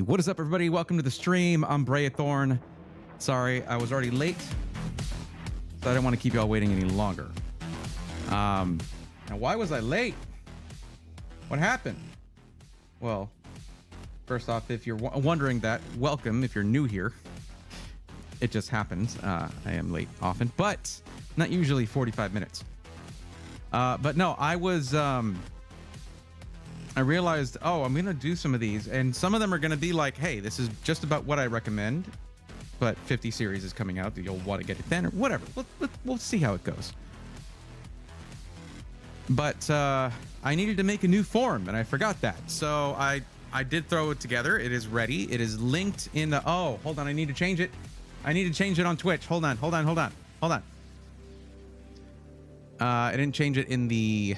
What is up, everybody? Welcome to the stream. I'm Brea Thorn. Sorry, I was already late, so I didn't want to keep y'all waiting any longer. Now, why was I late? What happened? Well, first off, if you're wondering that, welcome. If you're new here, it just happens. I am late often, but not usually 45 minutes. But no, I was... I realized, oh, I'm going to do some of these, and some of them are going to be like, hey, this is just about what I recommend, but 50 series is coming out. You'll want to get it then, or whatever. We'll see how it goes. But I needed to make a new form, and I forgot that. So I did throw it together. It is ready. It is linked in the... Oh, hold on. I need to change it. I need to change it on Twitch. Hold on. I didn't change it in the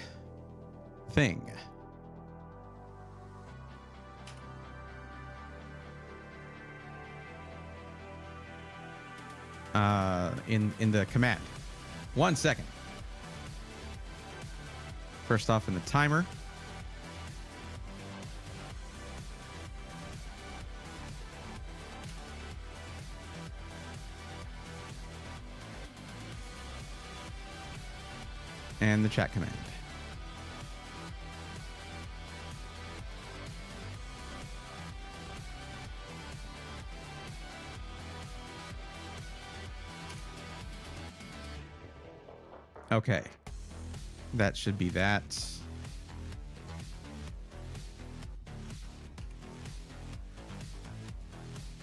thing. In the command. 1 second. First off, in the timer. And the chat command. Okay, that should be that.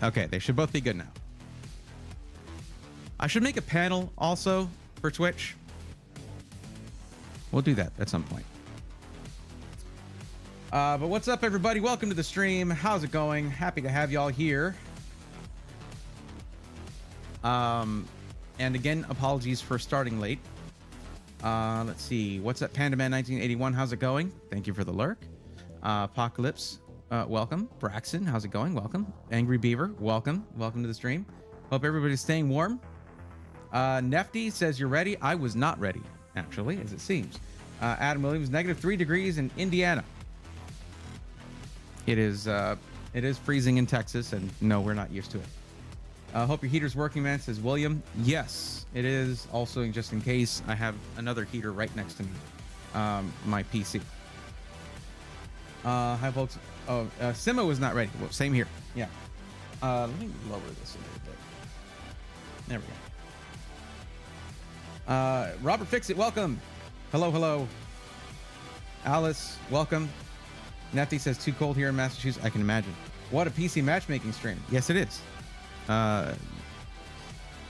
Okay, they should both be good now. I should make a panel also for Twitch. We'll do that at some point. But what's up, everybody? Welcome to the stream. How's it going? Happy to have y'all here. And again, apologies for starting late. Let's see. What's up, Pandaman 1981? How's it going? Thank you for the lurk. Apocalypse, welcome. Braxton, how's it going? Welcome. Angry Beaver, welcome. Welcome to the stream. Hope everybody's staying warm. Nefty says you're ready. I was not ready, actually, as it seems. Adam Williams, -3 degrees in Indiana. It is freezing in Texas, and no, we're not used to it. Hope your heater's working, man, says William. Yes, it is. Also, just in case, I have another heater right next to me. My PC. Hi, folks. Oh, Sima was not ready. Well, same here. Yeah. Let me lower this a little bit. There we go. Robert Fixit, welcome. Hello. Alice, welcome. Nefty says, too cold here in Massachusetts. I can imagine. What a PC matchmaking stream. Yes, it is.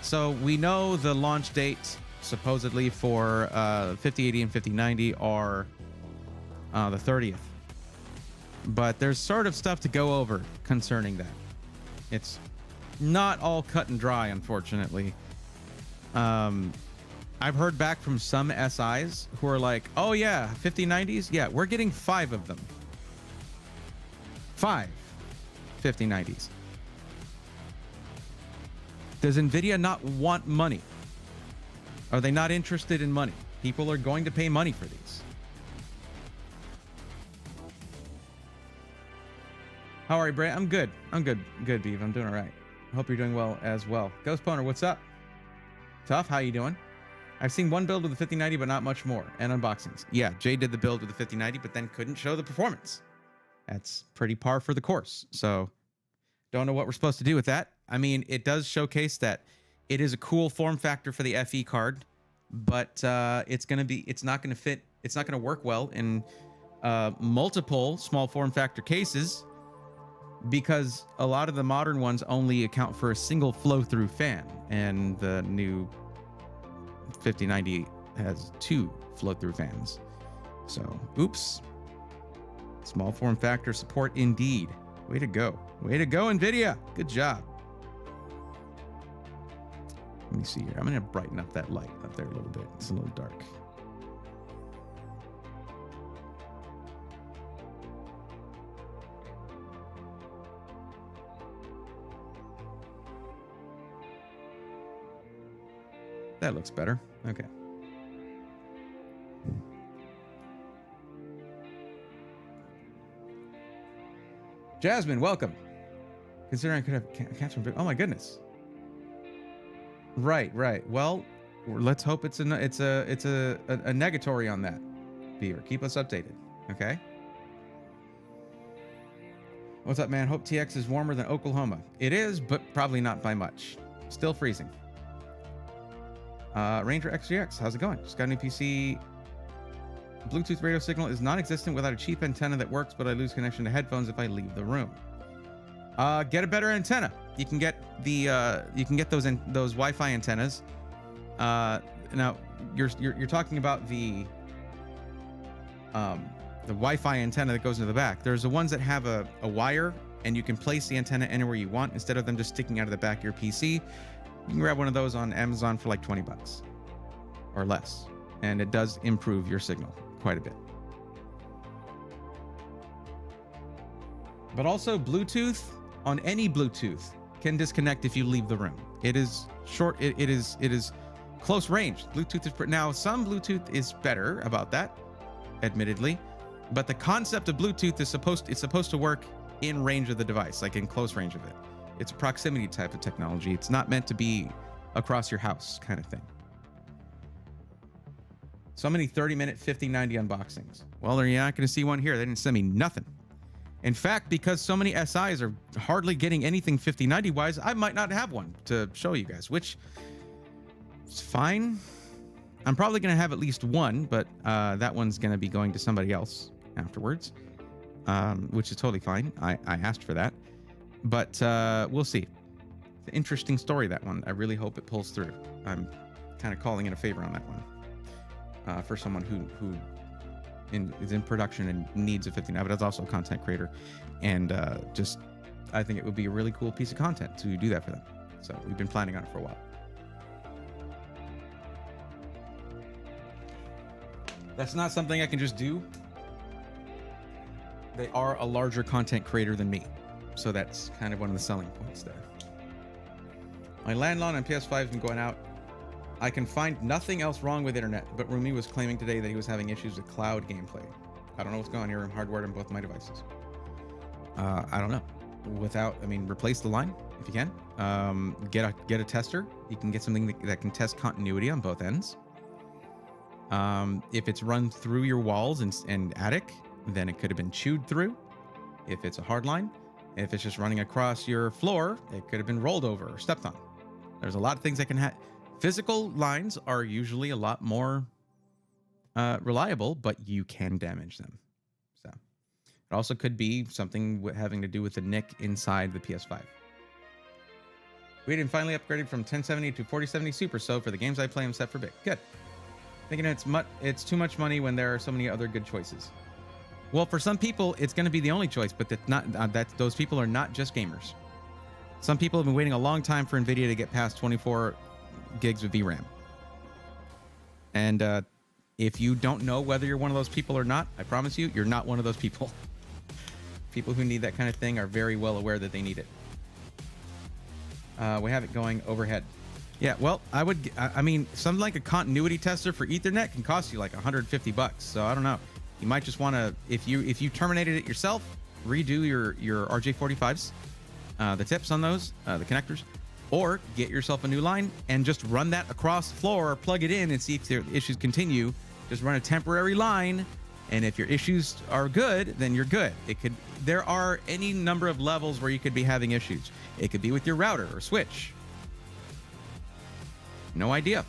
So we know the launch dates supposedly for 5080 and 5090 are the 30th, but there's sort of stuff to go over concerning that. It's not all cut and dry, unfortunately. I've heard back from some SIs who are like, oh yeah, 5090s, yeah, we're getting 5 of them. 5 5090s. Does NVIDIA not want money? Are they not interested in money? People are going to pay money for these. How are you, Bray? I'm good. Good, Beav. I'm doing all right. Hope you're doing well as well. Ghost Poner, what's up? Tough, how you doing? I've seen one build with the 5090, but not much more. And unboxings. Yeah, Jay did the build with the 5090, but then couldn't show the performance. That's pretty par for the course. So don't know what we're supposed to do with that. I mean, it does showcase that it is a cool form factor for the FE card, but it's not going to fit. It's not going to work well in multiple small form factor cases, because a lot of the modern ones only account for a single flow through fan, and the new 5090 has 2 flow through fans. So, oops. Small form factor support indeed. Way to go. Way to go, NVIDIA. Good job. Let me see here. I'm going to brighten up that light up there a little bit. It's a little dark. That looks better. Okay. Jasmine, welcome. Considering I could have catch them. Oh my goodness. Right. Well, let's hope it's a negatory on that. Beaver, keep us updated. Okay. What's up, man? Hope TX is warmer than Oklahoma. It is, but probably not by much. Still freezing. Ranger XGX, how's it going? Just got a new PC. Bluetooth radio signal is non-existent without a cheap antenna that works, but I lose connection to headphones if I leave the room. Get a better antenna. You can get those Wi-Fi antennas. Now you're talking about the Wi-Fi antenna that goes into the back. There's the ones that have a wire, and you can place the antenna anywhere you want instead of them just sticking out of the back of your PC. You can grab one of those on Amazon for like 20 bucks or less, and it does improve your signal quite a bit. But also Bluetooth, on any Bluetooth, can disconnect if you leave the room. It is short. It is close range. Bluetooth is now some Bluetooth is better about that, admittedly, but the concept of Bluetooth is supposed to work in range of the device, like in close range of it. It's a proximity type of technology. It's not meant to be across your house kind of thing. So many 30-minute 5090 unboxings. Well, you're not going to see one here. They didn't send me nothing. In fact, because so many SIs are hardly getting anything 5090 wise, I might not have one to show you guys, which is fine. I'm probably going to have at least one, but that one's going to be going to somebody else afterwards, which is totally fine. I asked for that, but we'll see. It's an interesting story, that one. I really hope it pulls through. I'm kind of calling in a favor on that one for someone who is in production and needs a 59, but is also a content creator, and I think it would be a really cool piece of content to do that for them. So we've been planning on it for a while. That's not something I can just do. They are a larger content creator than me, so that's kind of one of the selling points there. My landline on PS5 has been going out. I can find nothing else wrong with internet, but Rumi was claiming today that he was having issues with cloud gameplay. I don't know what's going on here. I'm hardwired on both my devices. I don't know. Replace the line if you can. Get a tester. You can get something that can test continuity on both ends. If it's run through your walls and attic, then it could have been chewed through. If it's a hard line, if it's just running across your floor, it could have been rolled over or stepped on. There's a lot of things that can happen. Physical lines are usually a lot more reliable, but you can damage them. So it also could be something having to do with the NIC inside the PS5. We didn't finally upgraded from 1070 to 4070 Super, so for the games I play, I'm set for big. Good. Thinking it's too much money when there are so many other good choices. Well, for some people, it's going to be the only choice, but those people are not just gamers. Some people have been waiting a long time for NVIDIA to get past 24 gigs of VRAM. And if you don't know whether you're one of those people or not, I promise you, you're not one of those people. People who need that kind of thing are very well aware that they need it. We have it going overhead. Yeah, well, something like a continuity tester for Ethernet can cost you like $150. So I don't know. You might just want to, if you terminated it yourself, redo your RJ45s, the tips on those, the connectors, or get yourself a new line and just run that across the floor, or plug it in and see if the issues continue. Just run a temporary line, and if your issues are good, then you're good. There are any number of levels where you could be having issues. It could be with your router or switch. No idea.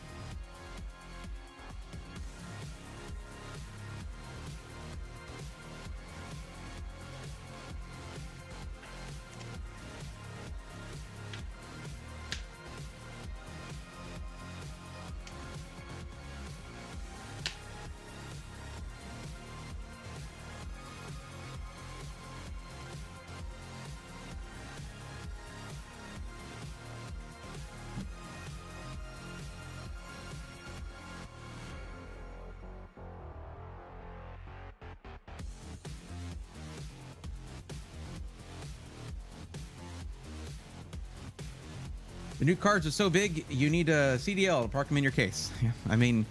The new cards are so big, you need a CDL to park them in your case. I mean,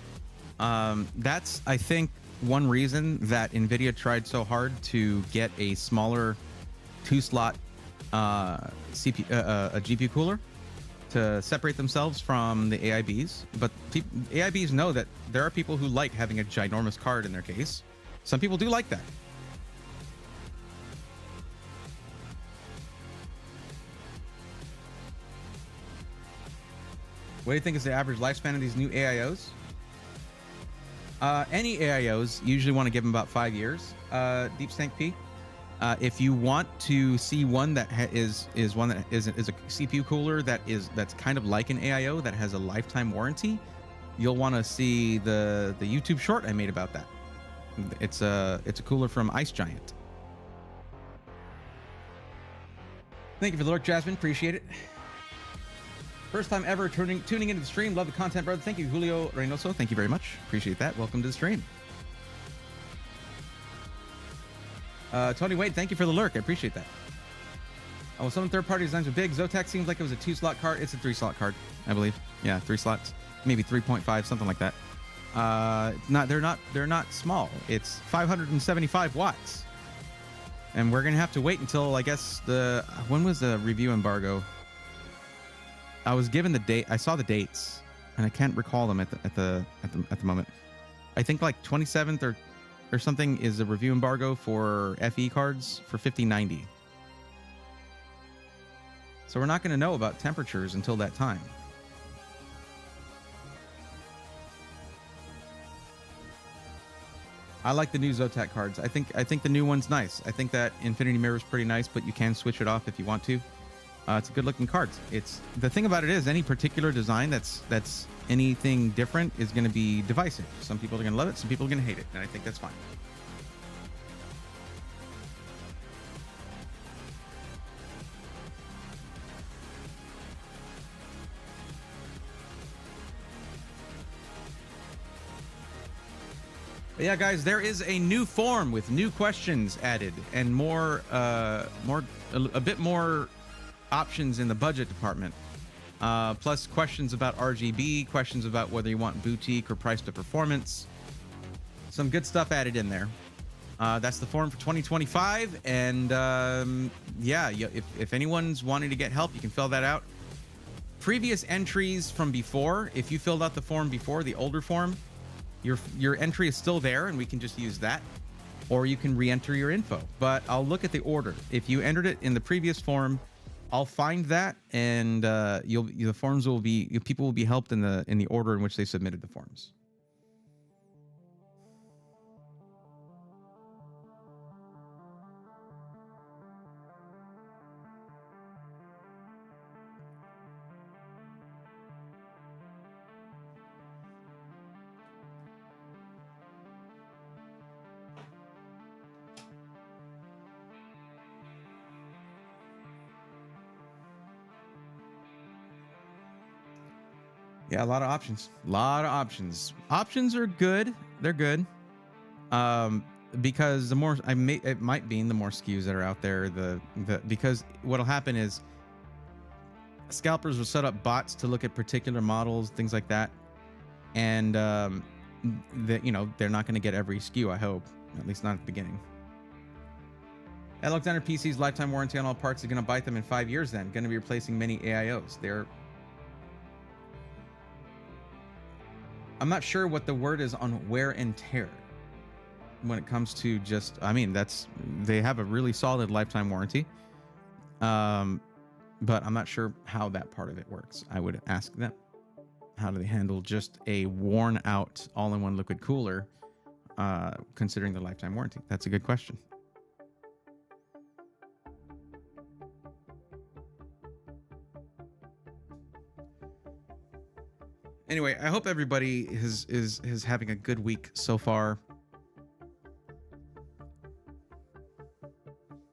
that's, I think, one reason that NVIDIA tried so hard to get a smaller 2-slot a GPU cooler to separate themselves from the AIBs. But AIBs know that there are people who like having a ginormous card in their case. Some people do like that. What do you think is the average lifespan of these new AIOs? Any AIOs usually want to give them about 5 years. Deep Stank P. If you want to see one that is one that is a CPU cooler that's kind of like an AIO that has a lifetime warranty, you'll want to see the YouTube short I made about that. It's a cooler from Ice Giant. Thank you for the lurk, Jasmine. Appreciate it. First time ever tuning into the stream. Love the content, brother. Thank you, Julio Reynoso. Thank you very much. Appreciate that. Welcome to the stream. Tony Wade, thank you for the lurk. I appreciate that. Oh, some third-party designs are big. Zotac seems like it was a 2-slot card. It's a 3-slot card, I believe. Yeah, 3 slots, maybe 3.5, something like that. They're not small. It's 575 watts, and we're gonna have to wait until, I guess, when was the review embargo? I was given the date. I saw the dates, and I can't recall them at the moment. I think like 27th or something is a review embargo for FE cards for 5090. So we're not going to know about temperatures until that time. I like the new Zotac cards. I think the new one's nice. I think that Infinity Mirror is pretty nice, but you can switch it off if you want to. It's a good looking card. It's the thing about it is any particular design that's anything different is going to be divisive. Some people are going to love it, some people are going to hate it, and I think that's fine. But yeah, guys, there is a new form with new questions added and a bit more options in the budget department, plus questions about RGB, questions about whether you want boutique or price to performance. Some good stuff added in there. That's the form for 2025, and yeah, if anyone's wanting to get help, you can fill that out. Previous entries from before, if you filled out the form before, the older form, your entry is still there, and we can just use that, or you can re-enter your info. But I'll look at the order. If you entered it in the previous form, I'll find that, and the forms will be, people will be helped in the order in which they submitted the forms. Yeah, a lot of options. Options are good. They're good. Because the more it might mean the more SKUs that are out there, because what'll happen is scalpers will set up bots to look at particular models, things like that, and they're not going to get every SKU. I hope, at least not at the beginning. Alexander PC's lifetime warranty on all parts is going to bite them in 5 years. Then going to be replacing many AIOs. I'm not sure what the word is on wear and tear when it comes to just, they have a really solid lifetime warranty. But I'm not sure how that part of it works. I would ask them, how do they handle just a worn out all-in-one liquid cooler, considering the lifetime warranty? That's a good question. Anyway, I hope everybody is having a good week so far.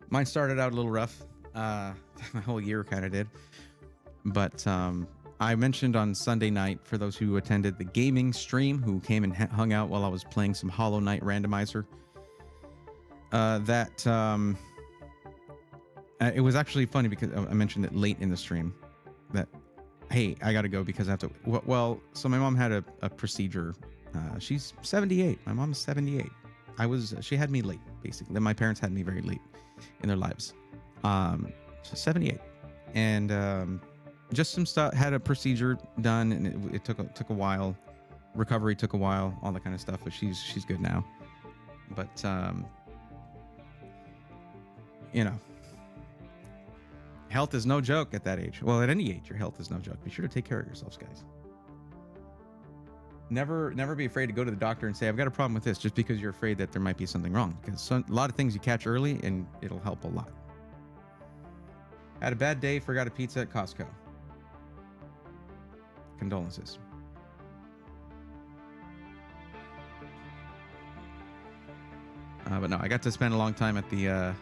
Mine started out a little rough. My whole year kind of did. But I mentioned on Sunday night, for those who attended the gaming stream, who came and hung out while I was playing some Hollow Knight randomizer, that it was actually funny because I mentioned it late in the stream that, hey, I got to go because I have to. Well, so my mom had a procedure. She's 78. My mom's 78. She had me late, basically. My parents had me very late in their lives. So 78, and just some stuff. Had a procedure done, and it took a while. Recovery took a while, all that kind of stuff. But she's good now. But you know, health is no joke at that age. Well, at any age, your health is no joke. Be sure to take care of yourselves, guys. Never be afraid to go to the doctor and say, I've got a problem with this, just because you're afraid that there might be something wrong. Because a lot of things you catch early, and it'll help a lot. Had a bad day, forgot a pizza at Costco. Condolences. But no, I got to spend a long time at the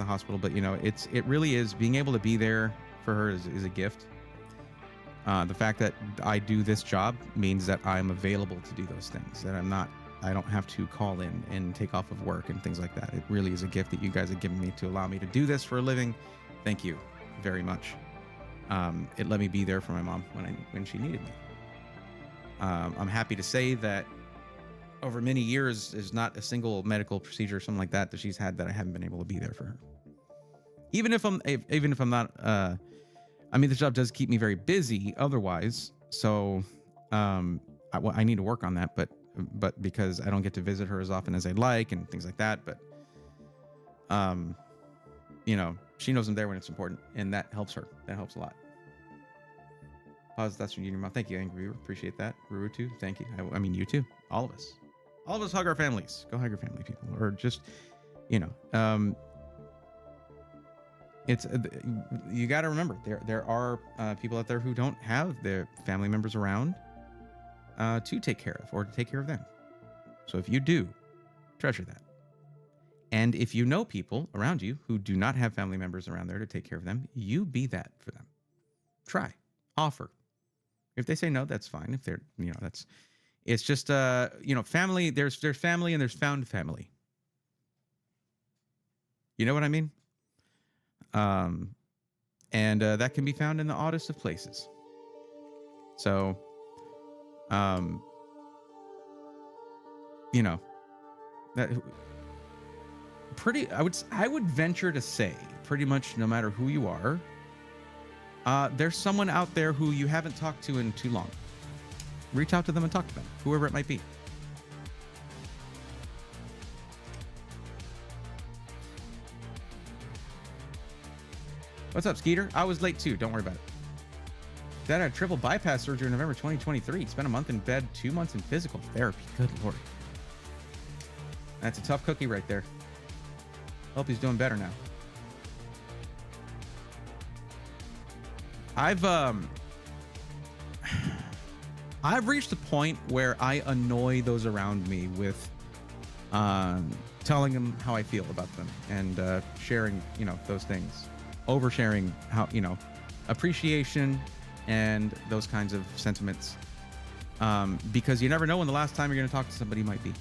hospital. But you know, it really is, being able to be there for her is a gift. The fact that I do this job means that I'm available to do those things. That I don't have to call in and take off of work and things like that. It really is a gift that you guys have given me to allow me to do this for a living. Thank you very much. It let me be there for my mom when she needed me. I'm happy to say that over many years, there's not a single medical procedure or something like that she's had that I haven't been able to be there for her. Even if I'm not, I mean, the job does keep me very busy otherwise. So, I need to work on that, but because I don't get to visit her as often as I'd like and things like that. But, you know, she knows I'm there when it's important, and that helps her. That helps a lot. Pause. That's from your mom. Thank you, Angry Reaver. Appreciate that. Ruru too. Thank you. I mean, you too. All of us. All of us hug our families. Go hug your family, people, or just, you know, it's you got to remember there are people out there who don't have their family members around to take care of or to take care of them. So if you do, treasure that. And if you know people around you who do not have family members around there to take care of them, you be that for them. Try, offer. If they say no, that's fine. If they're, you know, it's just you know, family. There's family and there's found family. You know what I mean? And that can be found in the oddest of places. So, you know, that I would venture to say pretty much no matter who you are, there's someone out there who you haven't talked to in too long. Reach out to them and talk to them, whoever it might be. What's up, Skeeter? I was late too. Don't worry about it. Dad had triple bypass surgery in November 2023. Spent a month in bed, 2 months in physical therapy. Good Lord. That's a tough cookie right there. Hope he's doing better now. I've reached a point where I annoy those around me with telling them how I feel about them and sharing, you know, those things. Oversharing how, you know, appreciation and those kinds of sentiments, because you never know when the last time you're going to talk to somebody might be.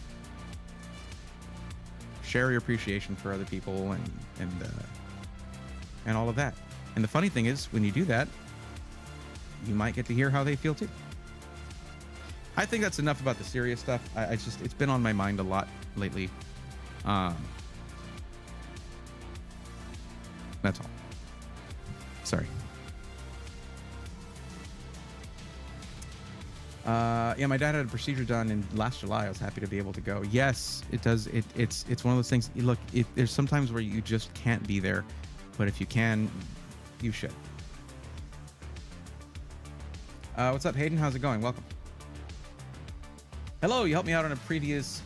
Share your appreciation for other people and all of that. And the funny thing is, when you do that, you might get to hear how they feel too. I think that's enough about the serious stuff. It's been on my mind a lot lately. That's all. Sorry. Yeah, my dad had a procedure done in last July. I was happy to be able to go. Yes, it does. It's one of those things. Look, there's sometimes where you just can't be there, but if you can, you should. What's up, Hayden? How's it going? Welcome. Hello, you helped me out on a previous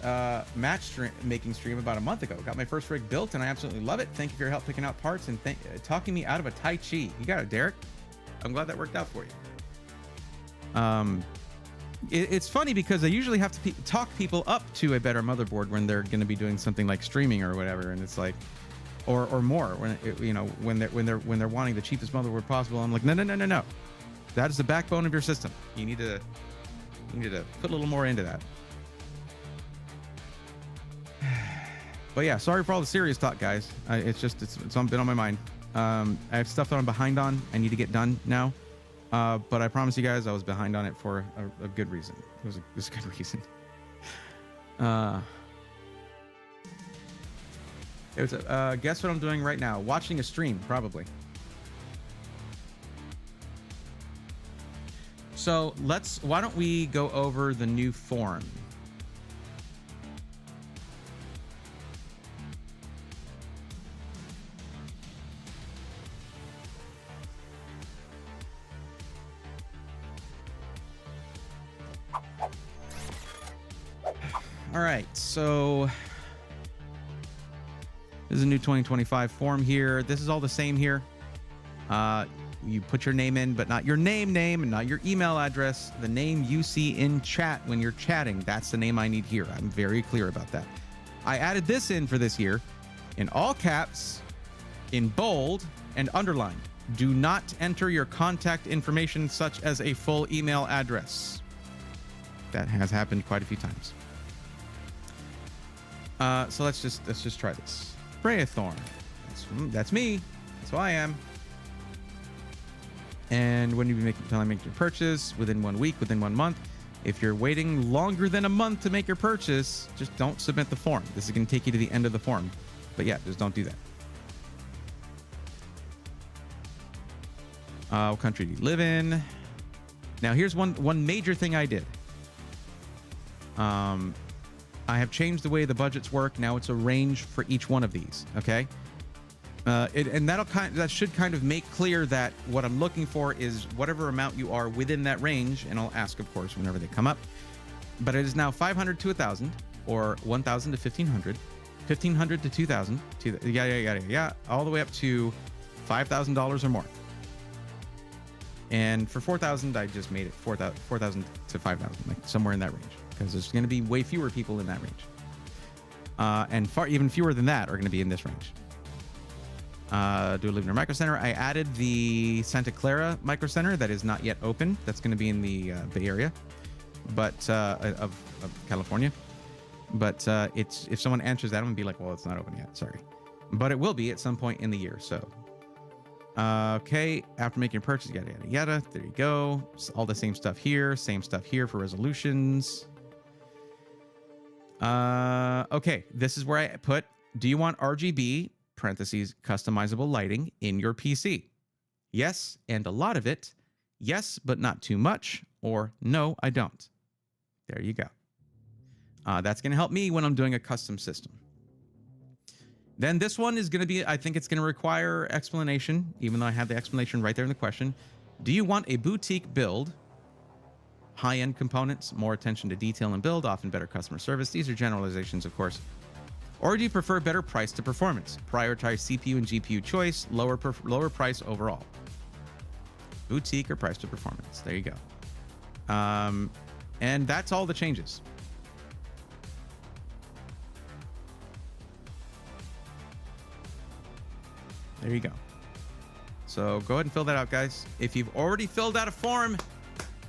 making stream about a month ago. Got my first rig built and I absolutely love it. Thank you for your help picking out parts and talking me out of a Tai Chi. You got it, Derek. I'm glad that worked out for you. It's funny because I usually have to talk people up to a better motherboard when they're going to be doing something like streaming or whatever, and it's like, or more when you know, when they're wanting the cheapest motherboard possible. I'm like, no. That is the backbone of your system. You need to put a little more into that. But yeah, sorry for all the serious talk, guys. It's been on my mind. I have stuff that I'm behind on. I need to get done now. But I promise you guys, I was behind on it for a good reason. It was a good reason. Guess what I'm doing right now? Watching a stream, probably. So why don't we go over the new form? All right, so this is a new 2025 form here. This is all the same here. You put your name in, but not your name and not your email address. The name you see in chat when you're chatting, that's the name I need here. I'm very clear about that. I added this in for this year in all caps, in bold, and underlined. Do not enter your contact information such as a full email address. That has happened quite a few times. So let's just try this. Brayathorn. That's me. That's who I am. And when you make your purchase, within 1 week, within 1 month. If you're waiting longer than a month to make your purchase, just don't submit the form. This is going to take you to the end of the form. But yeah, just don't do that. What country do you live in? Now, here's one major thing I did. I have changed the way the budgets work. Now it's a range for each one of these. Okay. And that should kind of make clear that what I'm looking for is whatever amount you are within that range, and I'll ask, of course, whenever they come up. But it is now 500 to 1,000, or 1,000 to 1,500, 1,500 to 2,000, yeah, all the way up to $5,000 or more. And for 4,000, I just made it 4,000 to 5,000, like somewhere in that range, because there's going to be way fewer people in that range, and even fewer than that are going to be in this range. Do I live near Micro Center? I added the Santa Clara Micro Center that is not yet open. That's going to be in the Bay Area, but of California. But it's, if someone answers that, I'm gonna be like, well, it's not open yet. Sorry, but it will be at some point in the year. So, okay. After making a purchase, yada yada yada. There you go. It's all the same stuff here. Same stuff here for resolutions. Okay. This is where I put. Do you want RGB? Parentheses, customizable lighting in your PC? Yes, and a lot of it. Yes, but not too much. Or no, I don't. There you go. That's going to help me when I'm doing a custom system. Then this one is going to be, I think it's going to require explanation, even though I have the explanation right there in the question. Do you want a boutique build? High-end components, more attention to detail and build, often better customer service. These are generalizations, of course. Or do you prefer better price to performance? Prioritize CPU and GPU choice, lower price overall. Boutique or price to performance. There you go. And that's all the changes. There you go. So go ahead and fill that out, guys. If you've already filled out a form,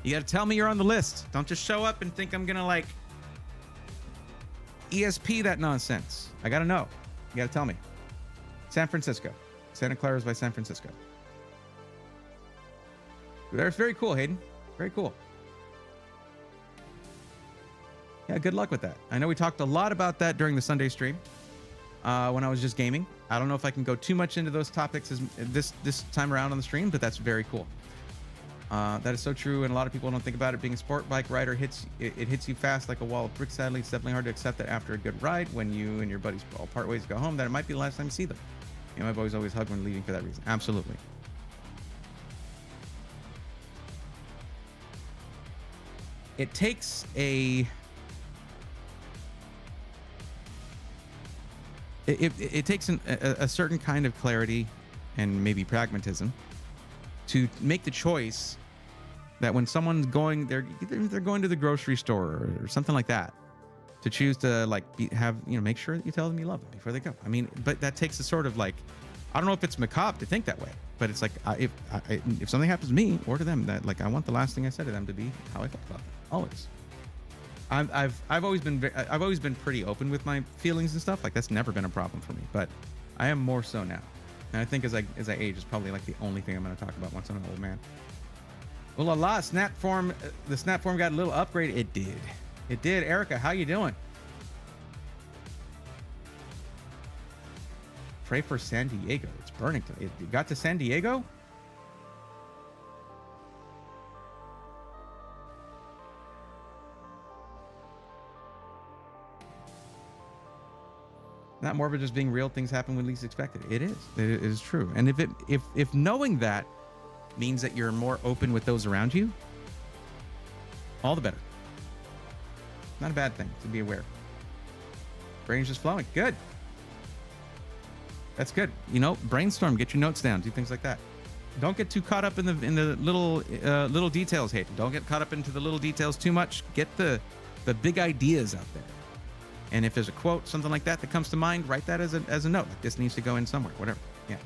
you got to tell me you're on the list. Don't just show up and think I'm going to like ESP that nonsense. I gotta know. You gotta tell me. San Francisco. Santa Clara is by San Francisco. That's very cool, Hayden. Very cool. Yeah, good luck with that. I know we talked a lot about that during the Sunday stream when I was just gaming. I don't know if I can go too much into those topics this time around on the stream, but that's very cool. That is so true, and a lot of people don't think about it. Being a sport bike rider hits you fast like a wall of bricks. Sadly, it's definitely hard to accept that after a good ride, when you and your buddies all part ways to go home, that it might be the last time you see them. You know, my boys always hug when leaving for that reason. Absolutely. It takes a a certain kind of clarity and maybe pragmatism to make the choice that when someone's going, they're going to the grocery store or something like that, to choose to make sure that you tell them you love them before they go. I mean, but that takes a sort of like, I don't know if it's macabre to think that way, but it's like if something happens to me or to them, that like I want the last thing I said to them to be how I felt about them. Always. I've always been pretty open with my feelings and stuff. Like that's never been a problem for me, but I am more so now. And I think as I age, it's probably like the only thing I'm going to talk about once I'm an old man. Well, la snap form. The snap form got a little upgrade. It did. It did. Erica, how you doing? Pray for San Diego. It's burning. It got to San Diego. Not more, but just being real. Things happen when least expected. It is. It is true. And if knowing that means that you're more open with those around you, all the better. Not a bad thing to be aware. Brain's just flowing. Good. That's good. You know, brainstorm. Get your notes down. Do things like that. Don't get too caught up in the little details, Hayden. Don't get caught up into the little details too much. Get the big ideas out there. And if there's a quote, something like that comes to mind, write that as a note. Like, this needs to go in somewhere. Whatever. Yeah.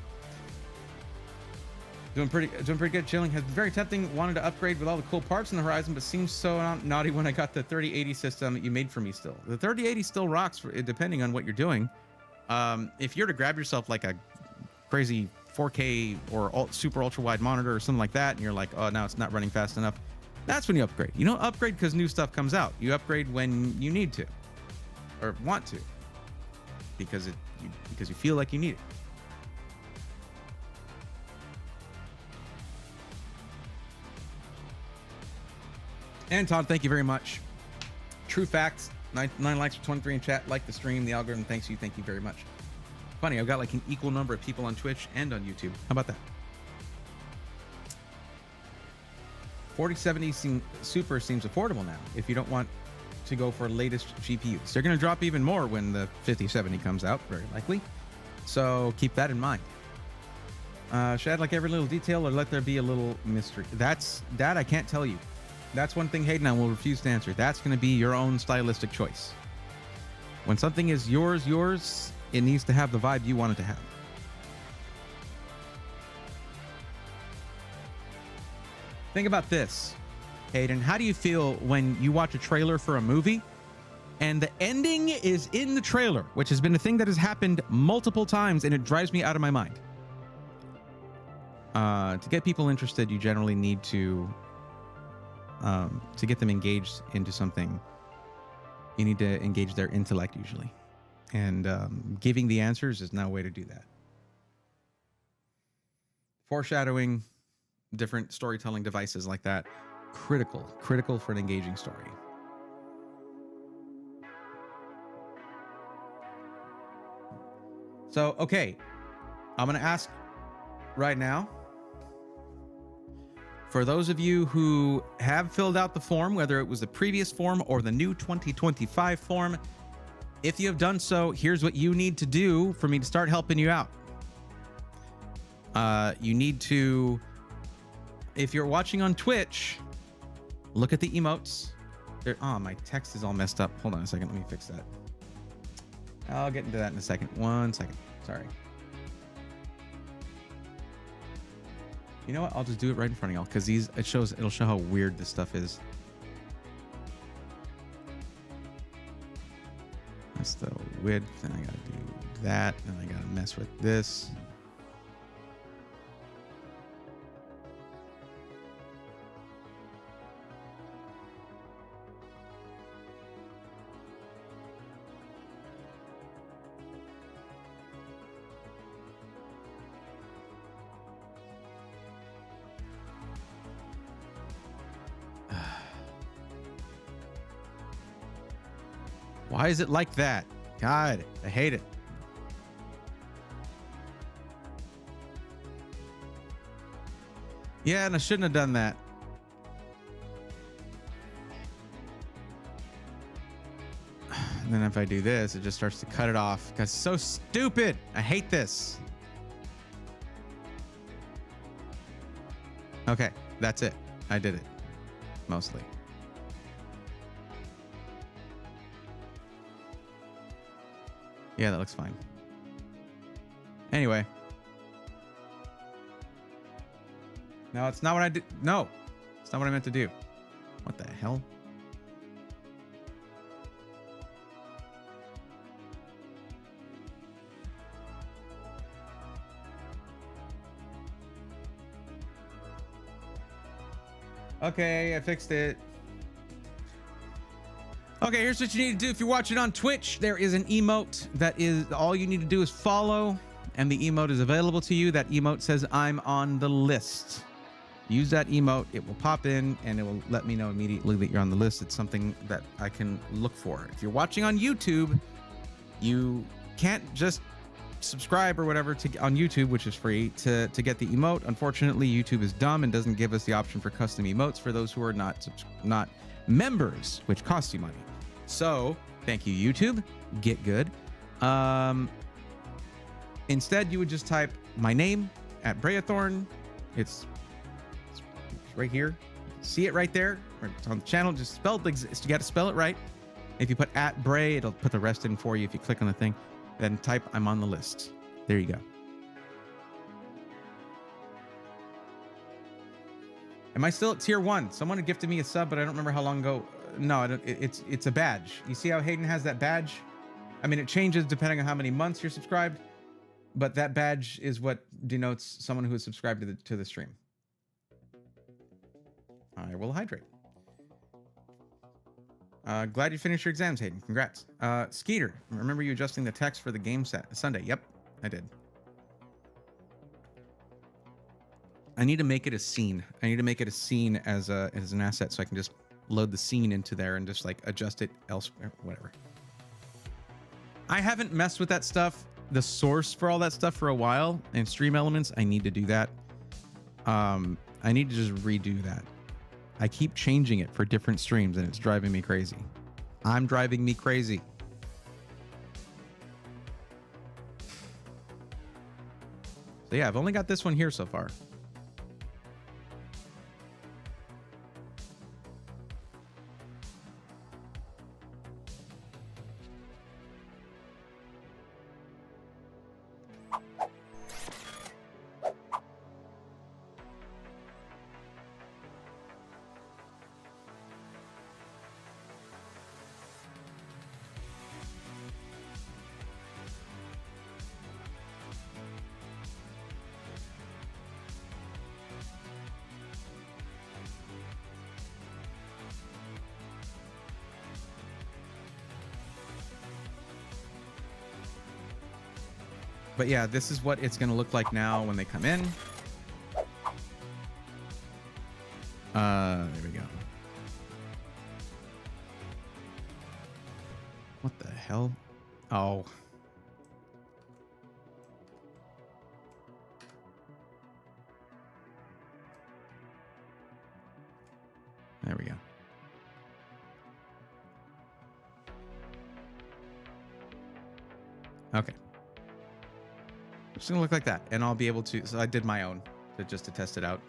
Doing pretty good. Chilling. Has been very tempting. Wanted to upgrade with all the cool parts on the horizon, but seems so naughty when I got the 3080 system that you made for me. Still, the 3080 still rocks, depending on what you're doing. If you're to grab yourself like a crazy 4K or super ultra wide monitor or something like that, and you're like, oh, now it's not running fast enough, that's when you upgrade. You don't upgrade because new stuff comes out. You upgrade when you need to or want to, because you feel like you need it. And Todd, thank you very much. True facts. 9 likes for 23 in chat. Like the stream. The algorithm thanks you. Thank you very much. Funny, I've got like an equal number of people on Twitch and on YouTube. How about that? 4070 Super seems affordable now if you don't want to go for latest GPUs. They're going to drop even more when the 5070 comes out, very likely. So keep that in mind. Should I add like every little detail or let there be a little mystery? That I can't tell you. That's one thing Hayden I will refuse to answer. That's going to be your own stylistic choice. When something is yours, it needs to have the vibe you want it to have. Think about this, Hayden. How do you feel when you watch a trailer for a movie and the ending is in the trailer, which has been a thing that has happened multiple times, and it drives me out of my mind? To get people interested, you generally need to get them engaged into something, you need to engage their intellect usually. And giving the answers is no way to do that. Foreshadowing, different storytelling devices like that, critical for an engaging story. So, okay, I'm going to ask right now, for those of you who have filled out the form, whether it was the previous form or the new 2025 form, if you have done so, here's what you need to do for me to start helping you out. You need to, if you're watching on Twitch, look at the emotes. Oh, my text is all messed up. Hold on a second. Let me fix that. I'll get into that in a second. 1 second. Sorry. You know what? I'll just do it right in front of y'all because it'll show how weird this stuff is. That's the width, and I gotta do that, and I gotta mess with this. Why is it like that? God, I hate it. Yeah, and I shouldn't have done that. And then if I do this, it just starts to cut it off because it's so stupid. I hate this. Okay, that's it. I did it. Mostly. Yeah, that looks fine. Anyway. No, it's not what I did. No, it's not what I meant to do. What the hell? Okay, I fixed it. Okay, here's what you need to do. If you're watching on Twitch, there is an emote that is all you need to do is follow, and the emote is available to you. That emote says, I'm on the list. Use that emote. It will pop in, and it will let me know immediately that you're on the list. It's something that I can look for. If you're watching on YouTube, you can't just subscribe or whatever on YouTube, which is free, to get the emote. Unfortunately, YouTube is dumb and doesn't give us the option for custom emotes for those who are not members, which costs you money. So thank you, YouTube. Get good. Instead, you would just type my name at Breathorn. It's right here. See it right there. It's on the channel. Just spelled like you got to spell it right. If you put at Bray, it'll put the rest in for you. If you click on the thing, then type I'm on the list. There you go. Am I still at tier 1? Someone had gifted me a sub, but I don't remember how long ago. No, I don't, it's a badge. You see how Hayden has that badge? I mean, it changes depending on how many months you're subscribed, but that badge is what denotes someone who is subscribed to the stream. I will hydrate. Glad you finished your exams, Hayden. Congrats. Skeeter, remember you adjusting the text for the game Sunday? Yep, I did. I need to make it a scene. I need to make it a scene as an asset so I can just load the scene into there and just like adjust it elsewhere, whatever. I haven't messed with that stuff, the source for all that stuff, for a while. And Stream Elements, I need to do that. I need to just redo that. I keep changing it for different streams and it's driving me crazy. I'm driving me crazy. So yeah, I've only got this one here so far. But yeah, this is what it's going to look like now when they come in. There we go. What the hell? Oh. There we go. Okay. It's gonna look like that, and I'll be able to. So I did my own just to test it out.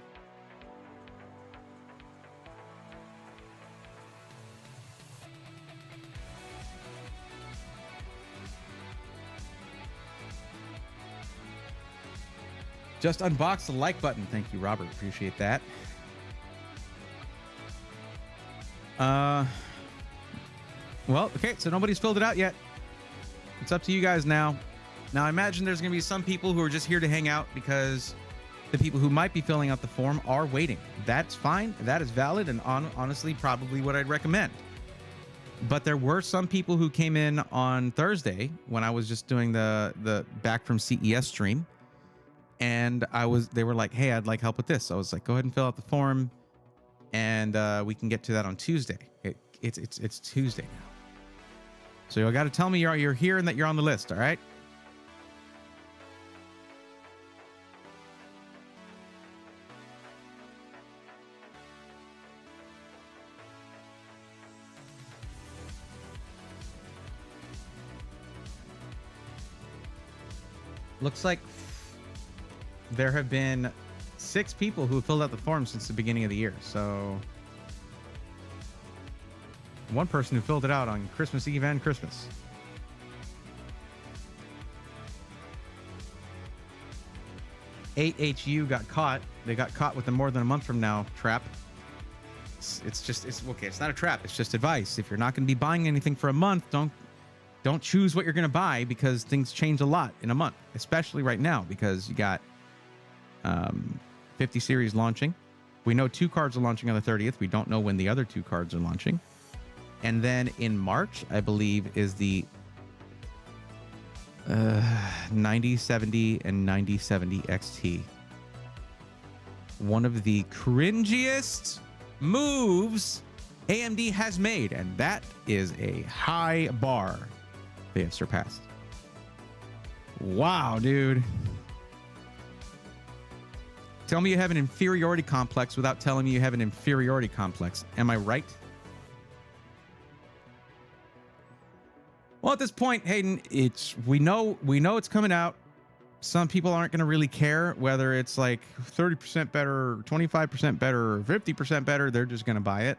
Just unbox the like button. Thank you, Robert. Appreciate that. Well, okay, so nobody's filled it out yet. It's up to you guys now. Now, I imagine there's going to be some people who are just here to hang out because the people who might be filling out the form are waiting. That's fine. That is valid and honestly probably what I'd recommend. But there were some people who came in on Thursday when I was just doing the back from CES stream. And they were like, hey, I'd like help with this. So I was like, go ahead and fill out the form and we can get to that on Tuesday. It's Tuesday now. So you got to tell me you're here and that you're on the list, all right? Looks like there have been 6 people who have filled out the form since the beginning of the year. So one person who filled it out on Christmas Eve and Christmas. HU got caught. They got caught with the more than a month from now trap. It's okay. It's not a trap. It's just advice. If you're not going to be buying anything for a month, don't choose what you're going to buy because things change a lot in a month, especially right now because you got 50 series launching. We know 2 cards are launching on the 30th. We don't know when the other 2 cards are launching. And then in March, I believe, is the 9070 and 9070 XT. One of the cringiest moves AMD has made, and that is a high bar they have surpassed. Wow, dude. Tell me you have an inferiority complex without telling me you have an inferiority complex. Am I right? Well, at this point, Hayden, we know it's coming out. Some people aren't going to really care whether it's like 30% better, 25% better, or 50% better. They're just going to buy it.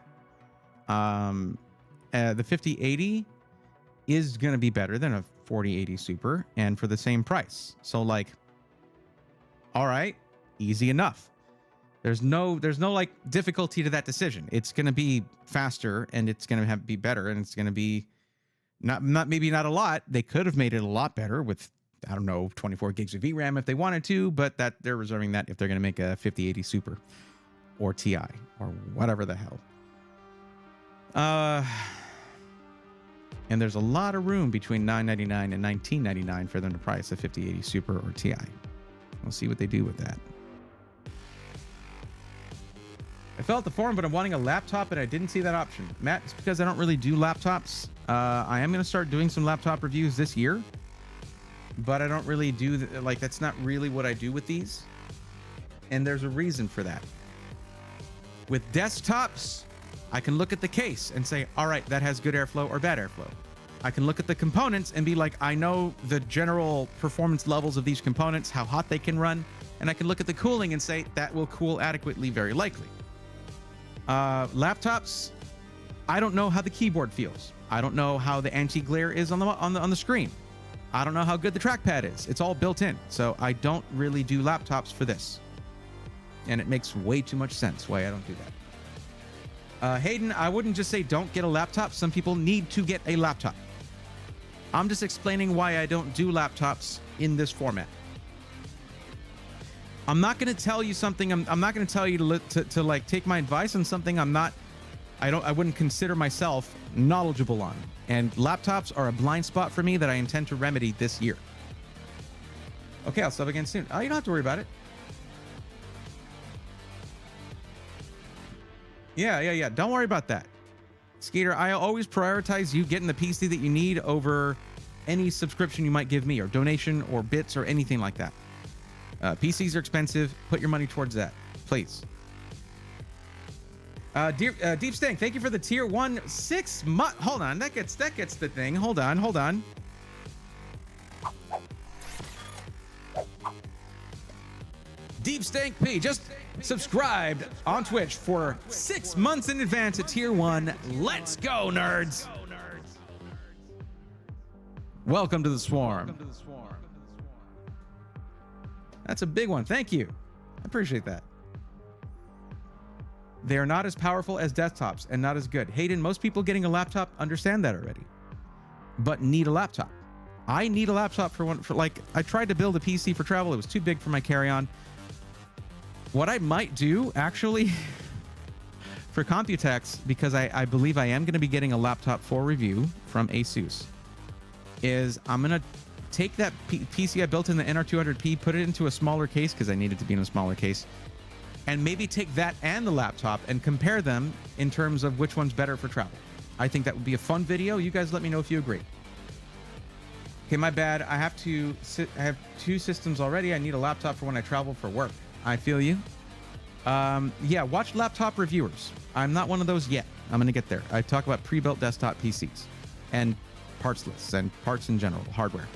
The 5080 is going to be better than a 4080 Super, and for the same price. So, like, all right, easy enough. There's no like difficulty to that decision. It's going to be faster, and it's going to be better, and it's going to be maybe not a lot. They could have made it a lot better with, I don't know, 24 gigs of VRAM if they wanted to, but that they're reserving that if they're going to make a 5080 Super or Ti or whatever the hell. And there's a lot of room between $999 and $1999 for them to price a 5080 Super or Ti. We'll see what they do with that. I fell at the forum, but I'm wanting a laptop, and I didn't see that option. Matt, it's because I don't really do laptops. I am going to start doing some laptop reviews this year, but I don't really do, that's not really what I do with these. And there's a reason for that. With desktops, I can look at the case and say, all right, that has good airflow or bad airflow. I can look at the components and be like, I know the general performance levels of these components, how hot they can run. And I can look at the cooling and say that will cool adequately, very likely. Laptops, I don't know how the keyboard feels. I don't know how the anti-glare is on the screen. I don't know how good the trackpad is. It's all built in. So I don't really do laptops for this. And it makes way too much sense why I don't do that. Hayden, I wouldn't just say don't get a laptop. Some people need to get a laptop. I'm just explaining why I don't do laptops in this format. I'm not going to tell you something. I'm not going to tell you to like take my advice on something I wouldn't consider myself knowledgeable on. And laptops are a blind spot for me that I intend to remedy this year. Okay, I'll sub again soon. Oh, you don't have to worry about it. Yeah. Don't worry about that. Skeeter, I always prioritize you getting the PC that you need over any subscription you might give me or donation or bits or anything like that. PCs are expensive. Put your money towards that, please. Deep Stank, thank you for the tier 1 6 month. Hold on, that gets the thing. Hold on. Deep Stank P just subscribed on Twitch for 6 months in advance at tier 1. Let's go, nerds. Welcome to the swarm. That's a big one. Thank you. I appreciate that. They are not as powerful as desktops and not as good. Hayden, most people getting a laptop understand that already, but need a laptop. I need a laptop for I tried to build a PC for travel. It was too big for my carry-on. What I might do actually for Computex, because I believe I am going to be getting a laptop for review from Asus, is I'm going to take that PC I built in the NR200P, put it into a smaller case because I need it to be in a smaller case, and maybe take that and the laptop and compare them in terms of which one's better for travel. I think that would be a fun video. You guys let me know if you agree. Okay, my bad. I have 2 systems already. I need a laptop for when I travel for work. I feel you. Yeah, watch laptop reviewers. I'm not one of those yet. I'm going to get there. I talk about pre-built desktop PCs and parts lists and parts in general, hardware.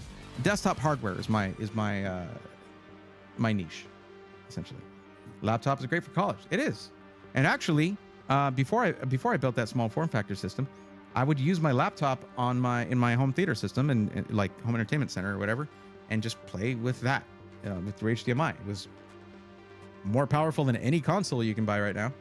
Desktop hardware is my niche, essentially. Laptop is great for college. It is. And actually, before I built that small form factor system, I would use my laptop in my home theater system and like home entertainment center or whatever, and just play with that with through HDMI. It was more powerful than any console you can buy right now.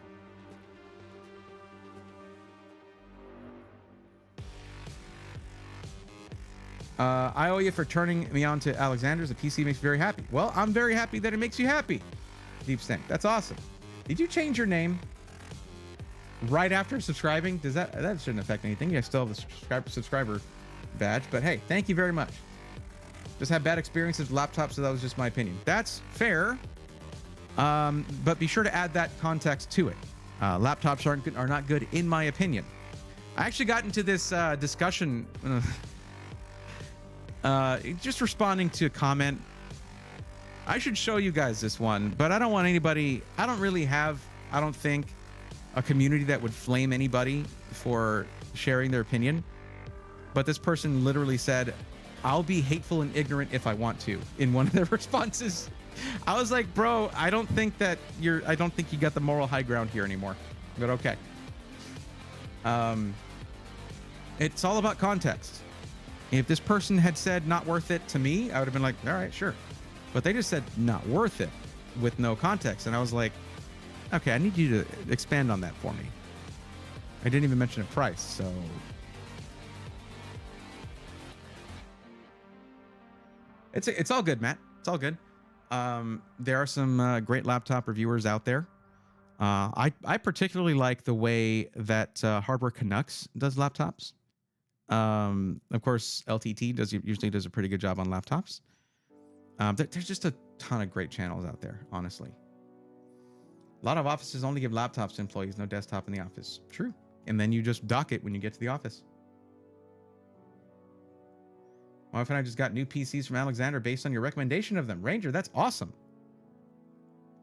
I owe you for turning me on to Alexander's. The PC makes me very happy. Well, I'm very happy that it makes you happy. Deep Stank. That's awesome. Did you change your name right after subscribing? That shouldn't affect anything. You still have the subscriber badge, but hey, thank you very much. Just had bad experiences with laptops, so that was just my opinion. That's fair. But be sure to add that context to it. Laptops are not good in my opinion. I actually got into this discussion Just responding to a comment. I should show you guys this one, but I don't want anybody. I don't really have, I don't think, a community that would flame anybody for sharing their opinion. But this person literally said, "I'll be hateful and ignorant if I want to," in one of their responses. I was like, bro, I don't think you got the moral high ground here anymore. But okay. It's all about context. If this person had said not worth it to me, I would have been like, all right, sure. But they just said not worth it with no context. And I was like, okay, I need you to expand on that for me. I didn't even mention a price, so. It's all good, Matt. It's all good. There are some great laptop reviewers out there. I particularly like the way that Hardware Canucks does laptops. Of course, LTT usually does a pretty good job on laptops. There's just a ton of great channels out there, honestly. A lot of offices only give laptops to employees, no desktop in the office. True. And then you just dock it when you get to the office. My wife and I just got new PCs from Alexander based on your recommendation of them. Ranger, that's awesome.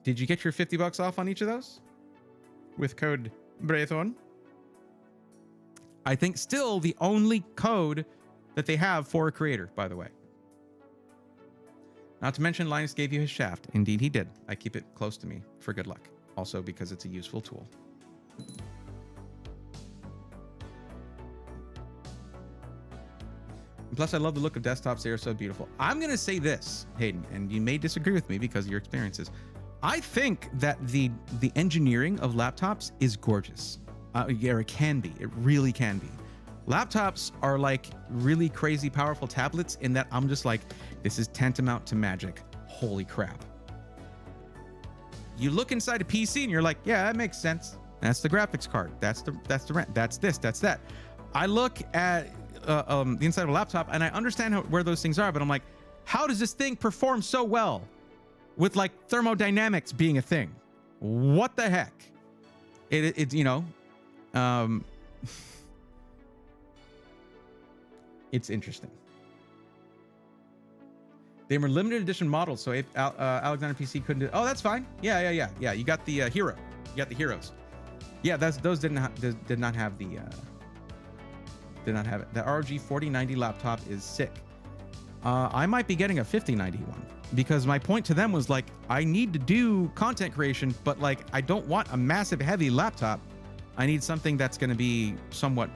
Did you get your $50 off on each of those? With code Braithorn? I think still the only code that they have for a creator, by the way. Not to mention Linus gave you his shaft. Indeed he did. I keep it close to me for good luck. Also because it's a useful tool. And plus, I love the look of desktops. They are so beautiful. I'm going to say this, Hayden, and you may disagree with me because of your experiences. I think that the engineering of laptops is gorgeous. Yeah, it can be. It really can be. Laptops are like really crazy powerful tablets in that I'm just like, this is tantamount to magic. Holy crap. You look inside a PC and you're like, yeah, that makes sense. That's the graphics card. That's the RAM. That's this. That's that. I look at the inside of a laptop and I understand where those things are, but I'm like, how does this thing perform so well with like thermodynamics being a thing? What the heck? It's you know, it's interesting. They were limited edition models, so if Alexander PC couldn't do. Oh, that's fine. Yeah. You got the hero. You got the heroes. Yeah, those did not have the. Did not have it. The ROG 4090 laptop is sick. I might be getting a 5090 one because my point to them was like, I need to do content creation, but like I don't want a massive heavy laptop. I need something that's going to be somewhat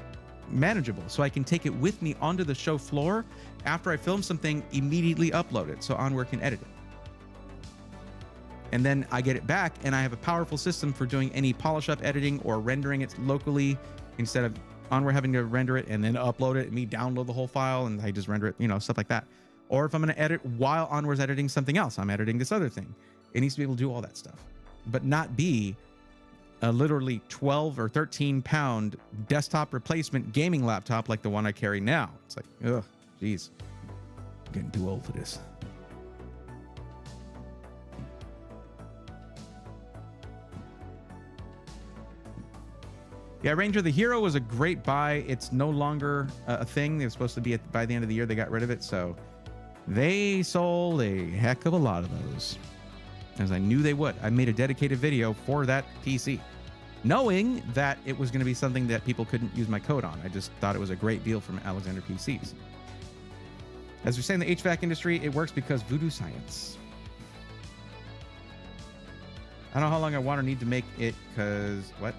manageable so I can take it with me onto the show floor after I film something, immediately upload it so Onware can edit it. And then I get it back and I have a powerful system for doing any polish up editing or rendering it locally instead of Onware having to render it and then upload it and me download the whole file and I just render it, you know, stuff like that. Or if I'm going to edit while Onware's editing something else, I'm editing this other thing. It needs to be able to do all that stuff, but not be a literally 12 or 13 pound desktop replacement gaming laptop like the one I carry now. It's like, ugh, geez, I'm getting too old for this. Yeah, Ranger, the Hero was a great buy. It's no longer a thing. It was supposed to be by the end of the year. They got rid of it. So they sold a heck of a lot of those, as I knew they would. I made a dedicated video for that PC, knowing that it was going to be something that people couldn't use my code on. I just thought it was a great deal from Alexander PCs. As we say in the HVAC industry, it works because voodoo science. I don't know how long I want or need to make it because what?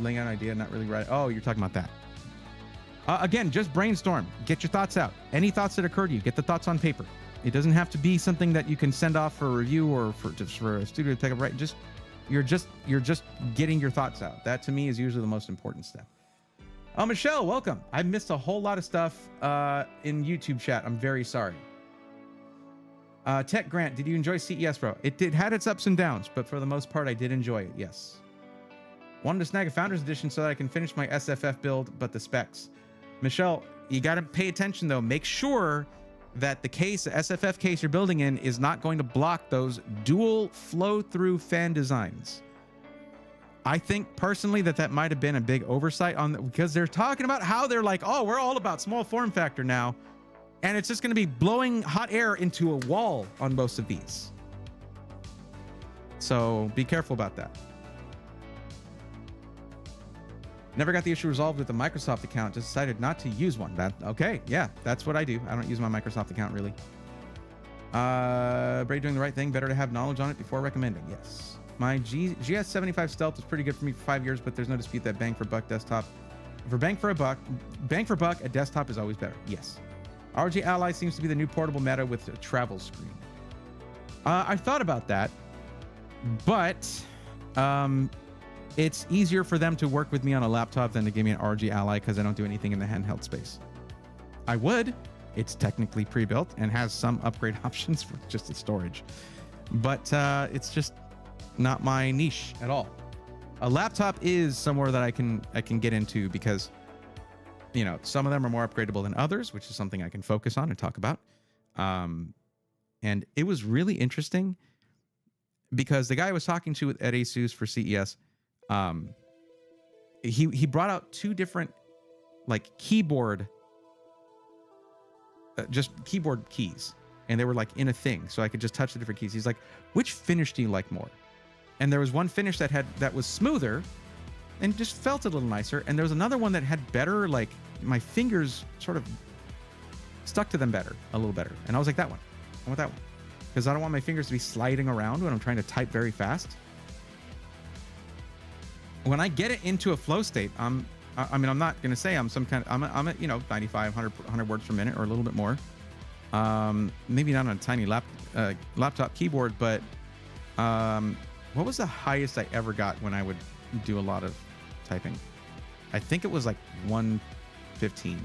Laying out an idea, not really right. Oh, you're talking about that. Again, just brainstorm. Get your thoughts out. Any thoughts that occur to you, get the thoughts on paper. It doesn't have to be something that you can send off for a review or just for a studio to take up. Right? You're just getting your thoughts out. That to me is usually the most important step. Oh, Michelle, welcome. I missed a whole lot of stuff in YouTube chat. I'm very sorry. Tech Grant, did you enjoy CES, bro? It had its ups and downs, but for the most part, I did enjoy it. Yes. Wanted to snag a Founders Edition so that I can finish my SFF build, but the specs. Michelle, you got to pay attention though. Make sure that the case, the SFF case you're building in, is not going to block those dual flow-through fan designs. I think personally that might have been a big oversight because they're talking about how they're like, oh, we're all about small form factor now. And it's just going to be blowing hot air into a wall on most of these. So be careful about that. Never got the issue resolved with the Microsoft account. Just decided not to use one. Okay, yeah, that's what I do. I don't use my Microsoft account really. Bray doing the right thing. Better to have knowledge on it before recommending. Yes. My GS75 Stealth was pretty good for me for 5 years, but there's no dispute that bang for buck desktop. Bang for buck, a desktop is always better. Yes. ROG Ally seems to be the new portable meta with a travel screen. I thought about that, but it's easier for them to work with me on a laptop than to give me an ROG Ally because I don't do anything in the handheld space. I would. It's technically pre-built and has some upgrade options for just its storage, but it's just not my niche at all. A laptop is somewhere that I can get into because, you know, some of them are more upgradable than others, which is something I can focus on and talk about. And it was really interesting because the guy I was talking to at ASUS for CES, he brought out two different like keyboard keys, and they were like in a thing, so I could just touch the different keys. He's like, which finish do you like more? And there was one finish that was smoother and just felt a little nicer, and there was another one that had better, like my fingers sort of stuck to them better, a little better. And I was like, that one. I want that one because I don't want my fingers to be sliding around when I'm trying to type very fast. When I get it into a flow state, I'm not going to say I'm some kind of, I'm at, 95, 100 words per minute or a little bit more. Maybe not on a tiny laptop keyboard, but what was the highest I ever got when I would do a lot of typing? I think it was like 115.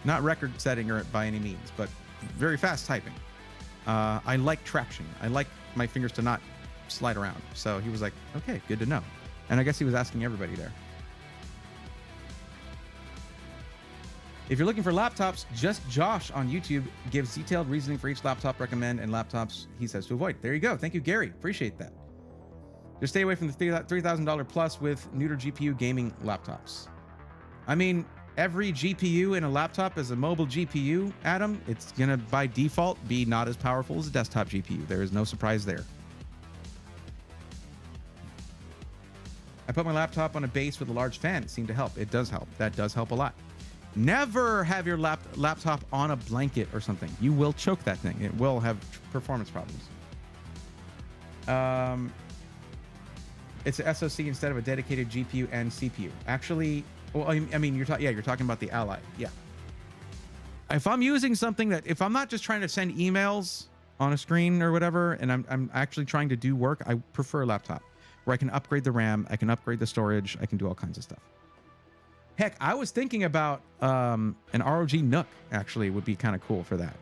Not record setting or by any means, but very fast typing. I like traction. I like my fingers to not slide around. So he was like, okay, good to know. And I guess he was asking everybody there. If you're looking for laptops, just Josh on YouTube gives detailed reasoning for each laptop recommend and laptops he says to avoid. There you go. Thank you, Gary. Appreciate that. Just stay away from the $3,000 plus with neuter GPU gaming laptops. I mean, every GPU in a laptop is a mobile GPU, Adam. It's going to, by default, be not as powerful as a desktop GPU. There is no surprise there. I put my laptop on a base with a large fan. It seemed to help. It does help. That does help a lot. Never have your laptop on a blanket or something. You will choke that thing. It will have performance problems. It's an SoC instead of a dedicated GPU and CPU. Actually, well, I mean, you're talking about the Ally. Yeah. If I'm using something that, if I'm not just trying to send emails on a screen or whatever, and I'm actually trying to do work, I prefer a laptop where I can upgrade the RAM, I can upgrade the storage, I can do all kinds of stuff. Heck, I was thinking about an ROG Nook actually would be kind of cool for that,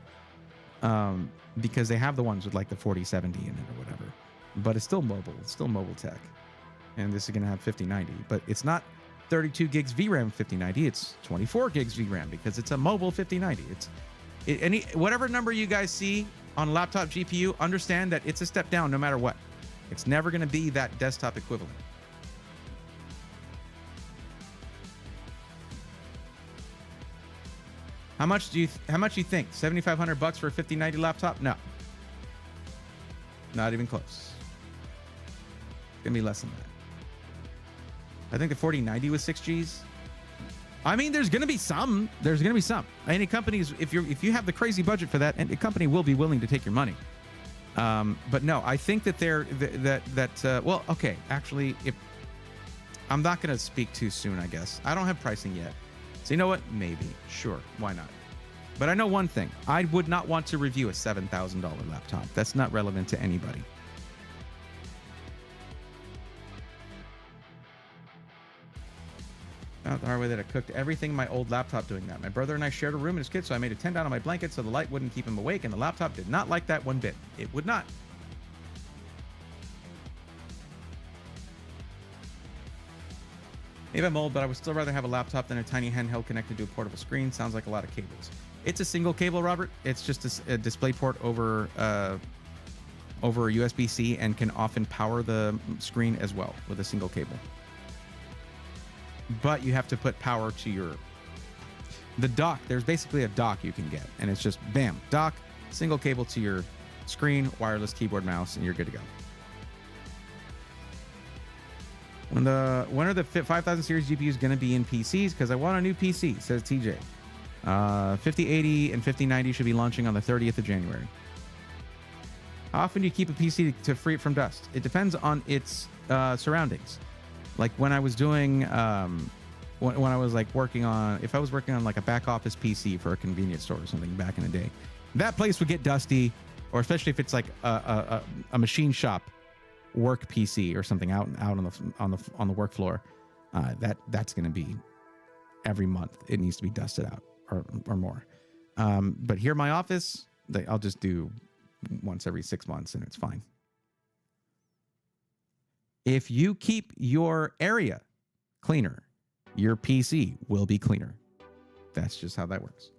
because they have the ones with like the 4070 in it or whatever, but it's still mobile. It's still mobile tech, and this is going to have 5090, but it's not 32 gigs VRAM 5090. It's 24 gigs VRAM because it's a mobile 5090. Whatever number you guys see on a laptop GPU, understand that it's a step down no matter what. It's never going to be that desktop equivalent. How much do you think? $7,500 for a 5090 laptop? No. Not even close. It's gonna be less than that. I think the 4090 was 6Gs. I mean, there's gonna be some. Any companies, if you have the crazy budget for that, and a company will be willing to take your money. But no, I think that well, okay. Actually, if I'm not gonna speak too soon, I guess I don't have pricing yet. So you know what? Maybe. Sure. Why not? But I know one thing. I would not want to review a $7,000 laptop. That's not relevant to anybody. Not the hard way that I cooked everything in my old laptop doing that. My brother and I shared a room in his kid, so I made a tent down on my blanket so the light wouldn't keep him awake, and the laptop did not like that one bit. It would not. Maybe I'm old, but I would still rather have a laptop than a tiny handheld connected to a portable screen. Sounds like a lot of cables. It's a single cable, Robert. It's just a display port over over USB-C and can often power the screen as well with a single cable. But you have to put power to the dock. There's basically a dock you can get, and it's just bam, dock, single cable to your screen, wireless keyboard, mouse, and you're good to go. When are the 5000 series GPUs going to be in PCs? Because I want a new PC, says TJ. 5080 and 5090 should be launching on the 30th of January. How often do you keep a PC to free it from dust? It depends on its surroundings. Like when I was doing, when I was like working on, if I was working on like a back office PC for a convenience store or something back in the day, that place would get dusty, or especially if it's like a machine shop work PC or something out on the work floor. That's going to be every month. It needs to be dusted out or more. But here in my office, I'll just do once every 6 months and it's fine. If you keep your area cleaner, your PC will be cleaner. That's just how that works.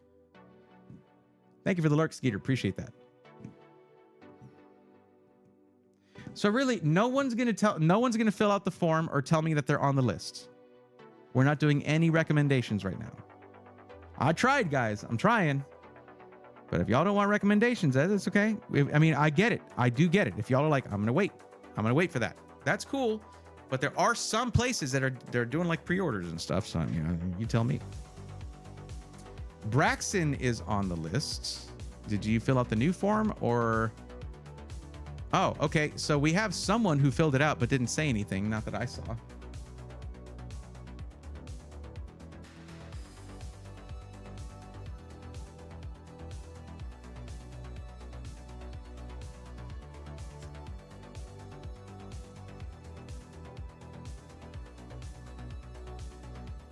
Thank you for the lurk, Skeeter. Appreciate that. So really, no one's going to fill out the form or tell me that they're on the list. We're not doing any recommendations right now. I tried, guys. I'm trying. But if y'all don't want recommendations, that's okay. I mean, I get it. I do get it. If y'all are like, I'm going to wait. I'm going to wait for that. That's cool. But there are some places that they're doing like pre-orders and stuff. So, you know, you tell me. Braxton is on the list. Did you fill out the new form or... Oh, okay. So we have someone who filled it out but didn't say anything. Not that I saw.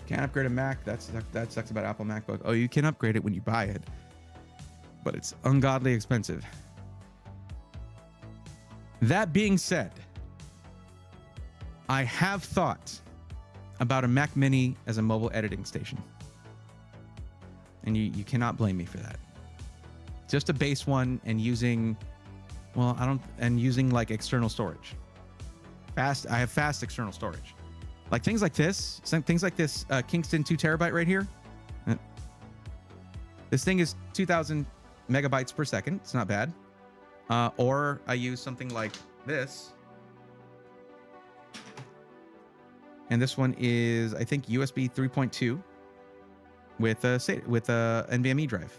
Can't upgrade a Mac. That sucks about Apple MacBook. Oh, you can upgrade it when you buy it, but it's ungodly expensive. That being said, I have thought about a Mac Mini as a mobile editing station. And you cannot blame me for that. Just a base one and using, using like external storage. I have fast external storage. Like things like this, Kingston 2 terabyte right here. This thing is 2000 megabytes per second. It's not bad. Or I use something like this. And this one is, I think, USB 3.2 with a NVMe drive.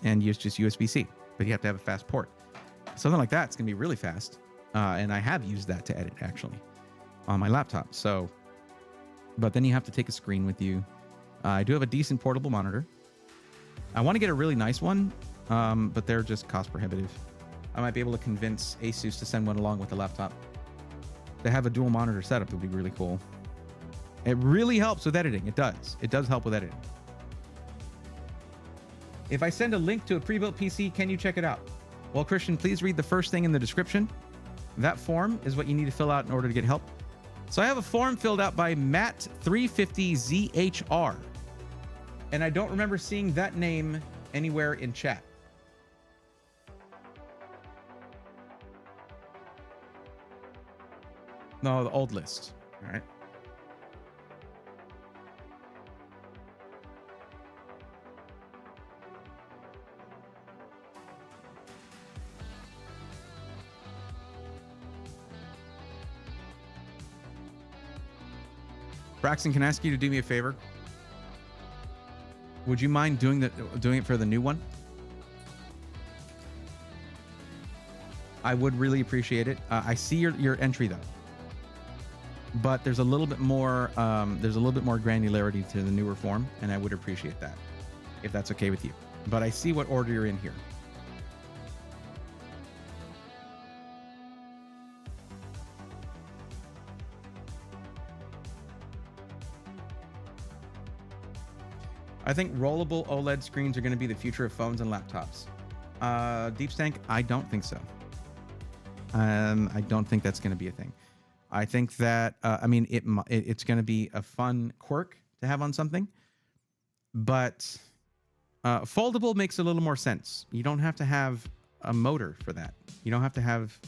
And use just USB-C, but you have to have a fast port. Something like that, it's going to be really fast. And I have used that to edit, actually, on my laptop. So, but then you have to take a screen with you. I do have a decent portable monitor. I want to get a really nice one, but they're just cost prohibitive. I might be able to convince Asus to send one along with the laptop. To have a dual monitor setup would be really cool. It really helps with editing. It does. It does help with editing. If I send a link to a pre-built PC, can you check it out? Well, Christian, please read the first thing in the description. That form is what you need to fill out in order to get help. So I have a form filled out by Matt350ZHR. And I don't remember seeing that name anywhere in chat. No, the old list. All right. Braxton, can I ask you to do me a favor? Would you mind doing it for the new one? I would really appreciate it. I see your entry though, but there's a little bit more granularity to the newer form, and I would appreciate that if that's okay with you. But I see what order you're in here. I think rollable OLED screens are going to be the future of phones and laptops. Deep Stank, I don't think so. I don't think that's going to be a thing. I think that, it's going to be a fun quirk to have on something, but foldable makes a little more sense. You don't have to have a motor for that. You don't have to have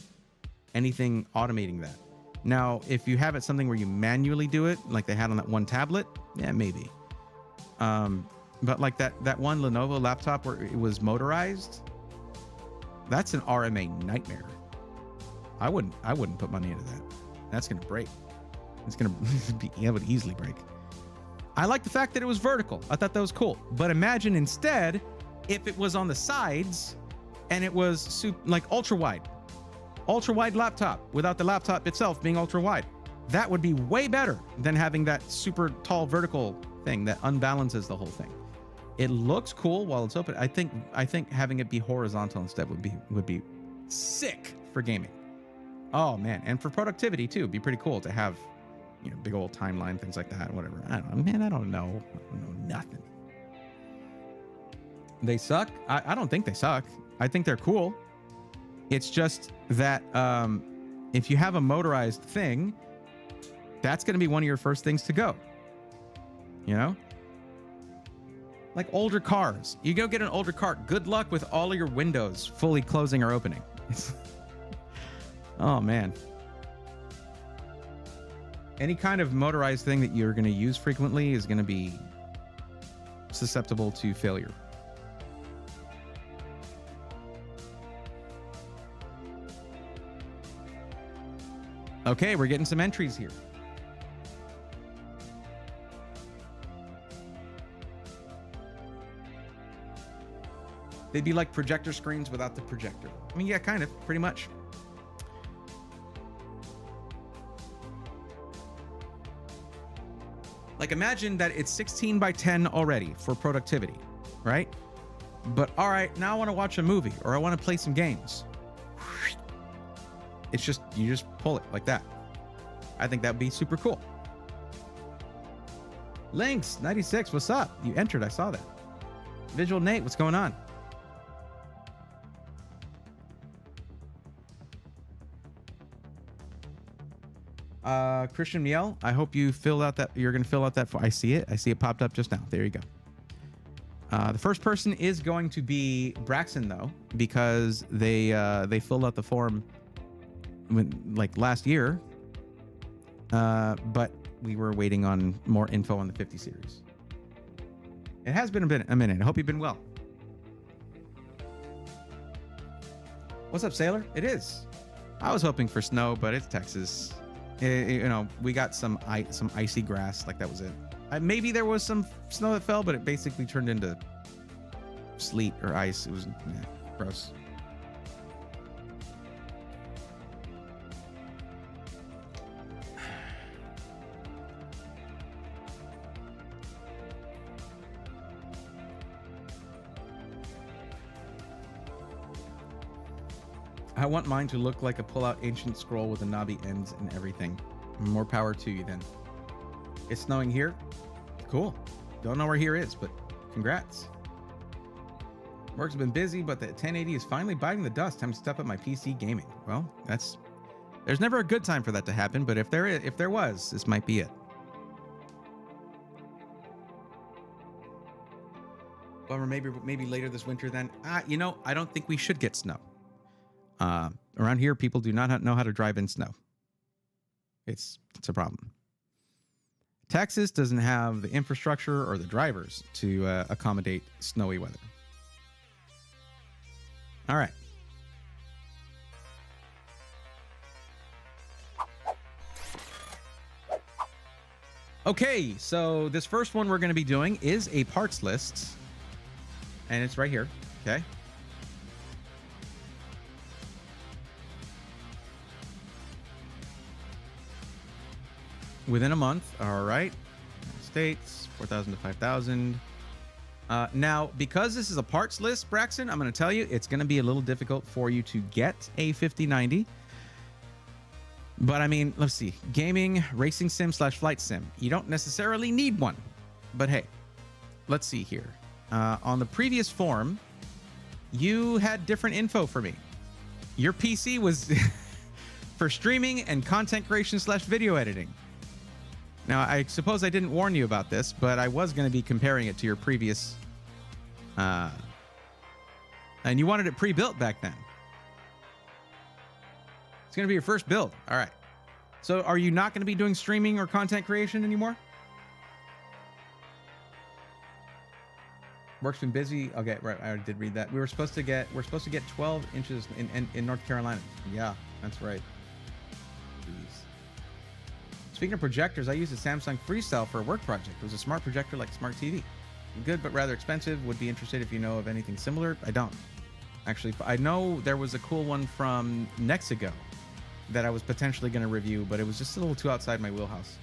anything automating that. Now, if you have it something where you manually do it, like they had on that one tablet, yeah, maybe. But like that one Lenovo laptop where it was motorized, that's an RMA nightmare. I wouldn't put money into that. That's gonna break. It's gonna it would easily break. I like the fact that it was vertical. I thought that was cool. But imagine instead if it was on the sides and it was like ultra wide laptop without the laptop itself being ultra wide. That would be way better than having that super tall vertical thing that unbalances the whole thing. It looks cool while it's open. I think having it be horizontal instead would be sick for gaming. Oh man, and for productivity too, it'd be pretty cool to have, you know, big old timeline, things like that, whatever. I don't know, man. I don't know nothing. They suck? I don't think they suck. I think they're cool. It's just that if you have a motorized thing, that's going to be one of your first things to go. You know? Like older cars. You go get an older car. Good luck with all of your windows fully closing or opening. Oh, man. Any kind of motorized thing that you're going to use frequently is going to be susceptible to failure. Okay, we're getting some entries here. They'd be like projector screens without the projector. I mean, yeah, kind of, pretty much. Like imagine that it's 16 by 10 already for productivity, right? But all right, now I want to watch a movie or I want to play some games. It's just, you just pull it like that. I think that'd be super cool. Lynx 96, what's up? You entered, I saw that. Visual Nate, what's going on? Christian Miel, I hope you filled out that. You're going to fill out that. I see it. I see it popped up just now. There you go. The first person is going to be Braxton though, because they filled out the form like last year, but we were waiting on more info on the 50 series. It has been a minute. I hope you've been well. What's up, Sailor? It is. I was hoping for snow, but it's Texas. You know, we got some icy grass, like that was it. Maybe there was some snow that fell, but it basically turned into sleet or ice. It was gross. I want mine to look like a pull-out ancient scroll with the knobby ends and everything. More power to you then. It's snowing here. Cool. Don't know where here is, but congrats. Work's been busy, but the 1080 is finally biting the dust. Time to step up my PC gaming. Well, there's never a good time for that to happen, but if there was, this might be it. Bummer, maybe later this winter then. You know, I don't think we should get snow. Around here, people do not know how to drive in snow. It's a problem. Texas doesn't have the infrastructure or the drivers to accommodate snowy weather. All right. Okay, so this first one we're going to be doing is a parts list. And it's right here, okay? Within a month, all right. States, 4,000 to 5,000. Now, because this is a parts list, Braxton, I'm going to tell you, it's going to be a little difficult for you to get a 5090. But I mean, let's see. Gaming, racing sim / flight sim. You don't necessarily need one. But hey, let's see here. On the previous form, you had different info for me. Your PC was for streaming and content creation / video editing. Now, I suppose I didn't warn you about this, but I was going to be comparing it to your previous And you wanted it pre-built back then. It's going to be your first build. All right. So are you not going to be doing streaming or content creation anymore? Work's been busy. Okay, right. I already did read that. We're supposed to get 12 inches in North Carolina. Yeah, that's right. Jeez. Speaking of projectors, I used a Samsung Freestyle for a work project. It was a smart projector like a smart TV. Good, but rather expensive. Would be interested if you know of anything similar. I don't. Actually, I know there was a cool one from Nexigo that I was potentially going to review, but it was just a little too outside my wheelhouse.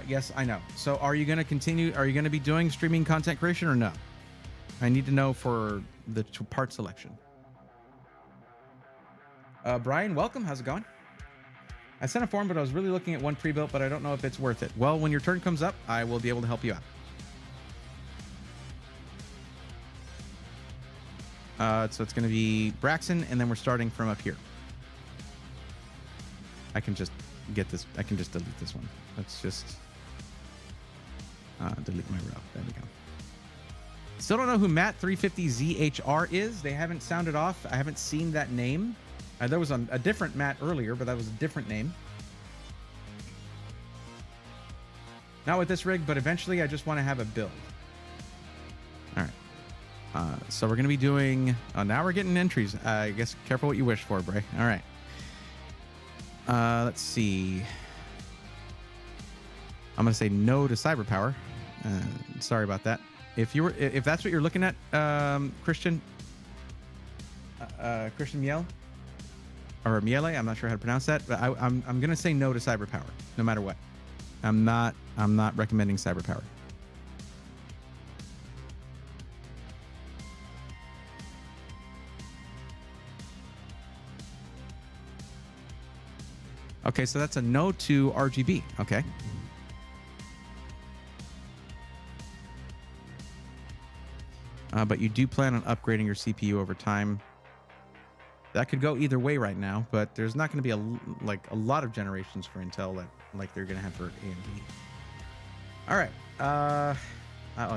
Yes, I know. So are you going to continue? Are you going to be doing streaming content creation or no? I need to know for the part selection. Brian, welcome. How's it going? I sent a form, but I was really looking at one pre-built, but I don't know if it's worth it. Well, when your turn comes up, I will be able to help you out. So it's going to be Braxton, and then we're starting from up here. I can just get this. I can just delete this one. Let's just delete my row. There we go. Still don't know who Matt350ZHR is. They haven't sounded off. I haven't seen that name. There was a different Matt earlier, but that was a different name. Not with this rig, but eventually I just want to have a build. All right. So we're going to be doing... now we're getting entries. I guess careful what you wish for, Bray. All right. Let's see. I'm going to say no to cyber power. Sorry about that. If that's what you're looking at, Christian Miele, or Miele, I'm not sure how to pronounce that, but I'm going to say no to cyber power, no matter what. I'm not recommending cyber power. Okay, so that's a no to RGB. Okay. But you do plan on upgrading your CPU over time. That could go either way right now, but there's not going to be a lot of generations for Intel like they're going to have for AMD. All right. Oh,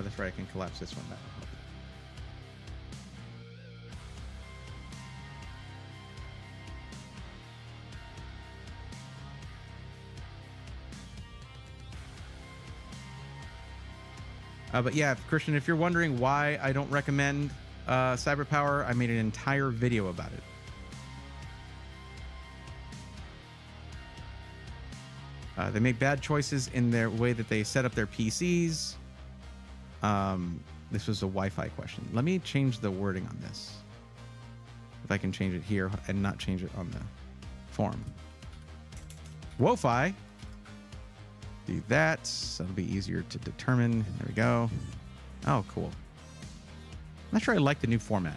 that's right. I can collapse this one. But yeah, Christian, if you're wondering why I don't recommend cyber power, I made an entire video about it. They make bad choices in their way that they set up their PCs. This was a Wi-Fi question. Let me change the wording on this. If I can change it here and not change it on the form. Wi-Fi. Do that. That'll be easier to determine. There we go. Oh, cool. I'm not sure I like the new format.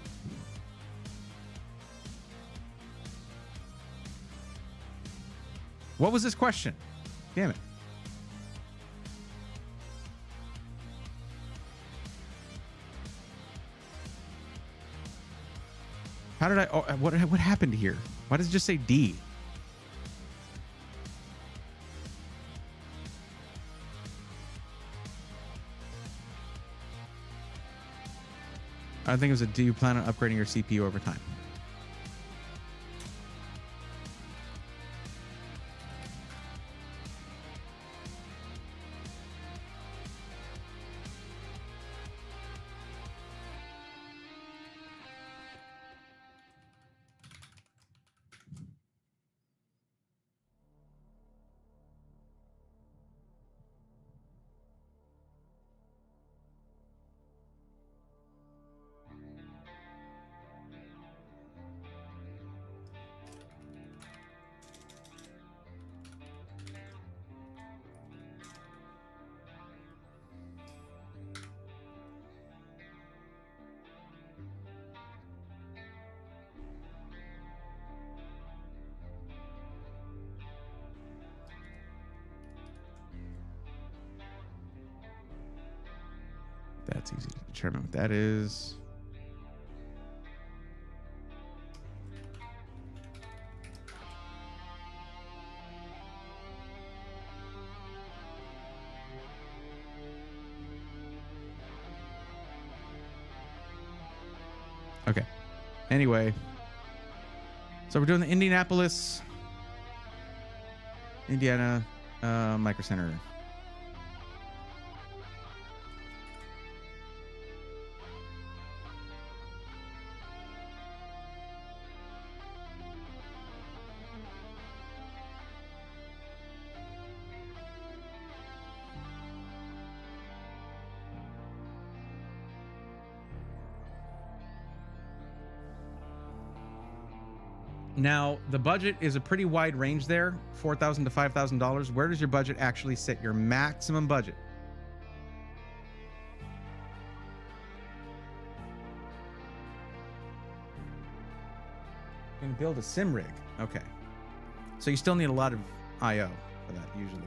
What was this question? Damn it. How did I... Oh, what happened here? Why does it just say D? I think it was a do you plan on upgrading your CPU over time? That's easy to determine what that is. Okay. Anyway, so we're doing the Indianapolis, Indiana Micro Center. Now, the budget is a pretty wide range there, $4,000 to $5,000. Where does your budget actually sit? Your maximum budget? Going to build a sim rig. Okay. So you still need a lot of I/O for that, usually.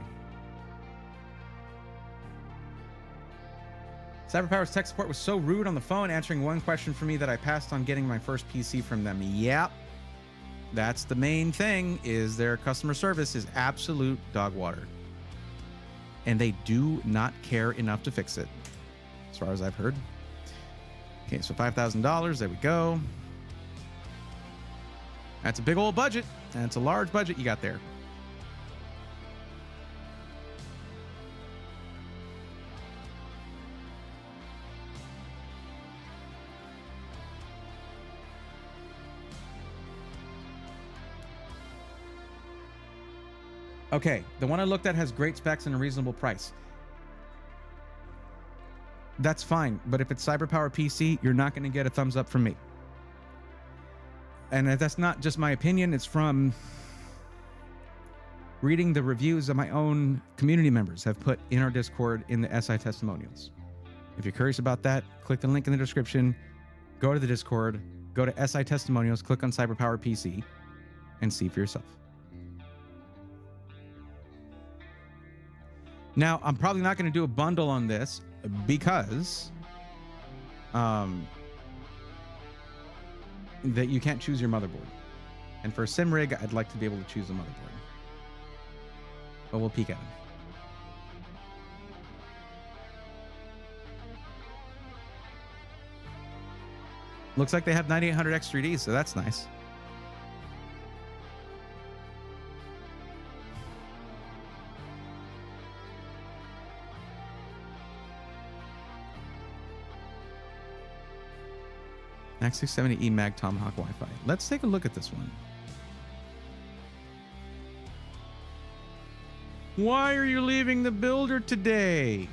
CyberPower's tech support was so rude on the phone, answering one question for me that I passed on getting my first PC from them. Yep. That's the main thing, is their customer service is absolute dog water. And they do not care enough to fix it, as far as I've heard. Okay, so $5,000, there we go. That's a big old budget, and it's a large budget you got there. Okay, the one I looked at has great specs and a reasonable price. That's fine, but if it's CyberPower PC, you're not going to get a thumbs up from me. And that's not just my opinion, it's from reading the reviews that my own community members have put in our Discord in the SI testimonials. If you're curious about that, click the link in the description, go to the Discord, go to SI testimonials, click on CyberPower PC, and see for yourself. Now, I'm probably not going to do a bundle on this because that you can't choose your motherboard. And for a sim rig, I'd like to be able to choose a motherboard. But we'll peek at them. Looks like they have 9800X3Ds, so that's nice. X670E Mag Tomahawk Wi-Fi. Let's take a look at this one. Why are you leaving the builder today?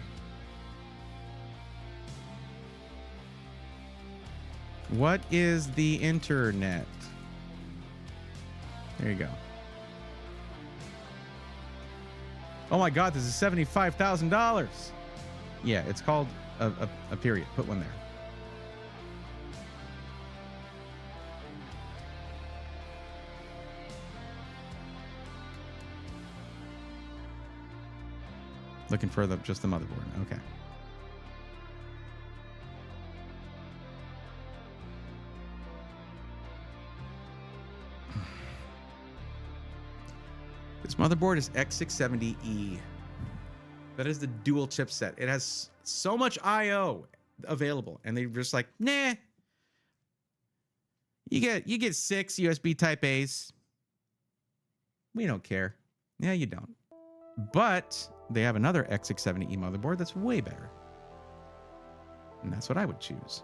What is the internet? There you go. Oh my God, this is $75,000. Yeah, it's called a period. Put one there. Looking for just the motherboard. Okay. This motherboard is X670E. That is the dual chipset. It has so much I/O available, and they're just like, nah. You get 6 USB Type A's. We don't care. Yeah, you don't. But they have another X670E motherboard that's way better. And that's what I would choose.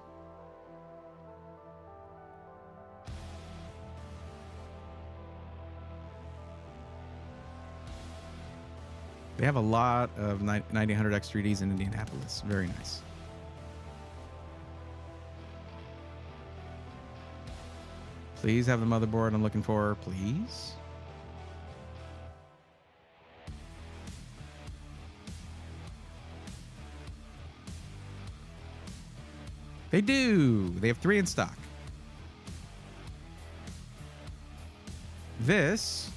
They have a lot of 9000X3Ds in Indianapolis. Very nice. Please have the motherboard I'm looking for, please. They do. They have 3 in stock. This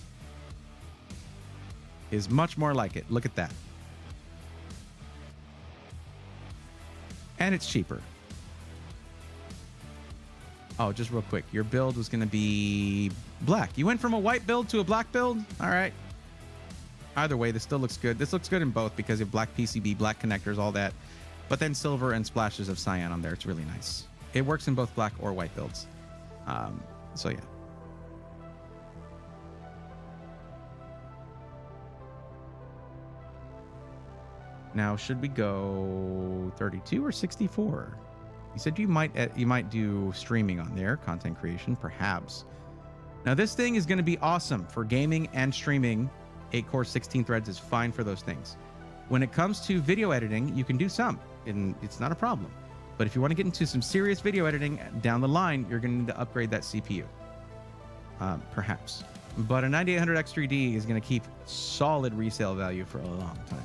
is much more like it. Look at that. And it's cheaper. Oh, just real quick. Your build was going to be black. You went from a white build to a black build? All right. Either way, this still looks good. This looks good in both because you have black PCB, black connectors, all that. But then silver and splashes of cyan on there. It's really nice. It works in both black or white builds. So yeah. Now, should we go 32 or 64? You said you might do streaming on there, content creation, perhaps. Now, this thing is going to be awesome for gaming and streaming. 8-core, 16 threads is fine for those things. When it comes to video editing, you can do some, and it's not a problem. But if you want to get into some serious video editing down the line, you're going to need to upgrade that CPU, perhaps. But a 9800X3D is going to keep solid resale value for a long time.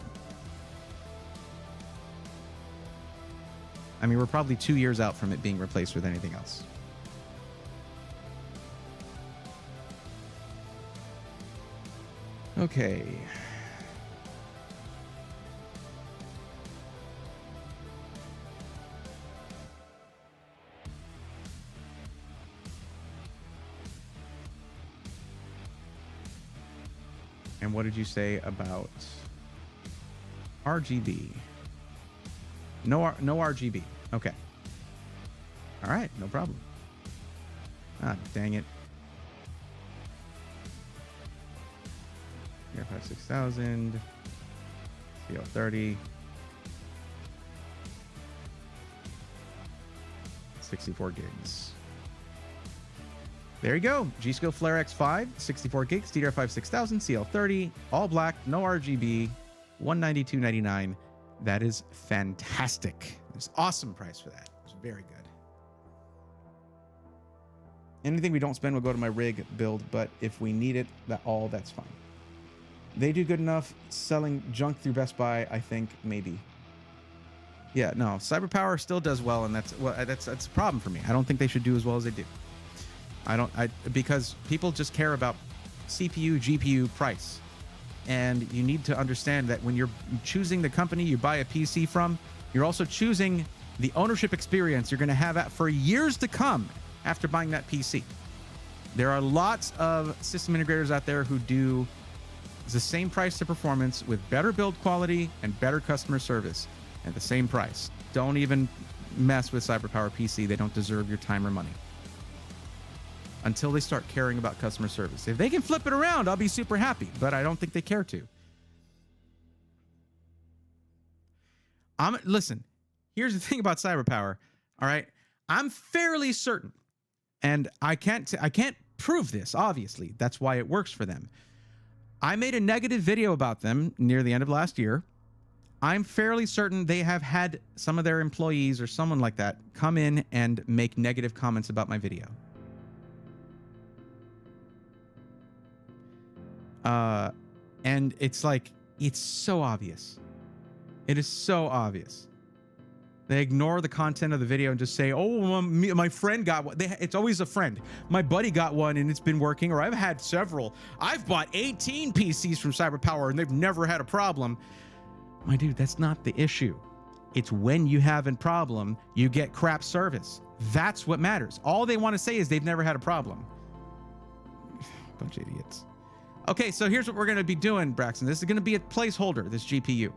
I mean, we're probably 2 years out from it being replaced with anything else. Okay. And what did you say about RGB? No RGB. Okay. All right, no problem. Ah, dang it. Here, 6000. CL30. 64 gigs. There you go. G-Skill Flare X5, 64 gigs, DDR5 6000, CL30, all black, no RGB, $192.99. That is fantastic. It's an awesome price for that. It's very good. Anything we don't spend will go to my rig build, but if we need it, that's fine. They do good enough selling junk through Best Buy, I think, maybe. Yeah, no, CyberPower still does well, and that's a problem for me. I don't think they should do as well as they do. Because people just care about CPU, GPU, price. And you need to understand that when you're choosing the company you buy a PC from, you're also choosing the ownership experience you're going to have for years to come after buying that PC. There are lots of system integrators out there who do the same price to performance with better build quality and better customer service at the same price. Don't even mess with CyberPower PC. They don't deserve your time or money until they start caring about customer service. If they can flip it around, I'll be super happy, but I don't think they care to. Listen, here's the thing about CyberPower, all right? I'm fairly certain, and I can't prove this, obviously. That's why it works for them. I made a negative video about them near the end of last year. I'm fairly certain they have had some of their employees or someone like that come in and make negative comments about my video. And it's like, it's so obvious. It is so obvious. They ignore the content of the video and just say, oh, my friend got one. It's always a friend. My buddy got one and it's been working, or I've had several. I've bought 18 PCs from CyberPower and they've never had a problem. My dude, that's not the issue. It's when you have a problem, you get crap service. That's what matters. All they want to say is they've never had a problem. Bunch of idiots. Okay, so here's what we're going to be doing, Braxton. This is going to be a placeholder, this GPU.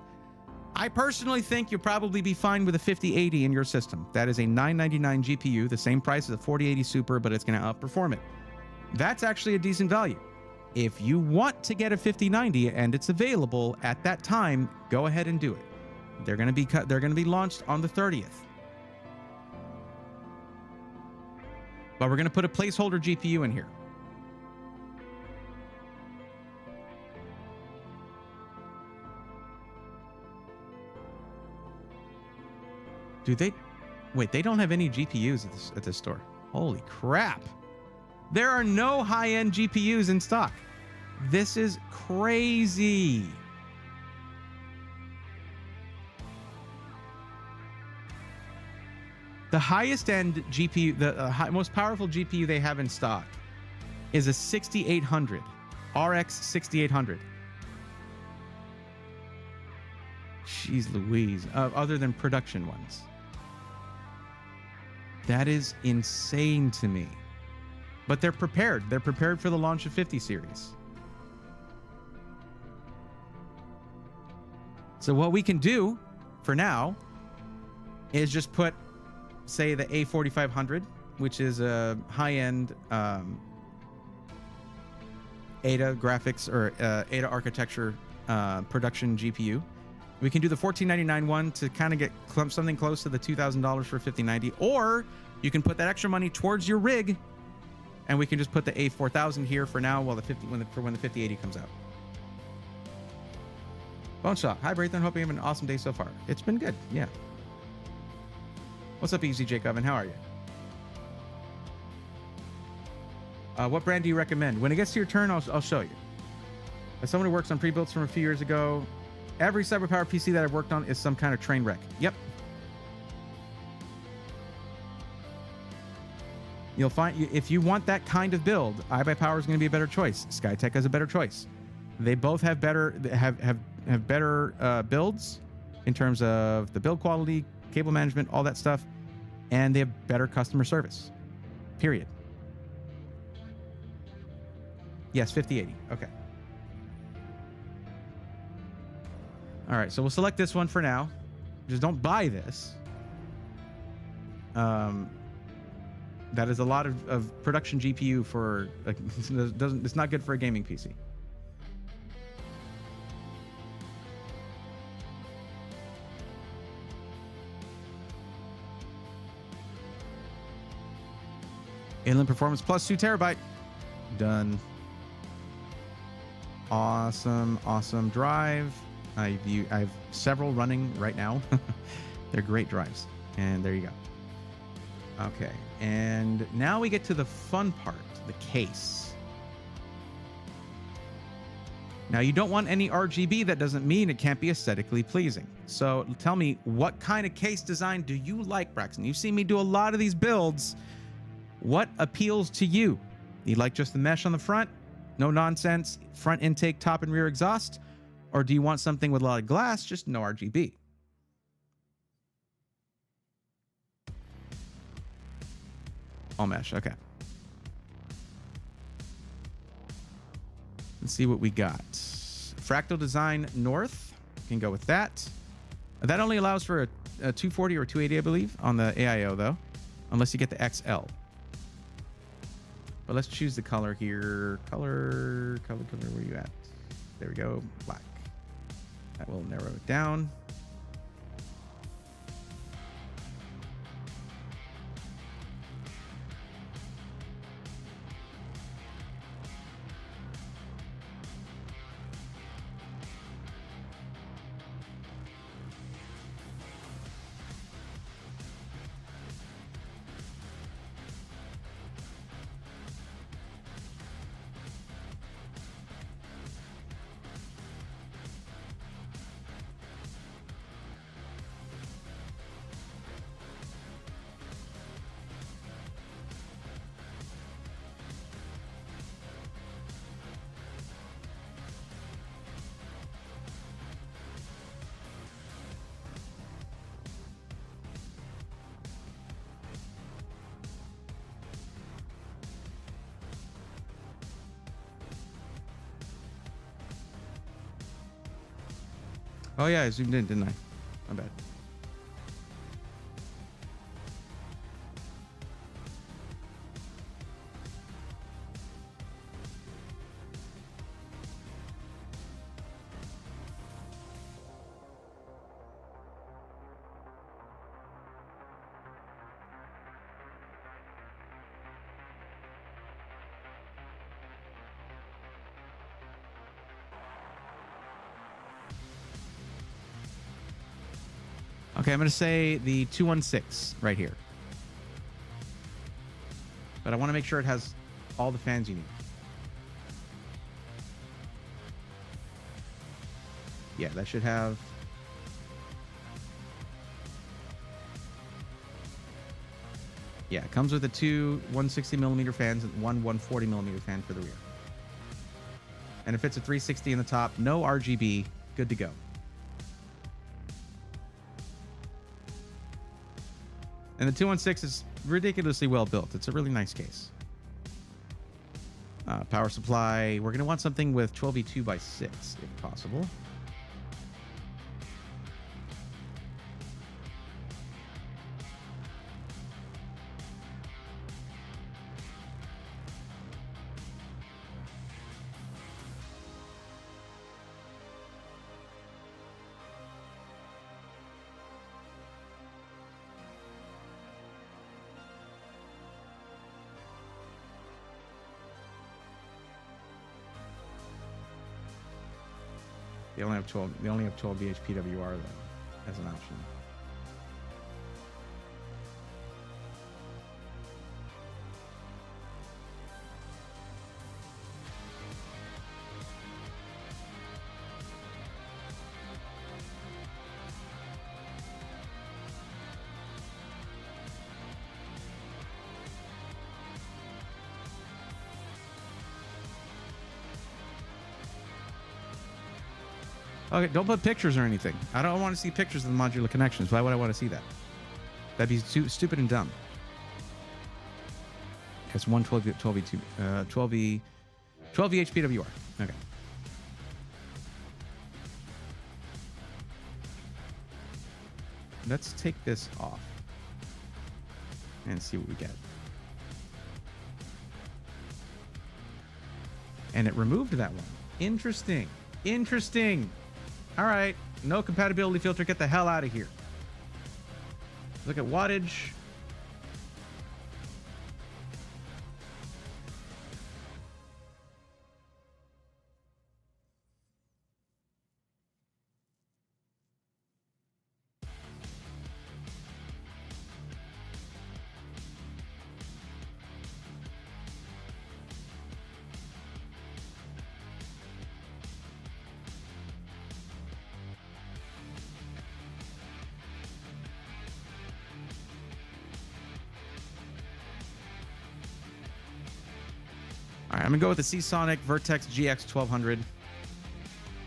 I personally think you'll probably be fine with a 5080 in your system. That is a $999 GPU, the same price as a 4080 Super, but it's going to outperform it. That's actually a decent value. If you want to get a 5090 and it's available at that time, go ahead and do it. They're going to be launched on the 30th. But we're going to put a placeholder GPU in here. Dude, they don't have any GPUs at this store. Holy crap. There are no high-end GPUs in stock. This is crazy. The highest end GPU, the most powerful GPU they have in stock is a 6800, RX 6800. Jeez Louise, other than production ones. That is insane to me. But they're prepared. They're prepared for the launch of 50 series. So what we can do for now is just put say the A4500, which is a high-end Ada graphics or Ada architecture production GPU. We can do the $1,499 one to kind of get something close to the $2,000 for 5090, or you can put that extra money towards your rig, and we can just put the A4000 here for now while when the 5080 comes out. Bonesaw, hi Braithen, hope you have an awesome day so far. It's been good, yeah. What's up, Easy Jacob, and how are you? What brand do you recommend? When it gets to your turn, I'll show you. As someone who works on pre-builts from a few years ago, every CyberPower PC that I've worked on is some kind of train wreck. Yep. You'll find, if you want that kind of build, iBuyPower is going to be a better choice. Skytech is a better choice. They both have better have better builds in terms of the build quality, cable management, all that stuff, and they have better customer service. Period. Yes, 5080. Okay. All right, so we'll select this one for now. Just don't buy this. That is a lot of production GPU for like, it's not good for a gaming PC. Inland Performance plus 2 terabyte. Done. Awesome drive. I have several running right now. They're great drives. And there you go. Okay. And now we get to the fun part, the case. Now you don't want any RGB. That doesn't mean it can't be aesthetically pleasing. So tell me, what kind of case design do you like, Braxton? You've seen me do a lot of these builds. What appeals to you? You like just the mesh on the front? No nonsense, front intake, top and rear exhaust? Or do you want something with a lot of glass, just no RGB? All mesh, okay. Let's see what we got. Fractal Design North, can go with that. That only allows for a 240 or 280, I believe, on the AIO though, unless you get the XL. But let's choose the color here. Color, where are you at? There we go, black. That will narrow it down. Oh yeah, I zoomed in, didn't I? My bad. Okay, I'm going to say the 216 right here. But I want to make sure it has all the fans you need. Yeah, that should have... Yeah, it comes with the two 160mm fans and one 140mm fan for the rear. And if it's a 360 in the top, no RGB, good to go. And the 216 is ridiculously well built. It's a really nice case. Power supply. We're going to want something with 12V2x6 if possible. They only have 12. They only have 12 VHPWR though, as an option. Okay, don't put pictures or anything. I don't want to see pictures of the modular connections. Why would I want to see that? That'd be too stupid and dumb. It's 12V HPWR. Okay. Let's take this off and see what we get. And it removed that one. Interesting. Interesting. All right. No compatibility filter. Get the hell out of here. Look at wattage. All right, I'm going to go with the Seasonic Vertex GX 1200.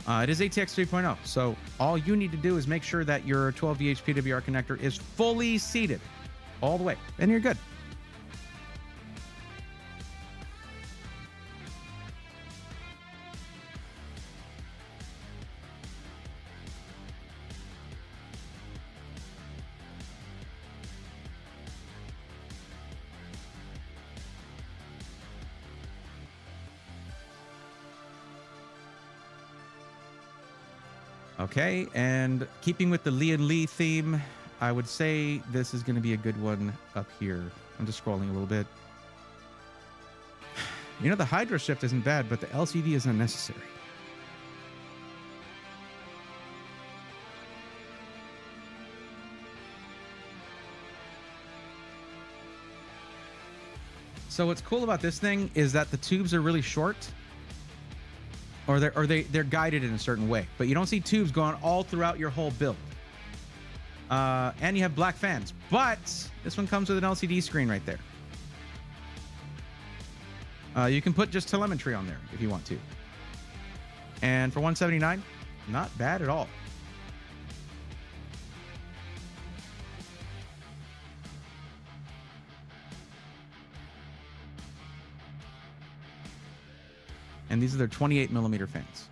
It is ATX 3.0, so all you need to do is make sure that your 12VH PWR connector is fully seated all the way, and you're good. Okay, and keeping with the Lee theme, I would say this is going to be a good one up here. I'm just scrolling a little bit. You know, the Hydra shift isn't bad, but the LCD is unnecessary. So what's cool about this thing is that the tubes are really short. Or they're guided in a certain way, but you don't see tubes going all throughout your whole build. And you have black fans, but this one comes with an LCD screen right there. You can put just telemetry on there if you want to. And for $179, not bad at all. And these are their 28 millimeter fans.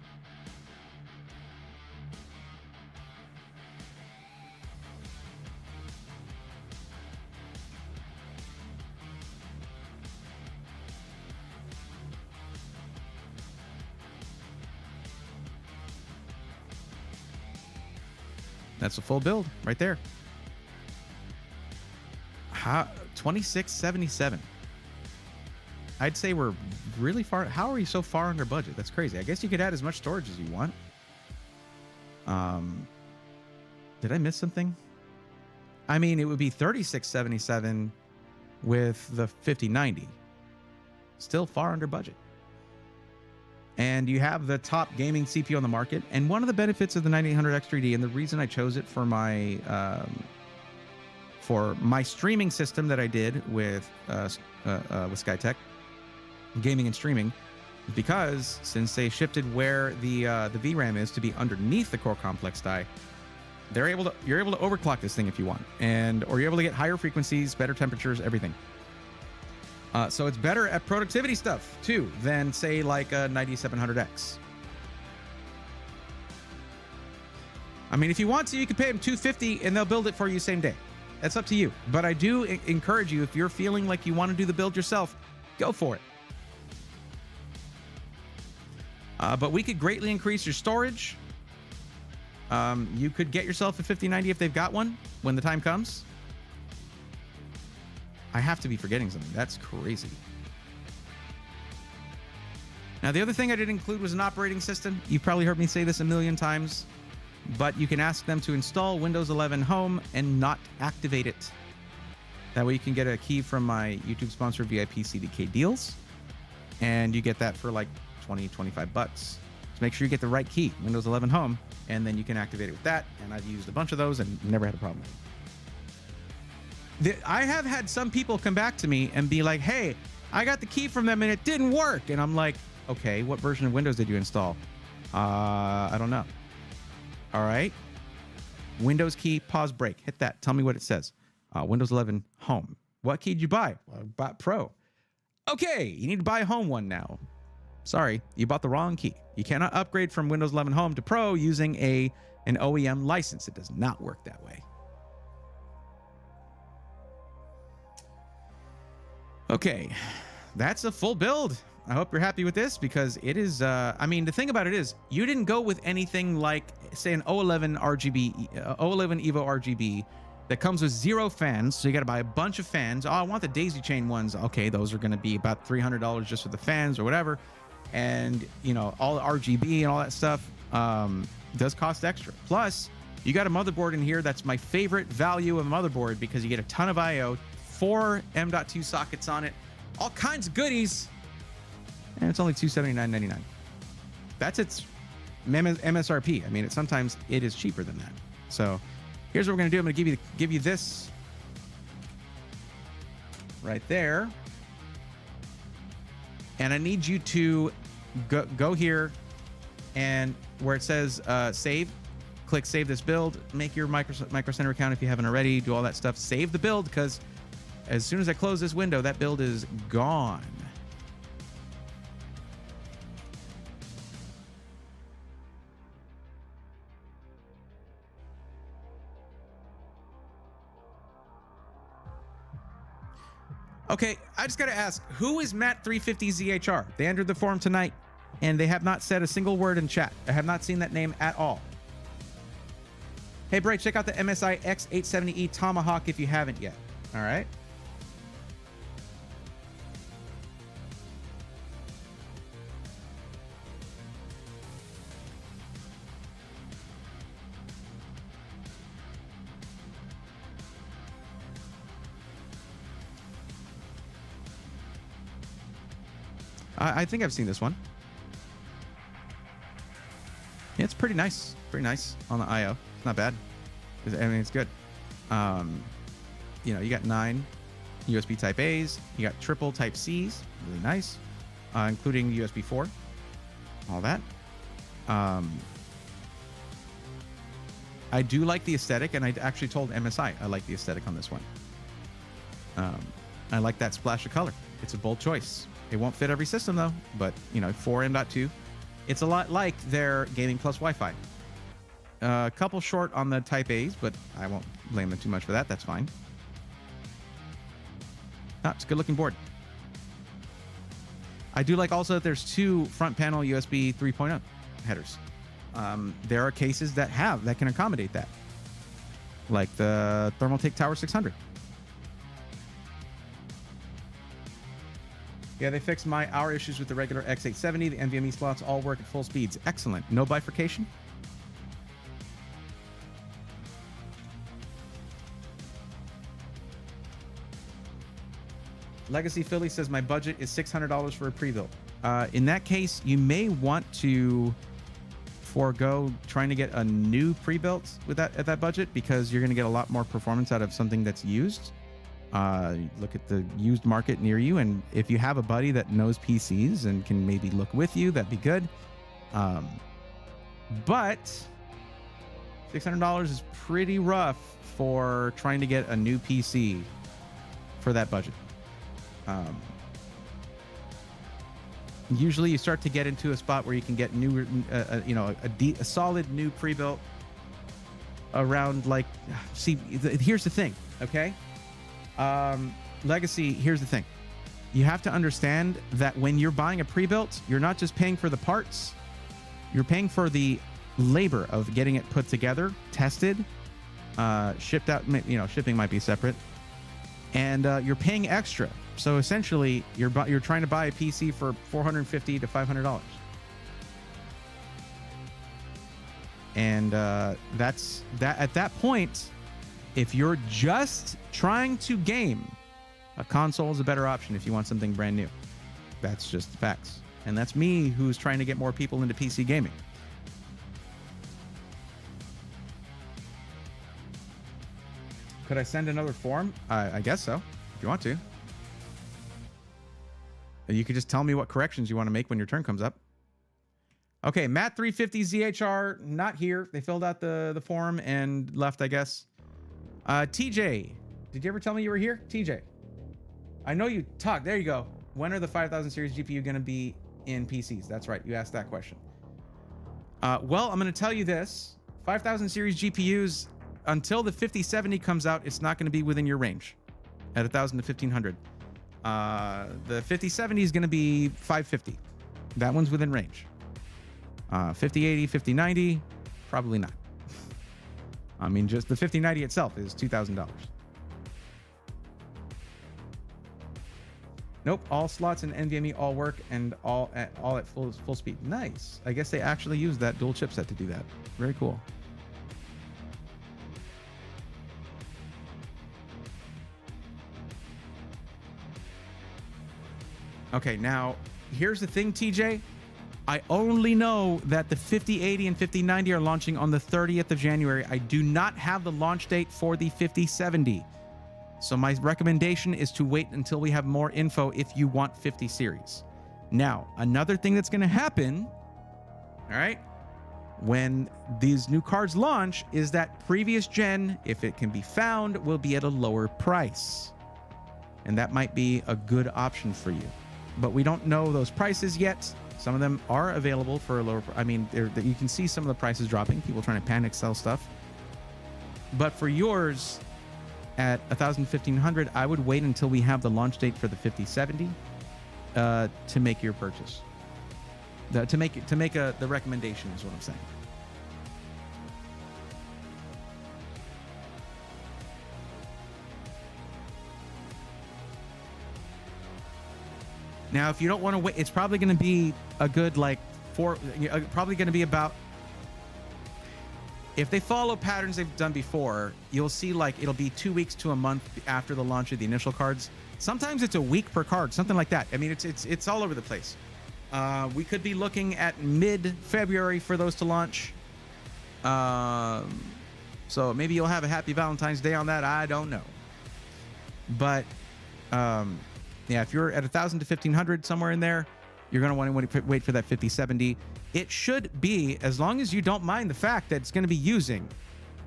That's a full build right there. 2677. I'd say we're really far. How are you so far under budget? That's crazy. I guess you could add as much storage as you want. Did I miss something? I mean, it would be 3677 with the 5090. Still far under budget. And you have the top gaming CPU on the market. And one of the benefits of the 9800X3D, and the reason I chose it for my streaming system that I did with SkyTech, gaming and streaming, because since they shifted where the VRAM is to be underneath the core complex die, you're able to overclock this thing if you want, or you're able to get higher frequencies, better temperatures, everything. So it's better at productivity stuff too than say like a 9700X. I mean, if you want to, you can pay them $250 and they'll build it for you same day. That's up to you. But I do encourage you, if you're feeling like you want to do the build yourself, go for it. But we could greatly increase your storage. You could get yourself a 5090 if they've got one when the time comes. I have to be forgetting something. That's crazy. Now, the other thing I did include was an operating system. You've probably heard me say this a million times, but you can ask them to install Windows 11 Home and not activate it. That way you can get a key from my YouTube sponsor, VIP CDK Deals, and you get that for like 20, 25 bucks. So make sure you get the right key, Windows 11 Home, and then you can activate it with that. And I've used a bunch of those and never had a problem. I have had some people come back to me and be like, hey, I got the key from them and it didn't work. And I'm like, okay, what version of Windows did you install? I don't know. All right. Windows key, pause, break. Hit that. Tell me what it says. Windows 11 Home. What key did you buy? Well, I bought Pro. Okay, you need to buy a Home one now. Sorry, you bought the wrong key. You cannot upgrade from Windows 11 Home to Pro using an OEM license. It does not work that way. Okay, that's a full build. I hope you're happy with this because it is, I mean, the thing about it is you didn't go with anything like, say, an 011 RGB, 011 Evo RGB that comes with 0 fans. So you got to buy a bunch of fans. Oh, I want the daisy chain ones. Okay, those are going to be about $300 just for the fans or whatever. And, you know, all the RGB and all that stuff does cost extra. Plus, you got a motherboard in here that's my favorite value of a motherboard because you get a ton of I/O, 4 M.2 sockets on it, all kinds of goodies. And it's only $279.99. That's its MSRP. I mean, sometimes it is cheaper than that. So here's what we're going to do. I'm going to give you this right there. And I need you to go here and where it says save, click save this build, make your Micro Center account if you haven't already, do all that stuff. Save the build because as soon as I close this window, that build is gone. Okay, I just got to ask, who is Matt350ZHR? They entered the forum tonight, and they have not said a single word in chat. I have not seen that name at all. Hey, Bray, check out the MSI X870E Tomahawk if you haven't yet. All right. I think I've seen this one. Yeah, it's pretty nice. Pretty nice on the I/O. It's not bad. I mean, it's good. You know, you got 9 USB Type A's. You got triple Type C's. Really nice. Including USB 4. All that. I do like the aesthetic, and I actually told MSI I like the aesthetic on this one. I like that splash of color. It's a bold choice. It won't fit every system though, but you know, 4 M.2. It's a lot like their Gaming Plus Wi-Fi. A couple short on the Type A's, but I won't blame them too much for that. That's fine. It's a good looking board. I do like also that there's 2 front panel USB 3.0 headers. There are cases that can accommodate that, like the Thermaltake Tower 600. Yeah, they fixed our issues with the regular X870. The NVMe slots all work at full speeds. Excellent. No bifurcation? Legacy Philly says my budget is $600 for a pre-built. In that case, you may want to forego trying to get a new pre-built with at that budget because you're going to get a lot more performance out of something that's used. Look at the used market near you, and if you have a buddy that knows PCs and can maybe look with you, that'd be good. But $600 is pretty rough for trying to get a new PC for that budget. Usually you start to get into a spot where you can get new, a solid new pre-built around like, see, here's the thing, okay? Legacy, here's the thing. You have to understand that when you're buying a pre-built, you're not just paying for the parts, you're paying for the labor of getting it put together, tested, shipped out, shipping might be separate, and you're paying extra So essentially, you're trying to buy a PC for $450 to $500. And that's that. At that point, if you're just trying to game, a console is a better option if you want something brand new. That's just the facts. And that's me who's trying to get more people into PC gaming. Could I send another form? I guess so, if you want to. You could just tell me what corrections you want to make when your turn comes up. Okay, Matt 350 ZHR, not here. They filled out the form and left, I guess. TJ, did you ever tell me you were here? TJ, I know you talked. There you go. When are the 5000 series GPU going to be in PCs? That's right. You asked that question. Well, I'm going to tell you this. 5000 series GPUs, until the 5070 comes out, it's not going to be within your range at 1000 to 1500. The 5070 is going to be 550. That one's within range. 5080, 5090, probably not. I mean, just the 5090 itself is $2,000. Nope, all slots in NVMe all work and all at full speed. Nice. I guess they actually used that dual chipset to do that. Very cool. Okay, now here's the thing, TJ. I only know that the 5080 and 5090 are launching on the 30th of January. I do not have the launch date for the 5070. So my recommendation is to wait until we have more info if you want 50 series. Now, another thing that's going to happen, all right, when these new cards launch is that previous gen, if it can be found, will be at a lower price. And that might be a good option for you. But we don't know those prices yet. Some of them are available for a lower. I mean, you can see some of the prices dropping. People trying to panic sell stuff. But for yours, at 1000, 1500, I would wait until we have the launch date for the 5070 to make your purchase. To make the recommendation is what I'm saying. Now, if you don't want to wait, it's probably going to be a good, probably going to be about, if they follow patterns they've done before, you'll see it'll be 2 weeks to a month after the launch of the initial cards. Sometimes it's a week per card, something like that. I mean, it's all over the place. We could be looking at mid-February for those to launch. So maybe you'll have a happy Valentine's Day on that. I don't know. But, yeah, if you're at 1000 to 1500, somewhere in there, you're going to want to wait for that 5070. It should be, as long as you don't mind the fact that it's going to be using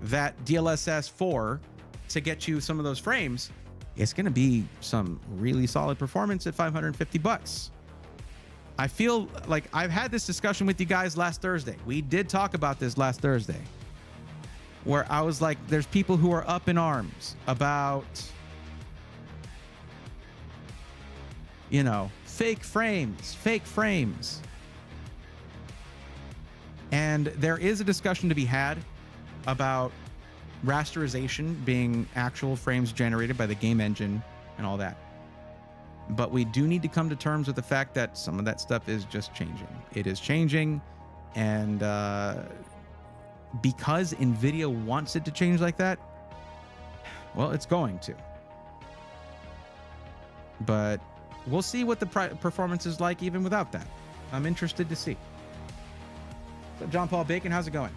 that DLSS 4 to get you some of those frames, it's going to be some really solid performance at $550. I feel like I've had this discussion with you guys last Thursday. We did talk about this last Thursday, where I was like, there's people who are up in arms about, you know, fake frames. And there is a discussion to be had about rasterization being actual frames generated by the game engine and all that. But we do need to come to terms with the fact that some of that stuff is just changing. It is changing, and because NVIDIA wants it to change like that, well, it's going to. But we'll see what the performance is like even without that. I'm interested to see. So John Paul Bacon, how's it going?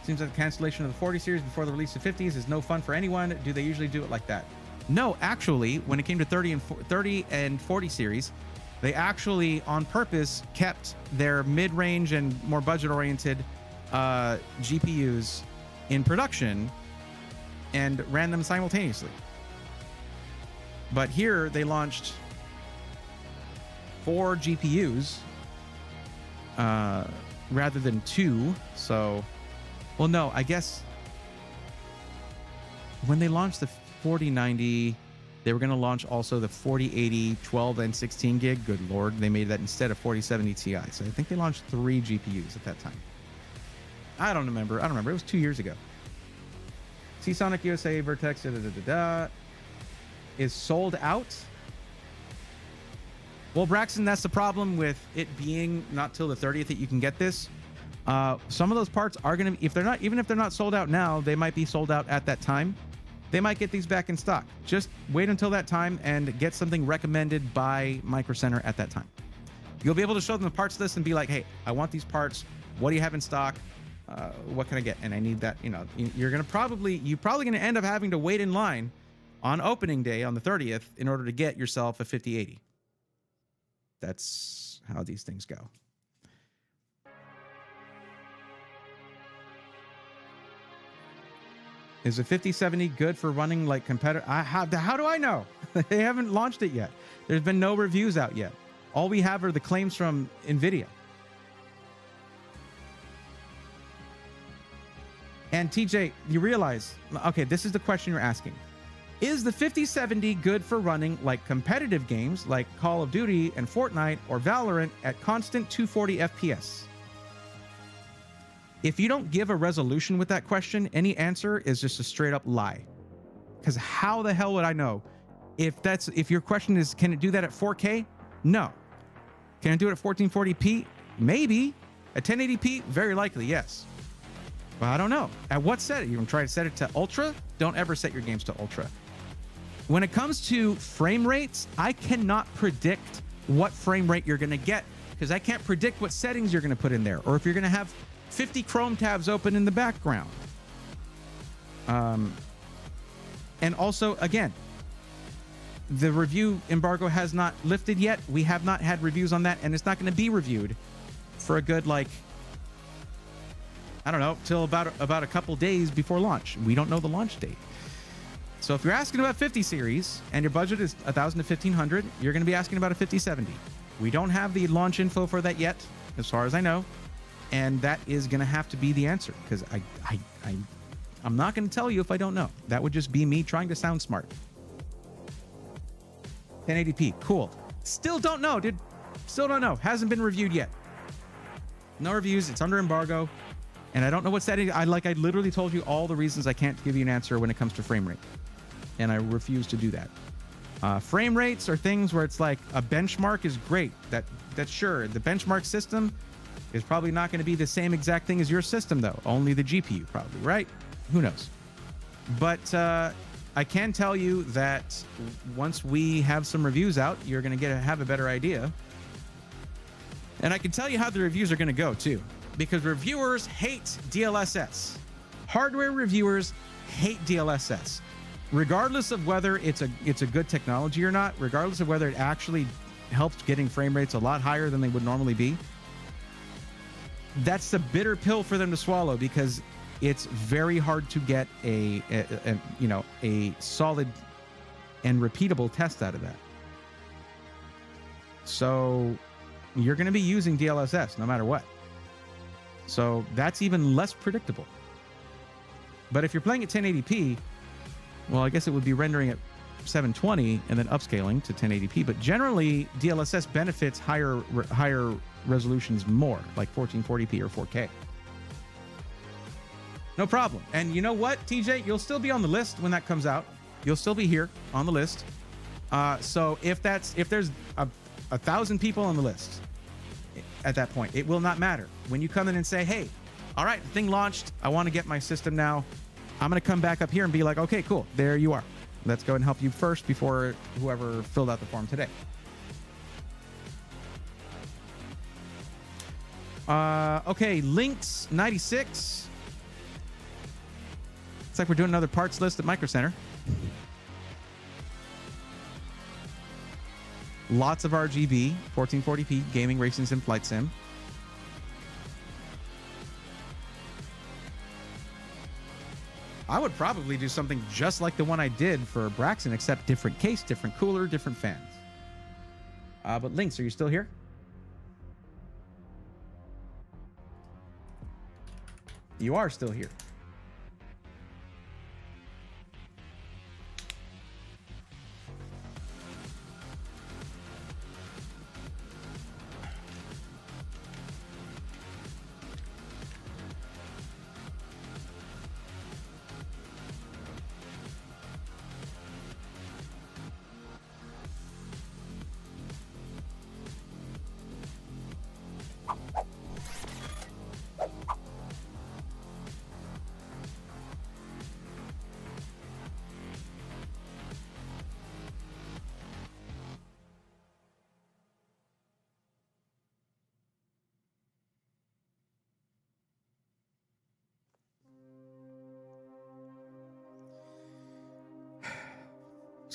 Seems like the cancellation of the 40 series before the release of 50s is no fun for anyone. Do they usually do it like that? No, actually, when it came to 30 and 40 series, they actually on purpose kept their mid-range and more budget-oriented GPUs in production and ran them simultaneously. But here they launched 4 GPUs rather than 2. So, well, no, I guess when they launched the 4090, they were going to launch also the 4080 12 and 16 gig. Good Lord, they made that instead of 4070 Ti. So I think they launched 3 GPUs at that time. I don't remember. It was 2 years ago. Sonic USA, Vertex, is sold out. Well, Braxton, that's the problem with it being not till the 30th that you can get this. Some of those parts are going to, even if they're not sold out now, they might be sold out at that time. They might get these back in stock. Just wait until that time and get something recommended by Micro Center at that time. You'll be able to show them the parts list and be like, hey, I want these parts. What do you have in stock? What can I get? And I need that. You know, you're probably going to end up having to wait in line on opening day on the 30th in order to get yourself a 5080. That's how these things go. Is a 5070 good for running like competitor? How do I know? They haven't launched it yet. There's been no reviews out yet. All we have are the claims from NVIDIA. And TJ, you realize, okay, this is the question you're asking. Is the 5070 good for running like competitive games like Call of Duty and Fortnite or Valorant at constant 240 FPS? If you don't give a resolution with that question, any answer is just a straight up lie. Because how the hell would I know? If your question is, can it do that at 4K? No. Can it do it at 1440p? Maybe. At 1080p? Very likely, yes. But I don't know. At what setting? You can try to set it to ultra? Don't ever set your games to ultra. When it comes to frame rates, I cannot predict what frame rate you're going to get because I can't predict what settings you're going to put in there or if you're going to have 50 Chrome tabs open in the background. And also, again, the review embargo has not lifted yet. We have not had reviews on that, and it's not going to be reviewed for a good, like, I don't know, till about a couple days before launch. We don't know the launch date. So if you're asking about 50 series and your budget is 1,000 to 1,500, you're going to be asking about a 5070. We don't have the launch info for that yet, as far as I know. And that is going to have to be the answer because I'm not going to tell you if I don't know. That would just be me trying to sound smart. 1080p, cool. Still don't know, dude. Still don't know. Hasn't been reviewed yet. No reviews. It's under embargo. And I don't know what setting. I literally told you all the reasons I can't give you an answer when it comes to frame rate. And I refuse to do that. Frame rates are things where it's like a benchmark is great. That's sure. The benchmark system is probably not going to be the same exact thing as your system, though. Only the GPU, probably, right? Who knows? But I can tell you that once we have some reviews out, you're going to have a better idea. And I can tell you how the reviews are going to go, too. Because reviewers hate DLSS. Hardware reviewers hate DLSS. Regardless of whether it's a good technology or not, regardless of whether it actually helps getting frame rates a lot higher than they would normally be, that's the bitter pill for them to swallow because it's very hard to get a solid and repeatable test out of that. So you're going to be using DLSS no matter what. So that's even less predictable. But if you're playing at 1080p, well, I guess it would be rendering at 720 and then upscaling to 1080p. But generally, DLSS benefits higher resolutions more, like 1440p or 4K. No problem. And you know what, TJ? You'll still be on the list when that comes out. You'll still be here on the list. So if there's 1,000 people on the list at that point, it will not matter. When you come in and say, hey, all right, the thing launched. I want to get my system now. I'm going to come back up here and be like, okay, cool. There you are. Let's go and help you first before whoever filled out the form today. Okay, Lynx 96. It's like we're doing another parts list at Micro Center. Lots of RGB, 1440p, gaming, racing sim, flight sim. I would probably do something just like the one I did for Braxton, except different case, different cooler, different fans. But Lynx, are you still here? You are still here.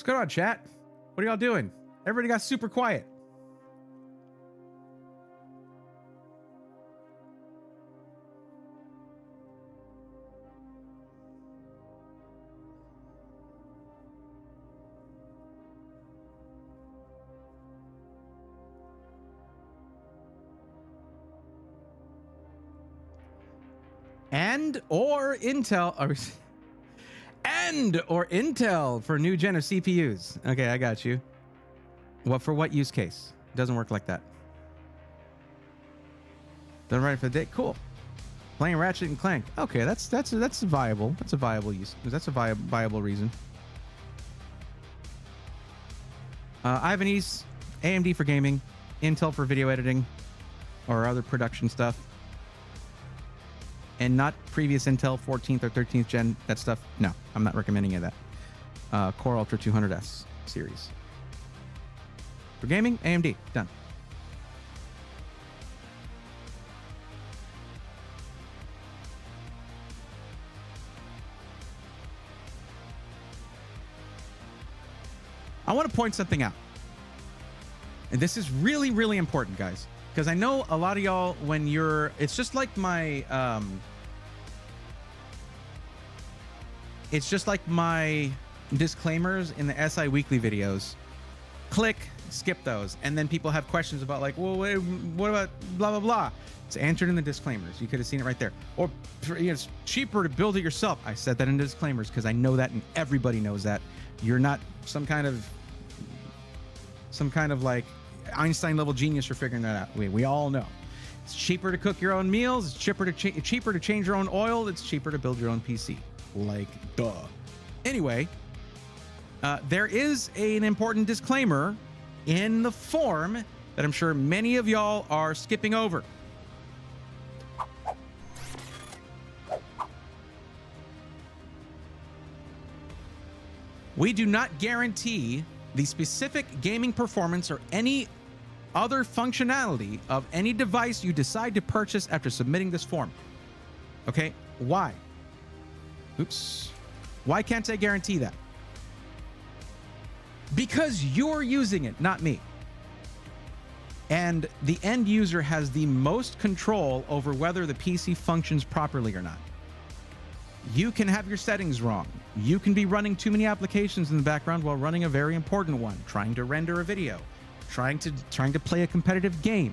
What's going on, chat? What are y'all doing? Everybody got super quiet. And or Intel for new gen of CPUs. Okay, I got you. What for what use case? Doesn't work like that. Done right for the day. Cool. Playing Ratchet and Clank. Okay, that's viable. That's a viable use. That's a viable reason. Ivanese, AMD for gaming, Intel for video editing or other production stuff. And not previous Intel 14th or 13th gen, that stuff. No, I'm not recommending any of that. Core Ultra 200S series. For gaming, AMD, done. I want to point something out. And this is really, really important, guys. Because I know a lot of y'all, when you're... It's just like my... It's just like my disclaimers in the SI Weekly videos. Click, skip those. And then people have questions about like, well, what about blah, blah, blah. It's answered in the disclaimers. You could have seen it right there. Or it's cheaper to build it yourself. I said that in the disclaimers because I know that and everybody knows that. You're not some kind of like Einstein level genius for figuring that out. We all know. It's cheaper to cook your own meals. It's cheaper to change your own oil. It's cheaper to build your own PC. Like, duh. Anyway, there is an important disclaimer in the form that I'm sure many of y'all are skipping over. We do not guarantee the specific gaming performance or any other functionality of any device you decide to purchase after submitting this form. Okay? Why? Oops. Why can't I guarantee that? Because you're using it, not me. And the end user has the most control over whether the PC functions properly or not. You can have your settings wrong. You can be running too many applications in the background while running a very important one, trying to render a video, trying to play a competitive game.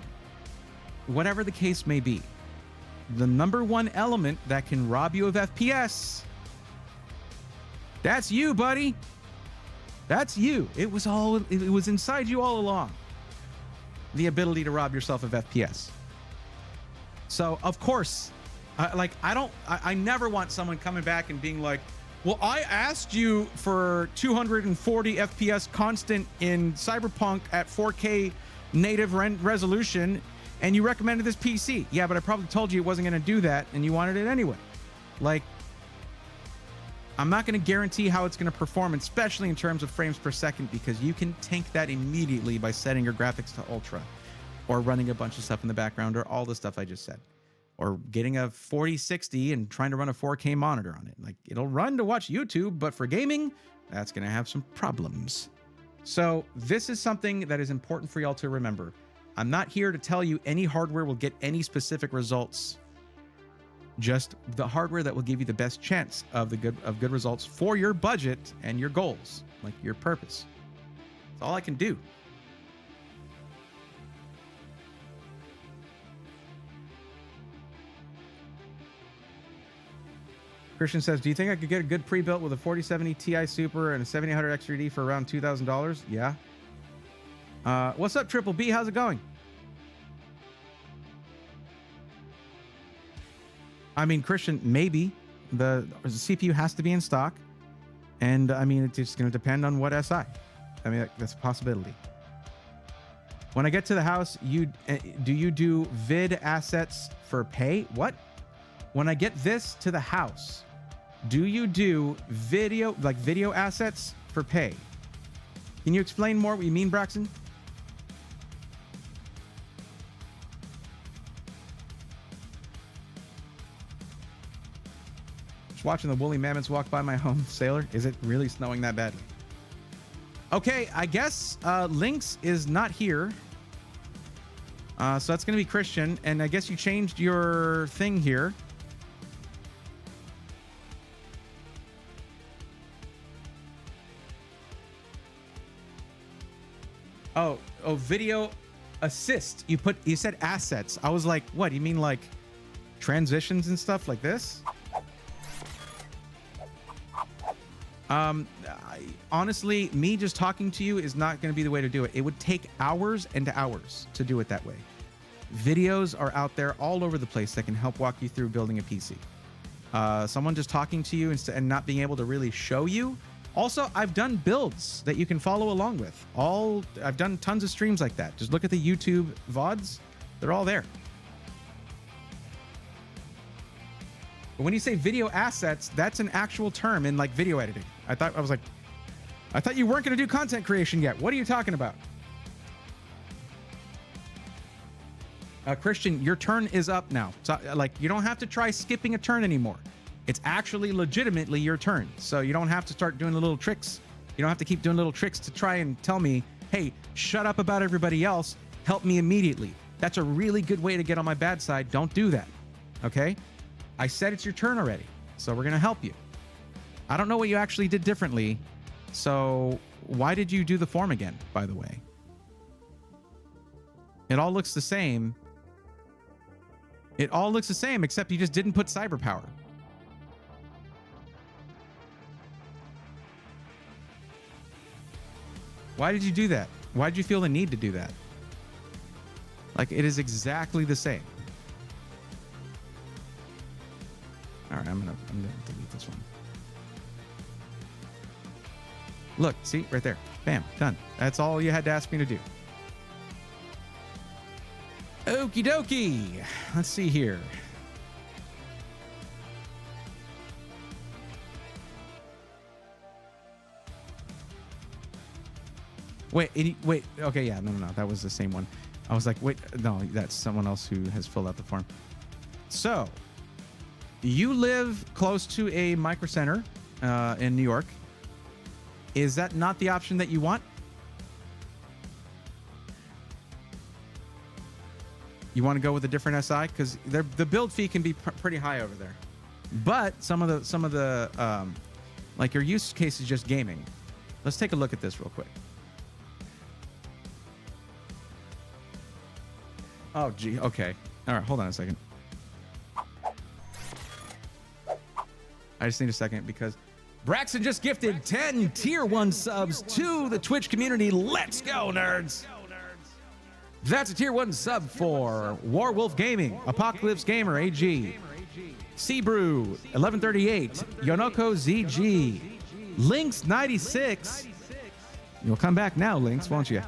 Whatever the case may be. The number one element that can rob you of FPS, that's you, buddy. That's you. It was inside you all along. The ability to rob yourself of FPS. So, of course, I never want someone coming back and being like, well, I asked you for 240 FPS constant in Cyberpunk at 4K native resolution, and you recommended this PC. Yeah, but I probably told you it wasn't going to do that, and you wanted it anyway. Like, I'm not going to guarantee how it's going to perform, especially in terms of frames per second, because you can tank that immediately by setting your graphics to ultra, or running a bunch of stuff in the background, or all the stuff I just said. Or getting a 4060 and trying to run a 4K monitor on it. Like, it'll run to watch YouTube, but for gaming, that's going to have some problems. So this is something that is important for y'all to remember. I'm not here to tell you any hardware will get any specific results. Just the hardware that will give you the best chance of good results for your budget and your goals, like your purpose. That's all I can do. Christian says, do you think I could get a good pre-built with a 4070 Ti Super and a 7800 X3D for around $2,000? Yeah. What's up, Triple B? How's it going? I mean, Christian, maybe. The CPU has to be in stock. And, I mean, it's just going to depend on what SI. I mean, that's a possibility. When I get to the house, do you do vid assets for pay? What? When I get this to the house, do you do video assets for pay? Can you explain more what you mean, Braxton? Just watching the woolly mammoths walk by my home, Sailor. Is it really snowing that badly? Okay, I guess Lynx is not here. So that's going to be Christian. And I guess you changed your thing here. Oh, video assist. You said assets. I was like, what? You mean like transitions and stuff like this? Honestly, me just talking to you is not going to be the way to do it. It would take hours and hours to do it that way. Videos are out there all over the place that can help walk you through building a PC. Someone just talking to you and not being able to really show you. Also, I've done builds that you can follow along with. I've done tons of streams like that. Just look at the YouTube VODs. They're all there. But when you say video assets, that's an actual term in like video editing. I thought you weren't going to do content creation yet. What are you talking about? Christian, your turn is up now. So, like, you don't have to try skipping a turn anymore. It's actually legitimately your turn. So you don't have to start doing the little tricks. You don't have to keep doing little tricks to try and tell me, hey, shut up about everybody else. Help me immediately. That's a really good way to get on my bad side. Don't do that. Okay? I said it's your turn already. So we're going to help you. I don't know what you actually did differently. So why did you do the form again, by the way? It all looks the same. It all looks the same, except you just didn't put cyber power. Why did you do that? Why did you feel the need to do that? Like, it is exactly the same. All right, I'm gonna delete this one. Look, see, right there. Bam, done. That's all you had to ask me to do. Okie dokie. Let's see here. Wait. Okay, yeah, no. That was the same one. I was like, wait, no, that's someone else who has filled out the form. So, you live close to a micro center in New York. Is that not the option that you want? You want to go with a different SI? Because the build fee can be pretty high over there. But some of the like your use case is just gaming. Let's take a look at this real quick. Oh, gee. Okay. All right. Hold on a second. I just need a second because Braxton just gifted 10 tier 1 subs to the Twitch community. Let's go, nerds. That's a tier 1 sub for Warwolf Gaming, Apocalypse Gamer AG, Seabrew 1138, Yonoko ZG, Lynx 96. You'll come back now, Lynx, won't you?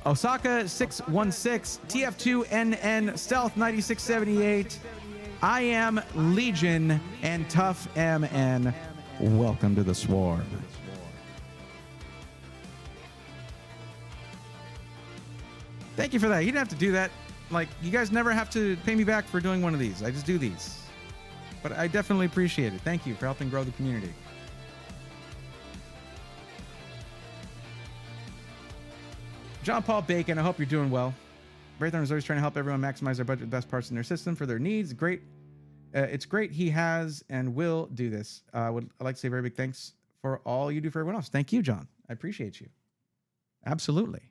Osaka 616, TF2NN, Stealth 9678, I Am Legion, and Tough MN. Welcome to the Swarm. Thank you for that. You didn't have to do that. Like, you guys never have to pay me back for doing one of these. I just do these. But I definitely appreciate it. Thank you for helping grow the community. John Paul Bacon, I hope you're doing well. Braithorn is always trying to help everyone maximize their budget with the best parts in their system for their needs. Great. It's great he has and will do this. I'd like to say a very big thanks for all you do for everyone else. Thank you, John. I appreciate you. Absolutely.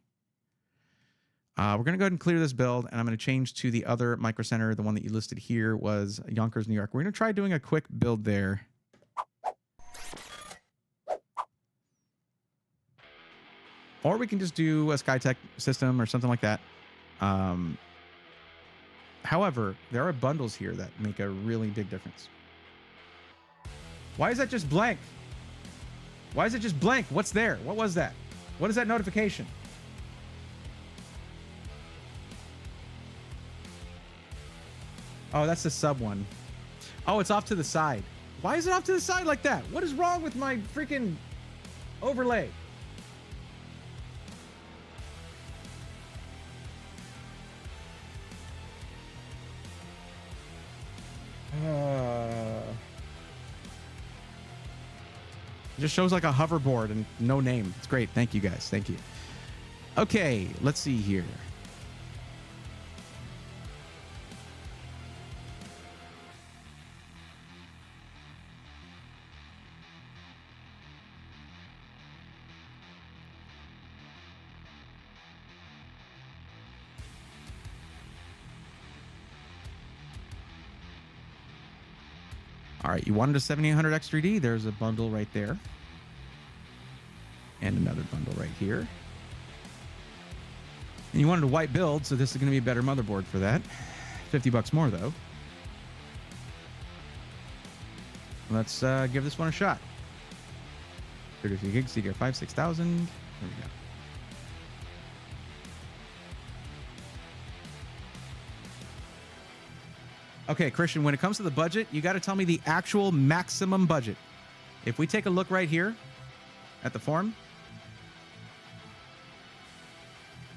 We're going to go ahead and clear this build, and I'm going to change to the other micro center. The one that you listed here was Yonkers, New York. We're going to try doing a quick build there. Or we can just do a SkyTech system or something like that. However, there are bundles here that make a really big difference. Why is that just blank? Why is it just blank? What's there? What was that? What is that notification? Oh, that's the sub one. Oh, it's off to the side. Why is it off to the side like that? What is wrong with my freaking overlay? It just shows like a hoverboard and no name. It's great. Thank you guys. Thank you. Okay, let's see here. All right, you wanted a 7800X3D. There's a bundle right there. And another bundle right here. And you wanted a white build, so this is going to be a better motherboard for that. $50 more, though. Let's give this one a shot. 33 gigs, DDR5, 6000. There we go. Okay, Christian, when it comes to the budget, you got to tell me the actual maximum budget. If we take a look right here at the form,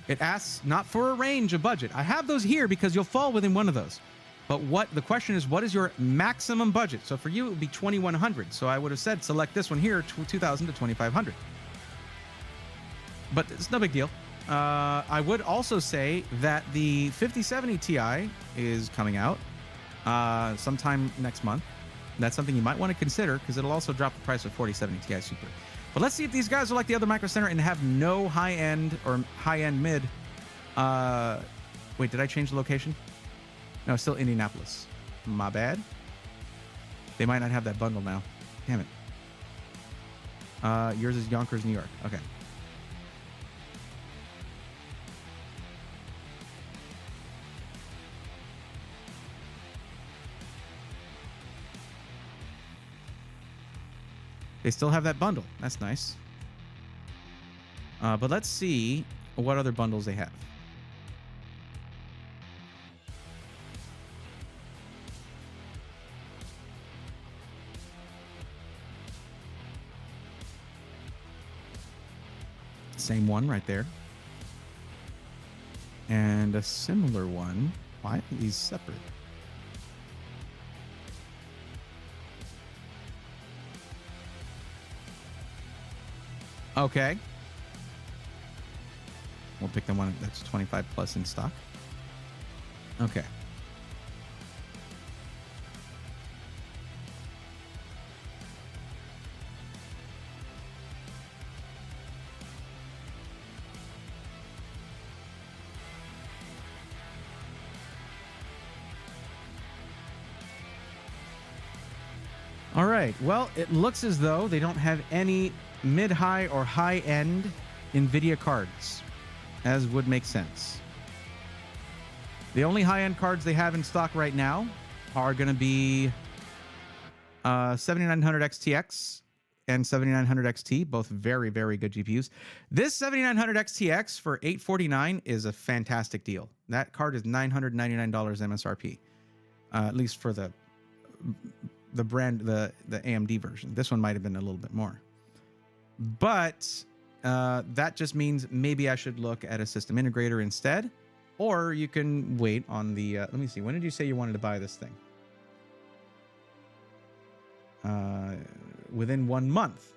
it asks not for a range of budget. I have those here because you'll fall within one of those. But what the question is, what is your maximum budget? So for you, it would be 2100. So I would have said select this one here, 2000 to 2500. But it's no big deal. I would also say that the 5070 Ti is coming out sometime next month. That's something you might want to consider because it'll also drop the price of 4070 Ti Super. But let's see if these guys are like the other Micro Center and have no high-end or high-end mid. Wait, did I change the location? No, it's still Indianapolis. My bad. They might not have that bundle now. Damn it. Yours is Yonkers, New York. Okay. They still have that bundle. That's nice. But let's see what other bundles they have. Same one right there. And a similar one. Why are these separate? Okay. We'll pick the one that's 25 plus in stock. Okay. All right. Well, it looks as though they don't have any mid-high or high-end NVIDIA cards, as would make sense. The only high-end cards they have in stock right now are going to be 7900X TX and 7900 XT, both very, very good GPUs. This 7900 XTX for $849 is a fantastic deal. That card is $999 MSRP, at least for the brand, the AMD version. This one might have been a little bit more. But that just means maybe I should look at a system integrator instead, or you can wait on the, let me see, when did you say you wanted to buy this thing? Within 1 month.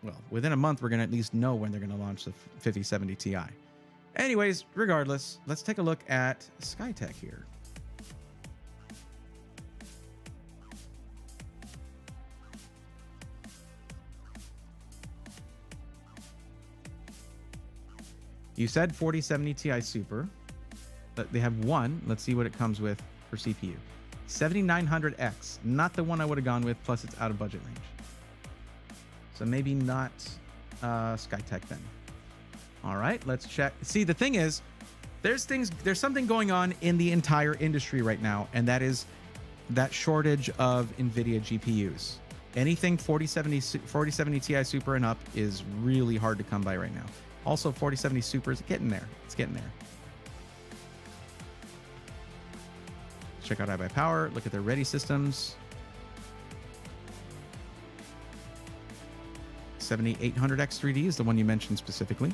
Well, within a month, we're going to at least know when they're going to launch the 5070 Ti. Anyways, regardless, let's take a look at Skytech here. You said 4070 Ti Super. They have one. Let's see what it comes with for CPU. 7900X, not the one I would have gone with, plus it's out of budget range. So maybe not Skytech then. All right, let's check. See, the thing is, there's something going on in the entire industry right now, and that is that shortage of NVIDIA GPUs. Anything 4070 Ti Super and up is really hard to come by right now. Also, 4070 Super is getting there. It's getting there. Check out iBuyPower. Look at their ready systems. 7800X3D is the one you mentioned specifically.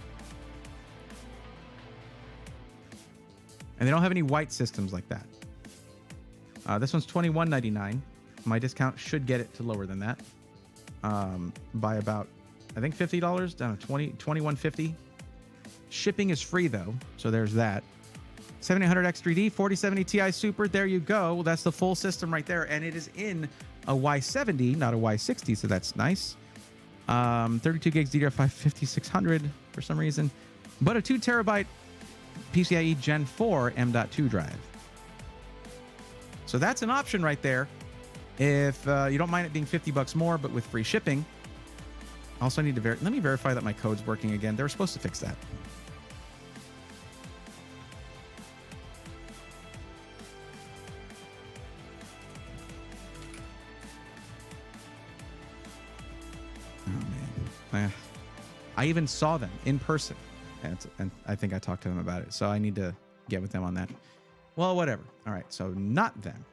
And they don't have any white systems like that. This one's $21.99. My discount should get it to lower than that. by about, I think $50 down to $21.50. Shipping is free though, so there's that. 7800X3D, 4070 Ti Super. There you go. Well, that's the full system right there, and it is in a Y70, not a Y60, so that's nice. 32 gigs DDR5 5600 for some reason, but a 2 terabyte PCIe Gen 4 M.2 drive. So that's an option right there. If you don't mind it being $50 more, but with free shipping. Also, I need to let me verify that my code's working again. They were supposed to fix that. I even saw them in person, and I think I talked to them about it. So I need to get with them on that. Well, whatever. All right, so not them.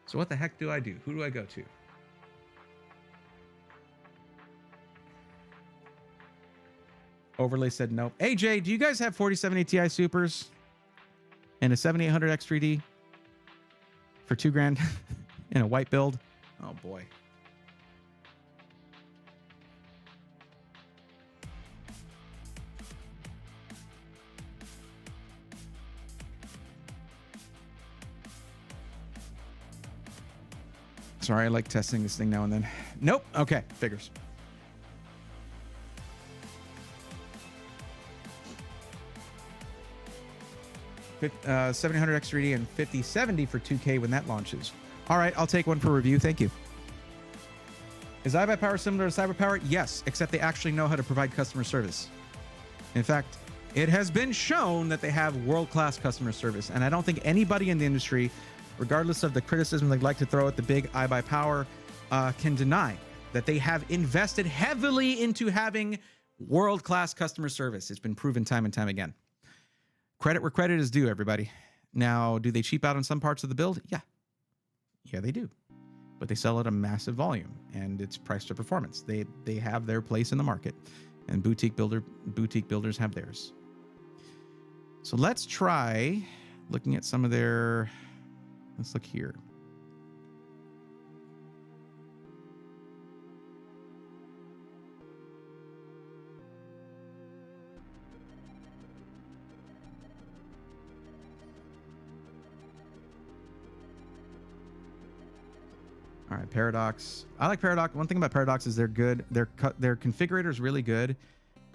So what the heck do I do? Who do I go to? Overlay said nope. AJ, do you guys have 4070 Ti Supers and a 7800X3D for $2,000 in a white build? Oh boy. Sorry, I like testing this thing now and then. Nope. Okay, figures. Fit, 700X3D and 5070 for $2K when that launches. All right, I'll take one for review. Thank you. Is iBuyPower similar to CyberPower? Yes, except they actually know how to provide customer service. In fact, it has been shown that they have world-class customer service, and I don't think anybody in the industry, regardless of the criticism they'd like to throw at the big iBuyPower, can deny that they have invested heavily into having world-class customer service. It's been proven time and time again. Credit where credit is due, everybody. Now, do they cheap out on some parts of the build? Yeah. Yeah, they do. But they sell at a massive volume, and it's price to performance. They have their place in the market, and boutique builders have theirs. So let's try looking at some of their... Let's look here. All right, Paradox. I like Paradox. One thing about Paradox is they're good. Their configurator is really good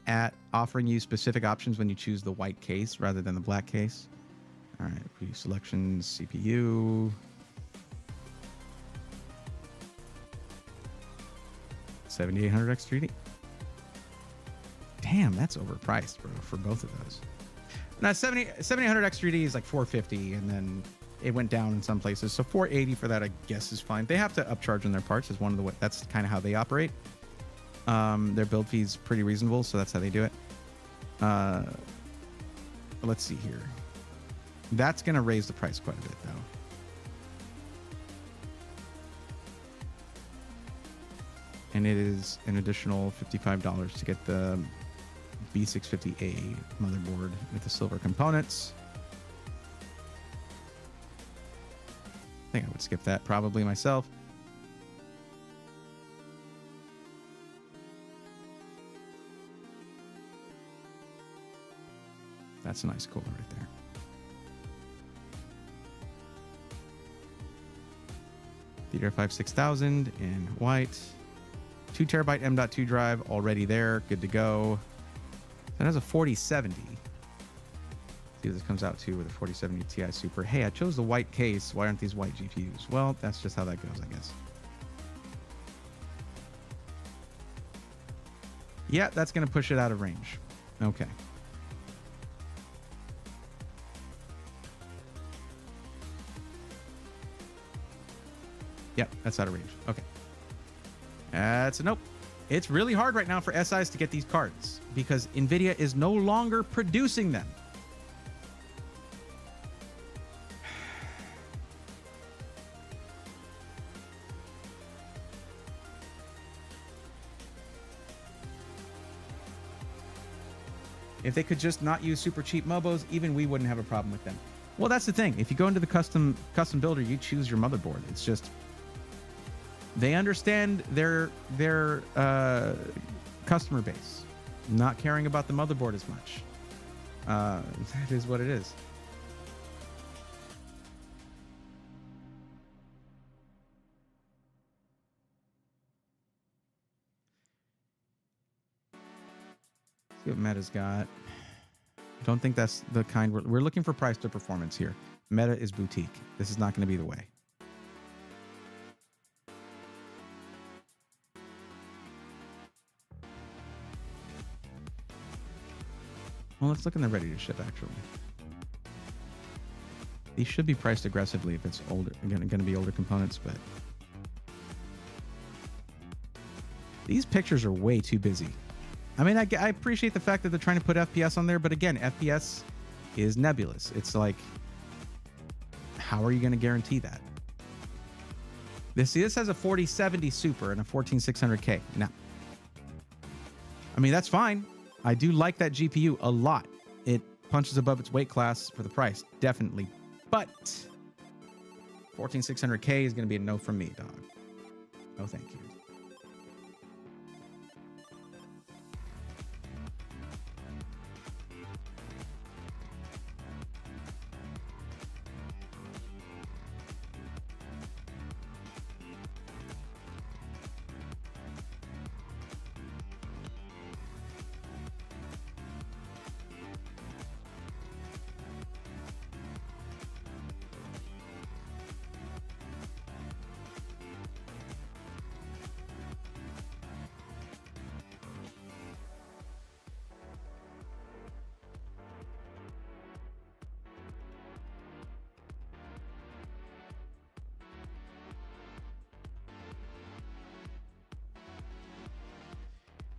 at offering you specific options when you choose the white case rather than the black case. All right, preview selections, CPU. 7800X3D. Damn, that's overpriced, bro, for both of those. Now, 7800X3D is like $450, and then it went down in some places. So $480 for that, I guess, is fine. They have to upcharge on their parts. Is one of the that's kind of how they operate. Their build fee is pretty reasonable, so that's how they do it. Let's see here. That's going to raise the price quite a bit, though. And it is an additional $55 to get the B650A motherboard with the silver components. I think I would skip that probably myself. That's a nice cooler right there. DDR5 6000 in white. 2 terabyte M.2 drive already there. Good to go. That has a 4070. See what this comes out to with a 4070 Ti Super. Hey, I chose the white case. Why aren't these white GPUs? Well, that's just how that goes, I guess. Yeah, that's going to push it out of range. Okay. Yep, that's out of range. Okay. That's a nope. It's really hard right now for SIs to get these cards because NVIDIA is no longer producing them. If they could just not use super cheap mobos, even we wouldn't have a problem with them. Well, that's the thing. If you go into the custom builder, you choose your motherboard. It's just They understand their customer base, not caring about the motherboard as much. That is what it is. Let's see what Meta's got. Don't think that's the kind we're looking for. Price to performance here. Meta is boutique. This is not going to be the way. Well, let's look in the ready to ship, actually. These should be priced aggressively if it's older, going to be older components, but these pictures are way too busy. I mean, I appreciate the fact that they're trying to put FPS on there, but again, FPS is nebulous. It's like, how are you going to guarantee that? This has a 4070 Super and a 14600K. Now, I mean, that's fine. I do like that GPU a lot. It punches above its weight class for the price, definitely. But 14600K is going to be a no from me, dog. No, thank you.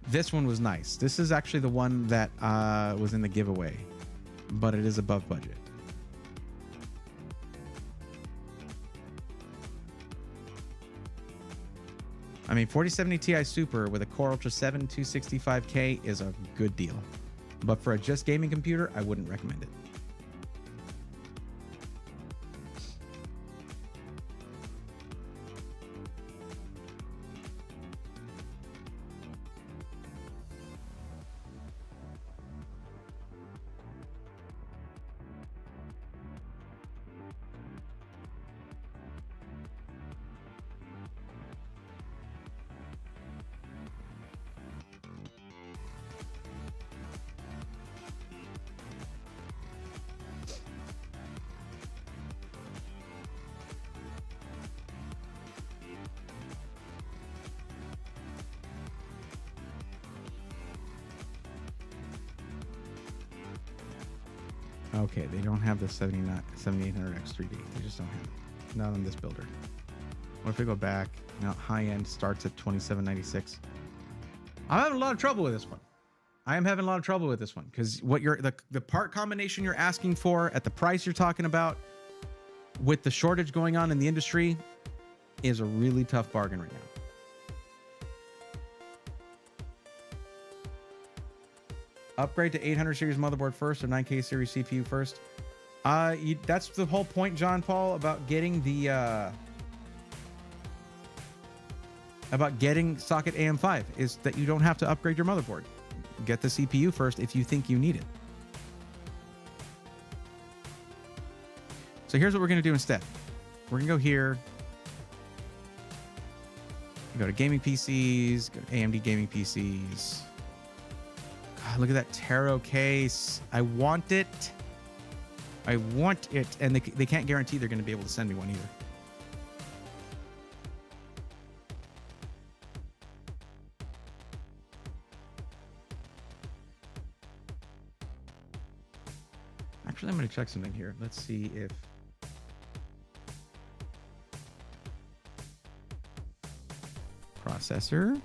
This one was nice. This is actually the one that was in the giveaway, but it is above budget. I mean, 4070 Ti Super with a Core Ultra 7 265K is a good deal. But for a just gaming computer, I wouldn't recommend it. Okay, they don't have the 7800X3D. They just don't have it. Not on this builder. What if we go back? Now, high end starts at 2796. I'm having a lot of trouble with this one. I am having a lot of trouble with this one because what the part combination you're asking for at the price you're talking about with the shortage going on in the industry is a really tough bargain right now. Upgrade to 800 series motherboard first or 9K series CPU first. That's the whole point, John Paul, about getting the socket AM5 is that you don't have to upgrade your motherboard. Get the CPU first if you think you need it. So here's what we're going to do instead. We're going to go here. Go to gaming PCs, go to AMD gaming PCs. God, look at that Taro case. I want it. I want it. And they can't guarantee they're going to be able to send me one either. Actually, I'm going to check something here. Let's see if... Processor.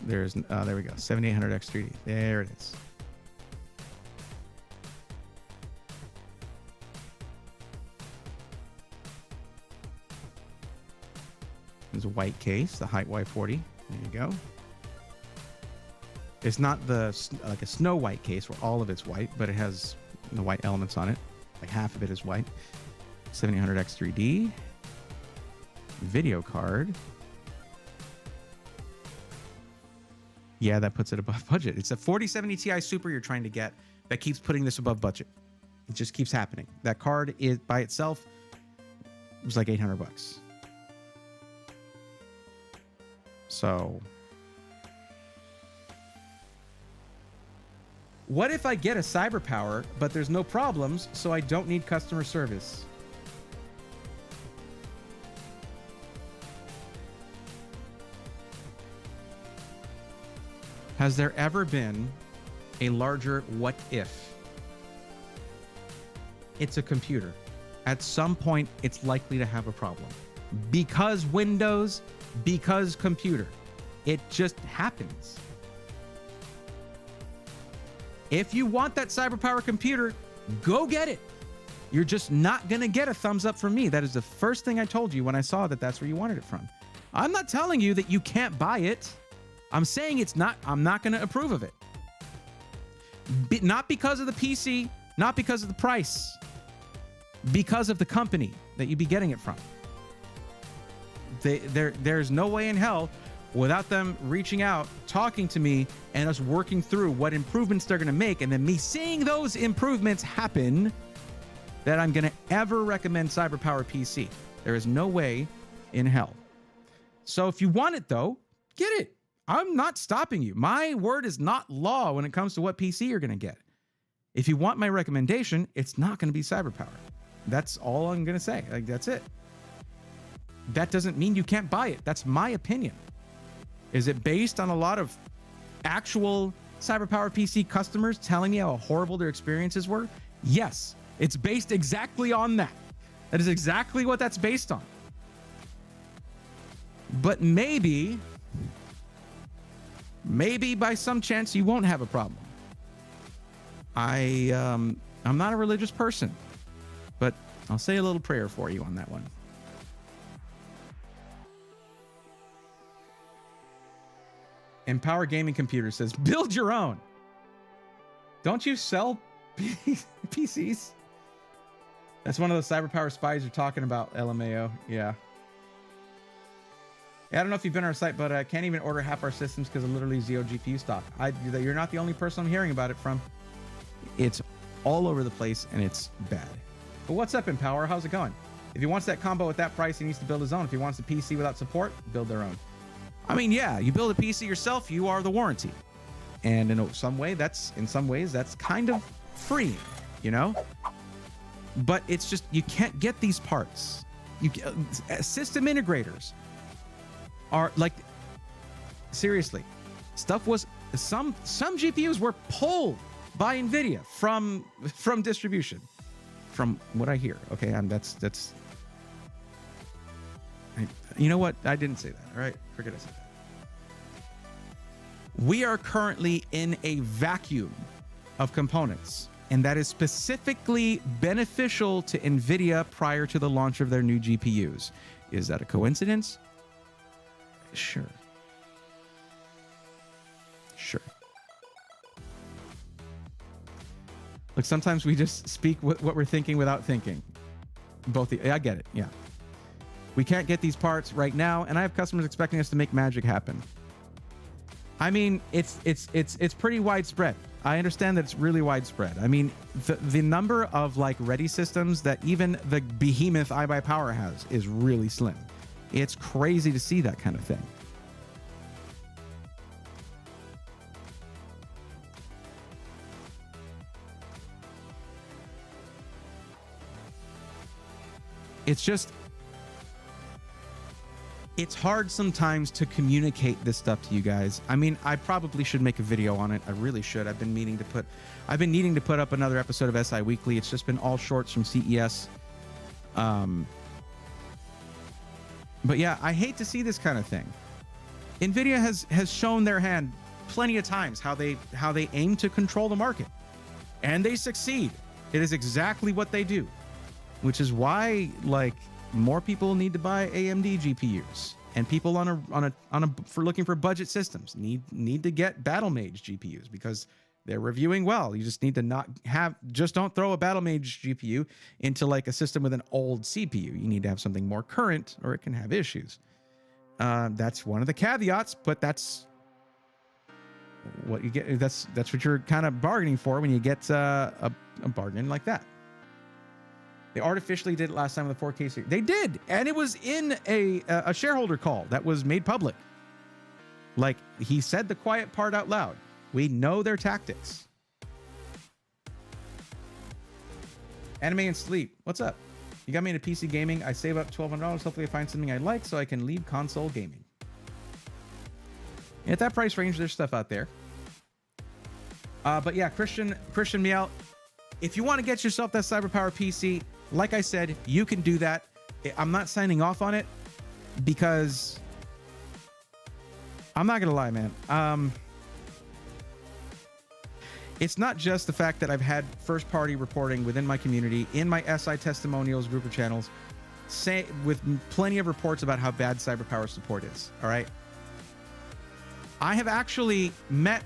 There we go. 7800X3D. There it is. There's a white case, the Height Y40. There you go. It's not like a snow white case where all of it's white, but it has the white elements on it. Like half of it is white. 7800X3D. video card. Yeah, that puts it above budget. It's a 4070 Ti Super you're trying to get that keeps putting this above budget. It just keeps happening. That card is by itself was like 800 bucks. So what if I get a CyberPower, but there's no problems, so I don't need customer service? Has there ever been a larger what if? It's a computer. At some point, it's likely to have a problem. Because Windows, because computer. It just happens. If you want that CyberPower computer, go get it. You're just not going to get a thumbs up from me. That is the first thing I told you when I saw that that's where you wanted it from. I'm not telling you that you can't buy it. I'm saying it's not, I'm not going to approve of it. Not because of the PC, not because of the price, because of the company that you'd be getting it from. There's no way in hell without them reaching out, talking to me, and us working through what improvements they're going to make, and then me seeing those improvements happen, that I'm going to ever recommend CyberPower PC. There is no way in hell. So if you want it, though, get it. I'm not stopping you. My word is not law when it comes to what PC you're going to get. If you want my recommendation, it's not going to be CyberPower. That's all I'm going to say. Like, that's it. That doesn't mean you can't buy it. That's my opinion. Is it based on a lot of actual CyberPower PC customers telling me how horrible their experiences were? Yes, it's based exactly on that. That is exactly what that's based on. But maybe by some chance you won't have a problem. I'm not a religious person, but I'll say a little prayer for you on that one. Empower Gaming Computer says, build your own. Don't you sell PCs? That's one of those CyberPower spies you're talking about, LMAO. Yeah. I don't know if you've been on our site, but I can't even order half our systems because of literally zero GPU stock. You're not the only person I'm hearing about it from. It's all over the place and it's bad. But what's up, Empower? How's it going? If he wants that combo at that price, he needs to build his own. If he wants a PC without support, build their own. I mean, yeah, you build a PC yourself, you are the warranty. And in some ways, that's kind of free, you know? But it's just, you can't get these parts. System integrators are like, seriously, stuff was, some GPUs were pulled by NVIDIA from distribution, from what I hear. Okay, and that's you know what? I didn't say that. All right, forget I said that. We are currently in a vacuum of components, and that is specifically beneficial to NVIDIA prior to the launch of their new GPUs. Is that a coincidence? Sure. Look, sometimes we just speak what we're thinking without thinking. I get it. Yeah. We can't get these parts right now, and I have customers expecting us to make magic happen. I mean, it's pretty widespread. I understand that it's really widespread. I mean, the number of like ready systems that even the behemoth iBuyPower has is really slim. It's crazy to see that kind of thing. It's just, it's hard sometimes to communicate this stuff to you guys. I mean, I probably should make a video on it. I really should. I've been needing to put up another episode of SI Weekly. It's just been all shorts from CES. But yeah, I hate to see this kind of thing. NVIDIA has shown their hand plenty of times how they aim to control the market, and they succeed. It is exactly what they do, which is why like more people need to buy AMD GPUs, and people for looking for budget systems need to get Battle Mage GPUs, because They're reviewing well. You just need to just don't throw a Battle Mage GPU into like a system with an old CPU. You need to have something more current or it can have issues. That's one of the caveats, but that's what you get. That's what you're kind of bargaining for when you get a bargain like that. They artificially did it last time with the 4K series. They did, and it was in a shareholder call that was made public. Like, he said the quiet part out loud. We know their tactics. Anime and sleep. What's up? You got me into PC gaming. I save up $1,200. Hopefully I find something I like so I can leave console gaming. At that price range, there's stuff out there. But yeah, Christian Meow, if you want to get yourself that CyberPower PC, like I said, you can do that. I'm not signing off on it because I'm not going to lie, man. It's not just the fact that I've had first-party reporting within my community, in my SI testimonials, group of channels, with plenty of reports about how bad CyberPower support is, all right? I have actually met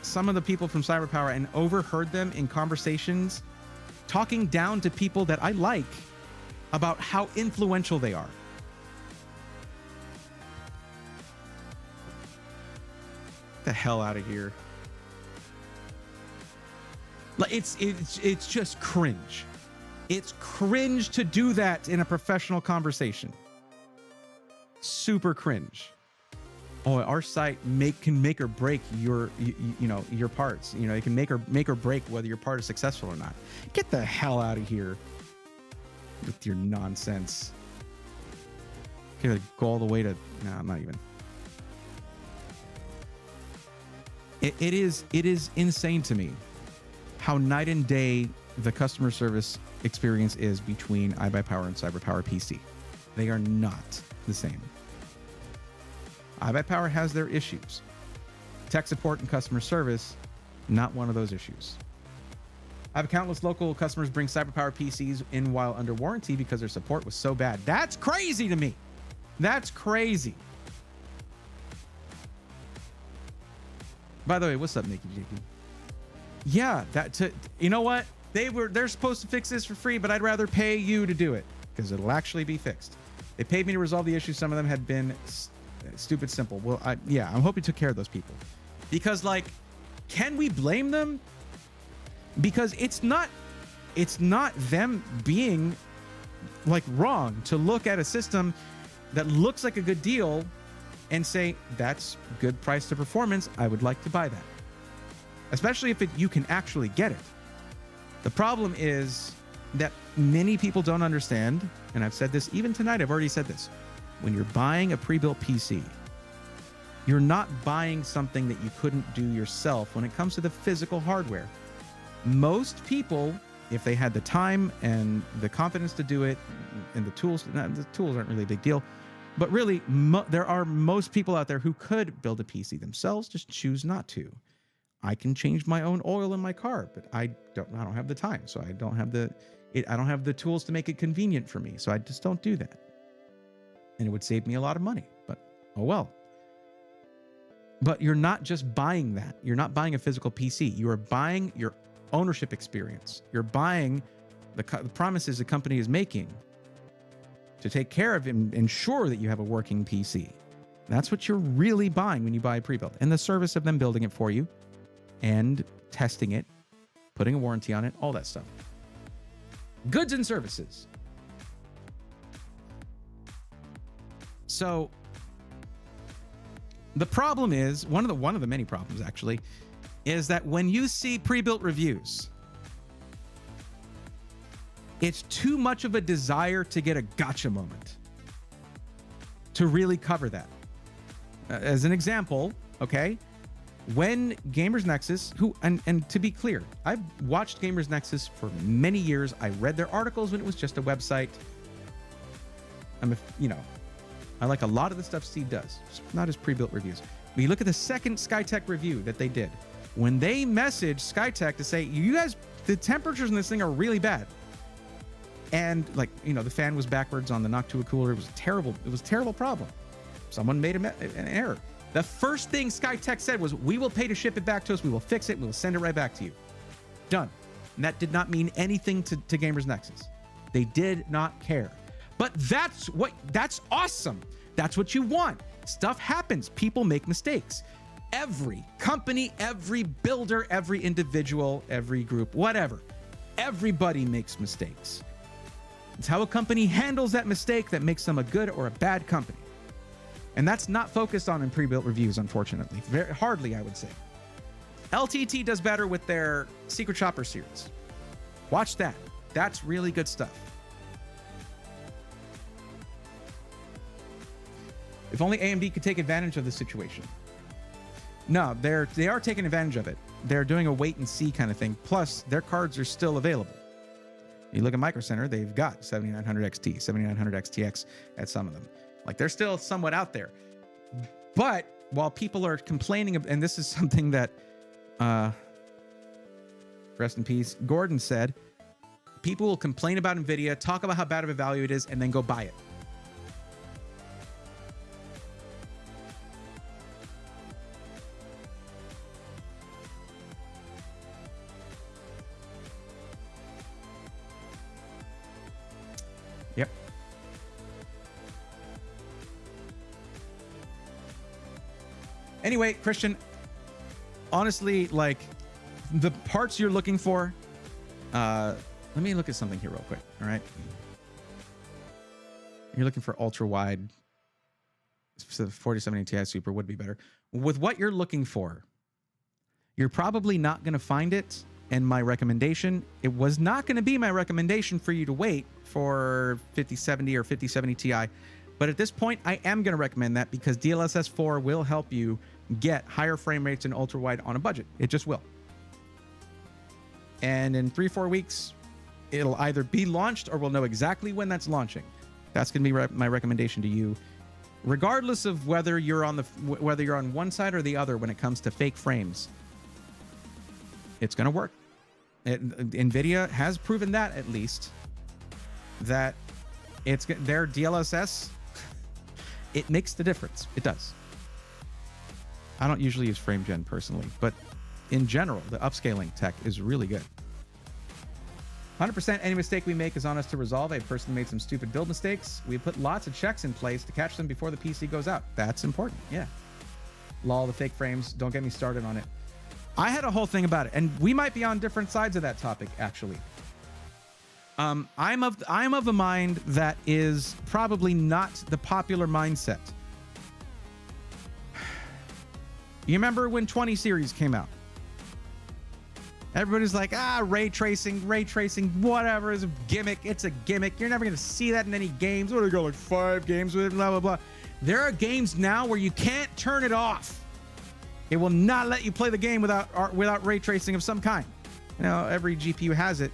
some of the people from CyberPower and overheard them in conversations talking down to people that I like about how influential they are. Get the hell out of here. Like, it's just cringe. It's cringe to do that in a professional conversation. Super cringe. Oh, our site can make or break your your parts. You know, it can make or break whether your part is successful or not. Get the hell out of here with your nonsense. Okay, go all the way to I'm not even. It is insane to me how night and day the customer service experience is between iBuyPower and CyberPower PC. They are not the same. iBuyPower has their issues. Tech support and customer service, not one of those issues. I have countless local customers bring CyberPower PCs in while under warranty because their support was so bad. That's crazy to me. That's crazy. By the way, what's up, Nikki JP? Yeah, you know what? They're supposed to fix this for free, but I'd rather pay you to do it because it'll actually be fixed. They paid me to resolve the issues. Some of them had been stupid simple. Well, I hope you took care of those people, because like, can we blame them? Because it's not them being like wrong to look at a system that looks like a good deal and say that's good price to performance. I would like to buy that, especially if you can actually get it. The problem is that many people don't understand, and I've said this even tonight. I've already said this. When you're buying a pre-built PC, you're not buying something that you couldn't do yourself when it comes to the physical hardware. Most people, if they had the time and the confidence to do it, and the tools aren't really a big deal, but really, there are most people out there who could build a PC themselves, just choose not to. I can change my own oil in my car, but I don't have the time, so I don't have the tools to make it convenient for me, so I just don't do that. And it would save me a lot of money, but oh well. But you're not just buying that. You're not buying a physical PC. You are buying your ownership experience. You're buying the promises the company is making to take care of and ensure that you have a working PC. That's what you're really buying when you buy a pre-built, and the service of them building it for you and testing it, putting a warranty on it, all that stuff. Goods and services. So the problem is, one of the many problems actually, is that when you see pre-built reviews, it's too much of a desire to get a gotcha moment to really cover that. As an example, okay, when Gamers Nexus, and to be clear, I've watched Gamers Nexus for many years. I read their articles when it was just a website. I like a lot of the stuff Steve does, not his pre-built reviews. But you look at the second Skytech review that they did. When they messaged Skytech to say, you guys, the temperatures in this thing are really bad. And like, the fan was backwards on the Noctua cooler. It was a terrible problem. Someone made an error. The first thing Skytech said was, we will pay to ship it back to us. We will fix it. We will send it right back to you. Done. And that did not mean anything to Gamers Nexus. They did not care. But that's awesome. That's what you want. Stuff happens. People make mistakes. Every company, every builder, every individual, every group, whatever. Everybody makes mistakes. It's how a company handles that mistake that makes them a good or a bad company. And that's not focused on in pre-built reviews, unfortunately. Very hardly, I would say. LTT does better with their Secret Shopper series. Watch that. That's really good stuff. If only AMD could take advantage of the situation. No, they are taking advantage of it. They're doing a wait and see kind of thing. Plus, their cards are still available. You look at Micro Center, they've got 7900 XT, 7900 XTX at some of them. Like, they're still somewhat out there. But while people are complaining, and this is something that, rest in peace, Gordon said, people will complain about NVIDIA, talk about how bad of a value it is, and then go buy it. Yep. Anyway, Christian, honestly, like, the parts you're looking for, let me look at something here real quick. All right. You're looking for ultra wide, so 4070 Ti Super would be better. With what you're looking for, you're probably not going to find it. And my recommendation, it was not going to be my recommendation for you to wait for 5070 or 5070 Ti. But at this point, I am going to recommend that because DLSS 4 will help you get higher frame rates and ultra wide on a budget. It just will. And in 3-4 weeks, it'll either be launched or we'll know exactly when that's launching. That's going to be my recommendation to you, regardless of whether you're on one side or the other when it comes to fake frames. It's going to work. NVIDIA has proven that, at least, that their DLSS, it makes the difference. It does. I don't usually use FrameGen personally, but in general, the upscaling tech is really good. 100% any mistake we make is on us to resolve. I personally made some stupid build mistakes. We put lots of checks in place to catch them before the PC goes out. That's important. Yeah. Lol, the fake frames. Don't get me started on it. I had a whole thing about it, and we might be on different sides of that topic, actually. I'm of a mind that is probably not the popular mindset. You remember when 20 series came out? Everybody's like, ray tracing, whatever, is a gimmick. It's a gimmick. You're never going to see that in any games. What, they got like 5 games with it, blah, blah, blah. There are games now where you can't turn it off. It will not let you play the game without ray tracing of some kind. You know, every GPU has it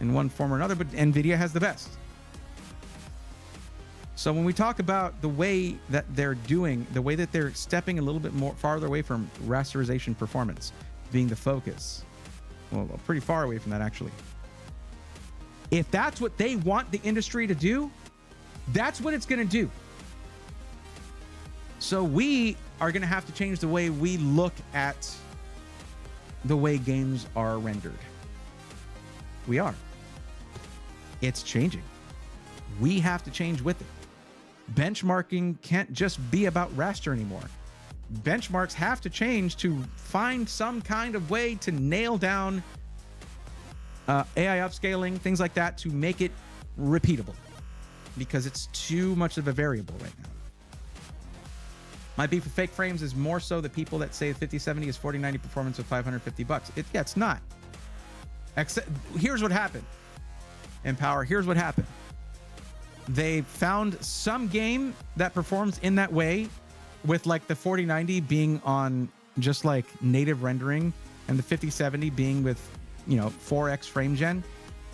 in one form or another, but NVIDIA has the best. So when we talk about the way that they're doing, the way that they're stepping a little bit more farther away from rasterization performance being the focus, well, pretty far away from that, actually. If that's what they want the industry to do, that's what it's going to do. So we are going to have to change the way we look at the way games are rendered. We are. It's changing. We have to change with it. Benchmarking can't just be about raster anymore. Benchmarks have to change to find some kind of way to nail down AI upscaling, things like that, to make it repeatable, because it's too much of a variable right now. My beef with fake frames is more so the people that say 5070 is 4090 performance with $550. It's not. Here's what happened. Empower, here's what happened. They found some game that performs in that way, with like the 4090 being on just like native rendering and the 5070 being with, 4x frame gen,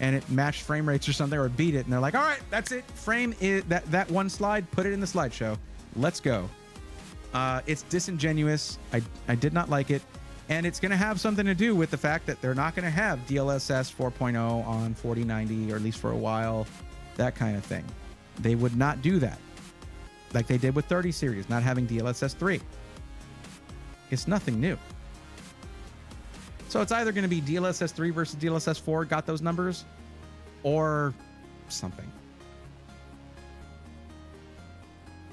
and it matched frame rates or something, or beat it, and they're like, all right, that's it. Frame is that one slide, put it in the slideshow. Let's go. It's disingenuous. I did not like it. And it's going to have something to do with the fact that they're not going to have DLSS 4.0 on 4090, or at least for a while, that kind of thing. They would not do that, like they did with 30 series, not having DLSS 3. It's nothing new. So it's either going to be DLSS 3 versus DLSS 4 got those numbers, or something.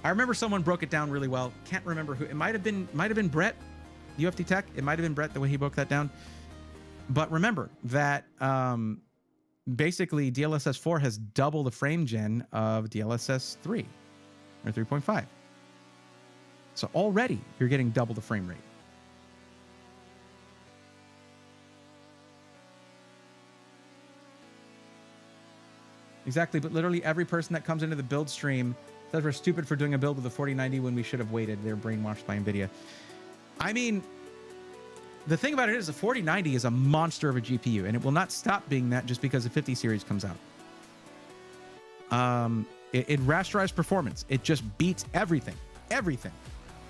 I remember someone broke it down really well. Can't remember who. It might have been Brett, UFD Tech. It might have been Brett the way he broke that down. But remember that basically DLSS 4 has double the frame gen of DLSS 3 or 3.5. So already you're getting double the frame rate. Exactly, but literally every person that comes into the build stream says we're stupid for doing a build with a 4090 when we should have waited. They're brainwashed by NVIDIA. I mean, the thing about it is the 4090 is a monster of a GPU, and it will not stop being that just because the 50 series comes out. It rasterized performance. It just beats everything. Everything.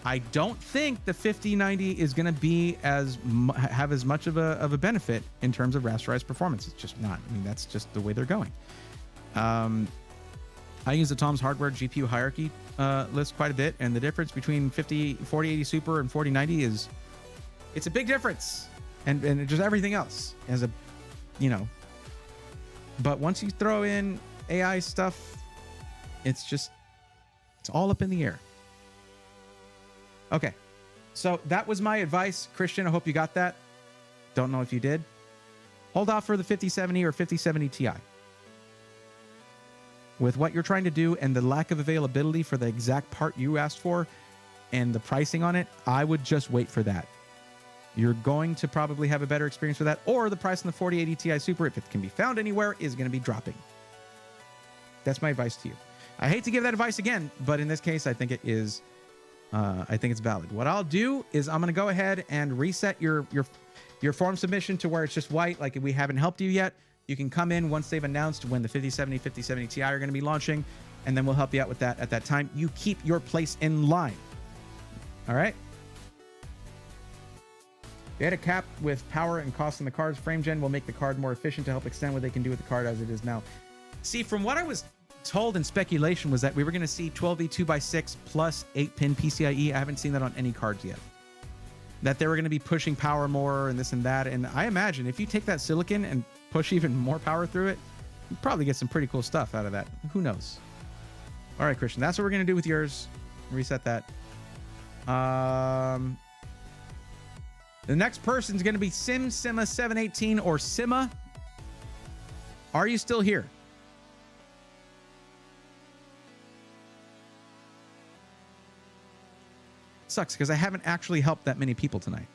I don't think the 5090 is going to be have as much of a benefit in terms of rasterized performance. It's just not. I mean, that's just the way they're going. I use the Tom's hardware GPU hierarchy list quite a bit, and the difference between 4080 Super and 4090 is it's a big difference, and just everything else as a, you know. But once you throw in AI stuff, it's all up in the air. Okay, so that was my advice, Christian. I hope you got that. Don't know if you did. Hold off for the 5070 or 5070 Ti. With what you're trying to do and the lack of availability for the exact part you asked for and the pricing on it, I would just wait for that. You're going to probably have a better experience with that, or the price on the 4080 Ti Super, if it can be found anywhere, is going to be dropping. That's my advice to you. I hate to give that advice again, but in this case, I think it is. I think it's valid. What I'll do is I'm going to go ahead and reset your form submission to where it's just white, like we haven't helped you yet. You can come in once they've announced when the 5070, 5070 Ti are going to be launching, and then we'll help you out with that at that time. You keep your place in line. All right? They had a cap with power and cost on the cards. Frame gen will make the card more efficient to help extend what they can do with the card as it is now. See, from what I was told in speculation was that we were going to see 12V 2x6 plus 8-pin PCIe. I haven't seen that on any cards yet. That they were going to be pushing power more and this and that. And I imagine if you take that silicon and push even more power through it, you probably get some pretty cool stuff out of that. Who knows? All right, Christian, that's what we're going to do with yours. Reset that. The next person's going to be Sima718 or Sima. Are you still here? Sucks because I haven't actually helped that many people tonight.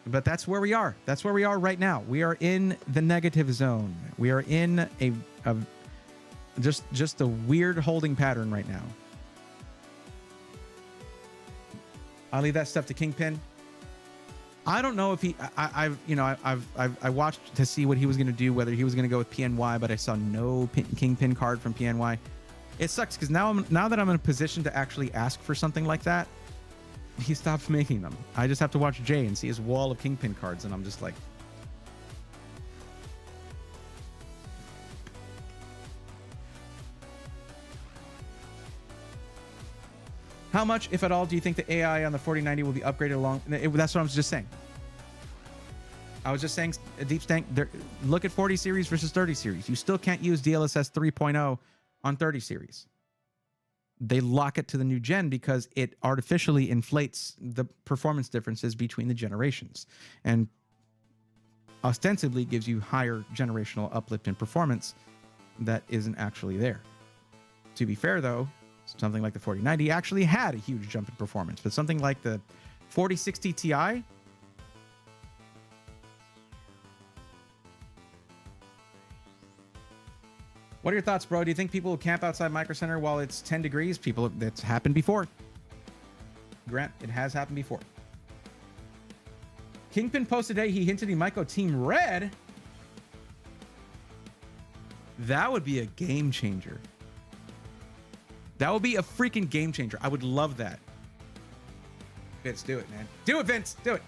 But that's where we are. That's where we are right now. We are in the negative zone. We are in just a weird holding pattern right now. I'll leave that stuff to Kingpin. I don't know if I watched to see what he was going to do, whether he was going to go with PNY, but I saw no Kingpin card from PNY. It sucks because now that I'm in a position to actually ask for something like that, he stopped making them. I just have to watch Jay and see his wall of Kingpin cards, and I'm just like, how much, if at all, do you think the AI on the 4090 will be upgraded along? That's what I was just saying. I was just saying, Deep Stank, look at 40 series versus 30 series. You still can't use DLSS 3.0 on 30 series. They lock it to the new gen because it artificially inflates the performance differences between the generations and ostensibly gives you higher generational uplift in performance that isn't actually there. To be fair, though, something like the 4090 actually had a huge jump in performance, but something like the 4060 Ti, what are your thoughts, bro? Do you think people will camp outside Micro Center while it's 10 degrees? That's happened before. Grant, it has happened before. Kingpin posted today he hinted he might go Team Red. That would be a game changer. That would be a freaking game changer. I would love that. Vince, do it, man. Do it, Vince. Do it.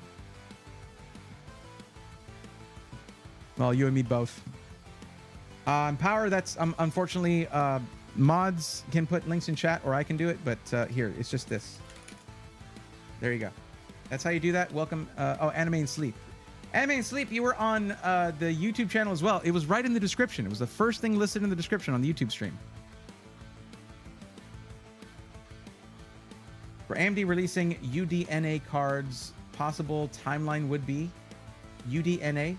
Well, you and me both. Power, that's unfortunately mods can put links in chat, or I can do it, but here, it's just this. There you go. That's how you do that. Welcome. Oh, Anime and Sleep. Anime and Sleep, you were on the YouTube channel as well. It was right in the description. It was the first thing listed in the description on the YouTube stream. For AMD releasing UDNA cards, possible timeline would be UDNA.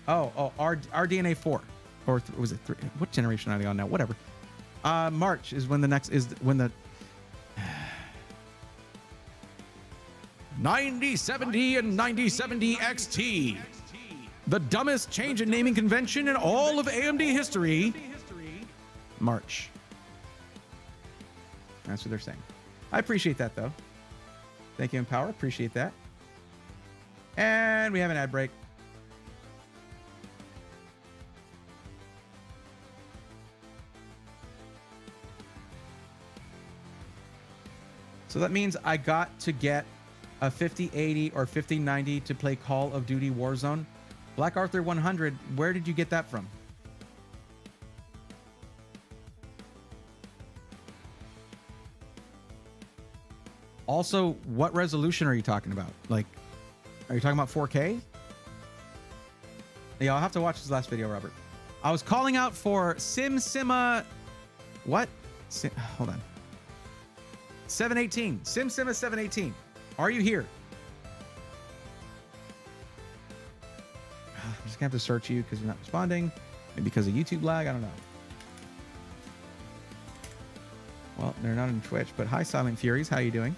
RDNA 4. Or was it 3? What generation are they on now? Whatever. March is when the next is when the 9070 and 9070 XT. The dumbest change in naming convention in all of AMD history. March. That's what they're saying. I appreciate that, though. Thank you, Empower. Appreciate that. And we have an ad break. So that means I got to get a 5080 or 5090 to play Call of Duty Warzone. Black Arthur 100, where did you get that from? Also, what resolution are you talking about? Like, are you talking about 4K? Yeah, I'll have to watch this last video, Robert. I was calling out for SimSima... What? Hold on. 718. SimSima 718. Are you here? I'm just gonna have to search you because you're not responding. Maybe because of YouTube lag. I don't know. Well, they're not on Twitch, but hi, Silent Furies. How you doing?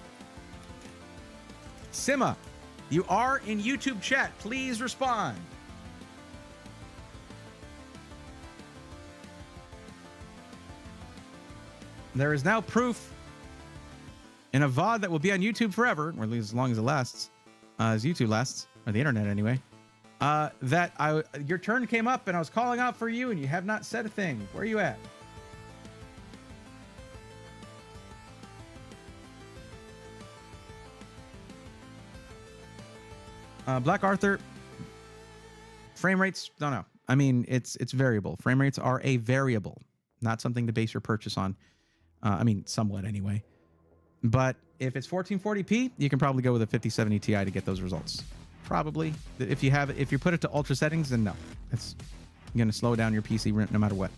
Sima, you are in YouTube chat. Please respond. There is now proof in a VOD that will be on YouTube forever, or at least as long as it lasts, as YouTube lasts, or the internet anyway, that your turn came up and I was calling out for you and you have not said a thing. Where are you at? Black Arthur, frame rates, don't know. I mean, it's variable. Frame rates are a variable, not something to base your purchase on. I mean, somewhat anyway. But if it's 1440p, you can probably go with a 5070 Ti to get those results. Probably. If you put it to ultra settings, then no. It's going to slow down your PC no matter what.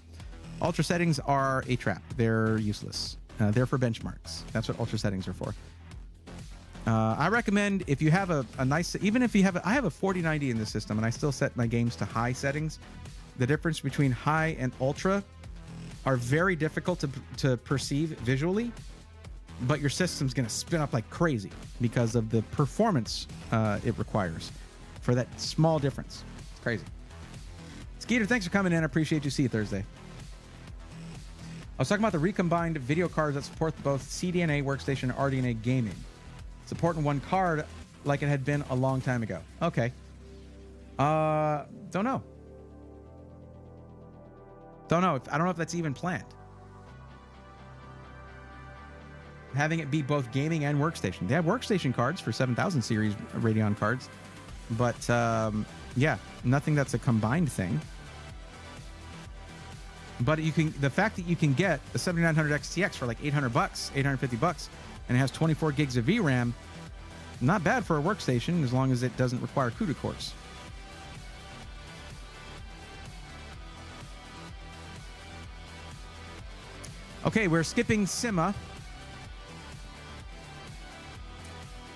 Ultra settings are a trap. They're useless. They're for benchmarks. That's what ultra settings are for. I recommend if you have a nice, even if you have, I have a 4090 in the system and I still set my games to high settings. The difference between high and ultra are very difficult to perceive visually, but your system's going to spin up like crazy because of the performance it requires for that small difference. It's crazy. Skeeter, thanks for coming in. I appreciate you. See you Thursday. I was talking about the recombined video cards that support both CDNA workstation and RDNA gaming. Supporting one card like it had been a long time ago. Okay. Don't know. I don't know if that's even planned. Having it be both gaming and workstation. They have workstation cards for 7000 series Radeon cards, but yeah, nothing that's a combined thing. But the fact that you can get the 7900 XTX for like $800, $850, and it has 24 gigs of VRAM, not bad for a workstation as long as it doesn't require CUDA cores. Okay, we're skipping Sima.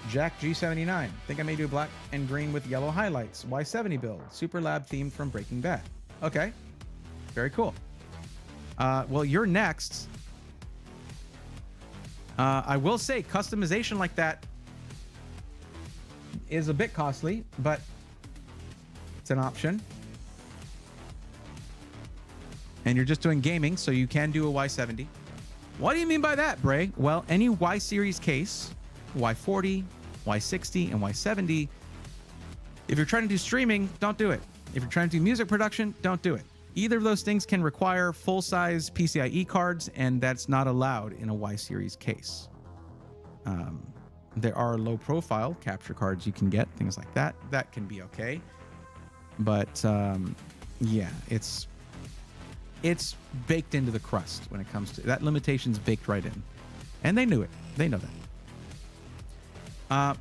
Jack G79. Think I may do black and green with yellow highlights. Y70 build. Super lab theme from Breaking Bad. Okay. Very cool. Well, you're next. I will say customization like that is a bit costly, but it's an option. And you're just doing gaming, so you can do a Y70. What do you mean by that, Bray? Well, any Y series case, Y40, Y60, and Y70, if you're trying to do streaming, don't do it. If you're trying to do music production, don't do it. Either of those things can require full-size PCIe cards, and that's not allowed in a Y series case. There are low-profile capture cards you can get, things like that. That can be okay. But, yeah, it's baked into the crust when it comes to... That limitation's baked right in. And they knew it. They know that.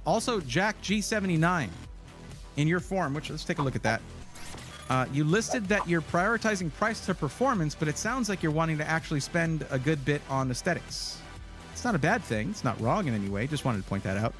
Also, Jack G79 in your form, which let's take a look at that. You listed that you're prioritizing price to performance, but it sounds like you're wanting to actually spend a good bit on aesthetics. It's not a bad thing. It's not wrong in any way. Just wanted to point that out.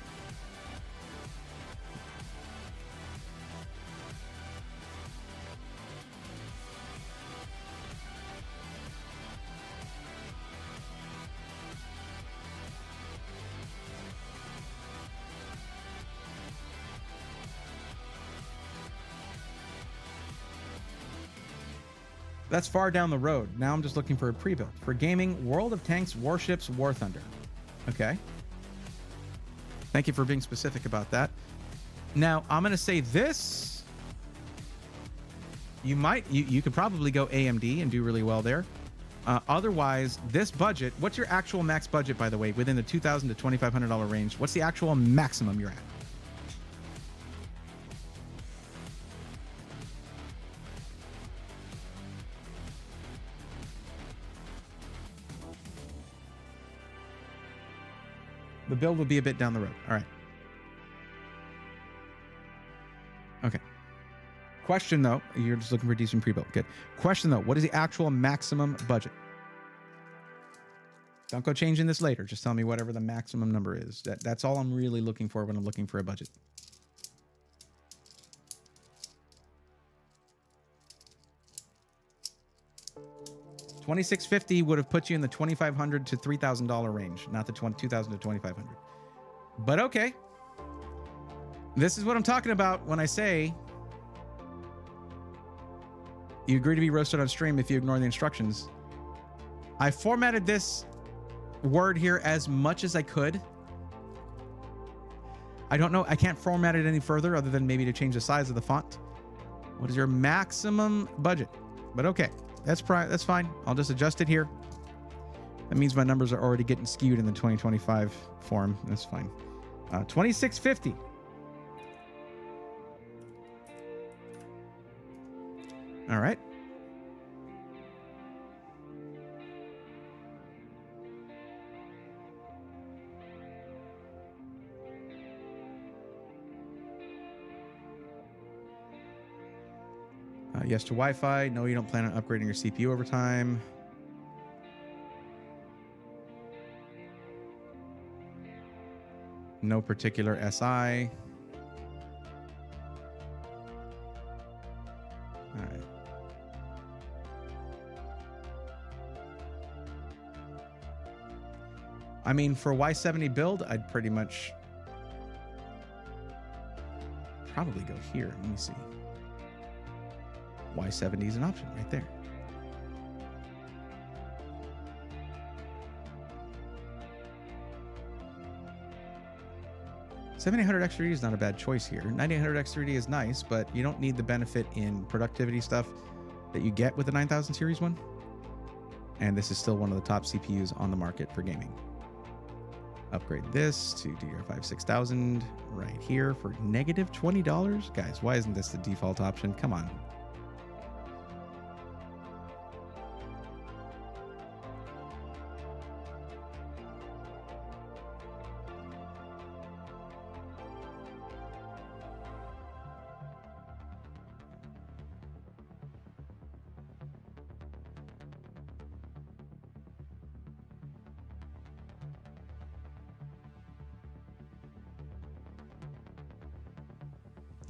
That's far down the road. Now I'm just looking for a pre-build. For gaming, World of Tanks, Warships, War Thunder. Okay. Thank you for being specific about that. Now, I'm going to say this. You could probably go AMD and do really well there. Otherwise, this budget, what's your actual max budget, by the way, within the $2,000 to $2,500 range? What's the actual maximum you're at? The build will be a bit down the road. All right. Okay. Question, though. You're just looking for a decent pre-build. Good. Question, though. What is the actual maximum budget? Don't go changing this later. Just tell me whatever the maximum number is. That's all I'm really looking for when I'm looking for a budget. $2,650 would have put you in the $2,500 to $3,000 range, not the $2,000 to $2,500. But okay. This is what I'm talking about when I say you agree to be roasted on stream if you ignore the instructions. I formatted this word here as much as I could. I don't know. I can't format it any further other than maybe to change the size of the font. What is your maximum budget? But okay. That's fine. I'll just adjust it here. That means my numbers are already getting skewed in the 2025 form. That's fine. $2,650. All right. Yes to Wi-Fi. No, you don't plan on upgrading your CPU over time. No particular SI. All right. I mean, for Y70 build, I'd pretty much probably go here. Let me see. Y70 is an option right there. $7,800 is not a bad choice here. $9,800 is nice, but you don't need the benefit in productivity stuff that you get with the 9000 series one. And this is still one of the top CPUs on the market for gaming. Upgrade this to DDR5 6000 right here for negative $20. Guys, why isn't this the default option? Come on.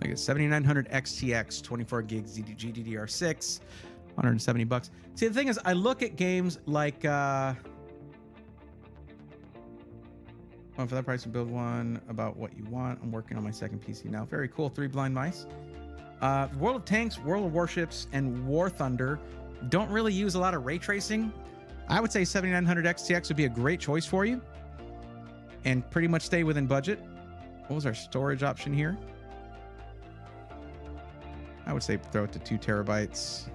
I get 7900 XTX, 24 gigs GDDR6, $170. See, the thing is, I look at games like, for that price, you build one about what you want. I'm working on my second PC now. Very cool. 3 blind mice. World of Tanks, World of Warships, and War Thunder don't really use a lot of ray tracing. I would say 7900 XTX would be a great choice for you and pretty much stay within budget. What was our storage option here? I would say throw it to 2 terabytes.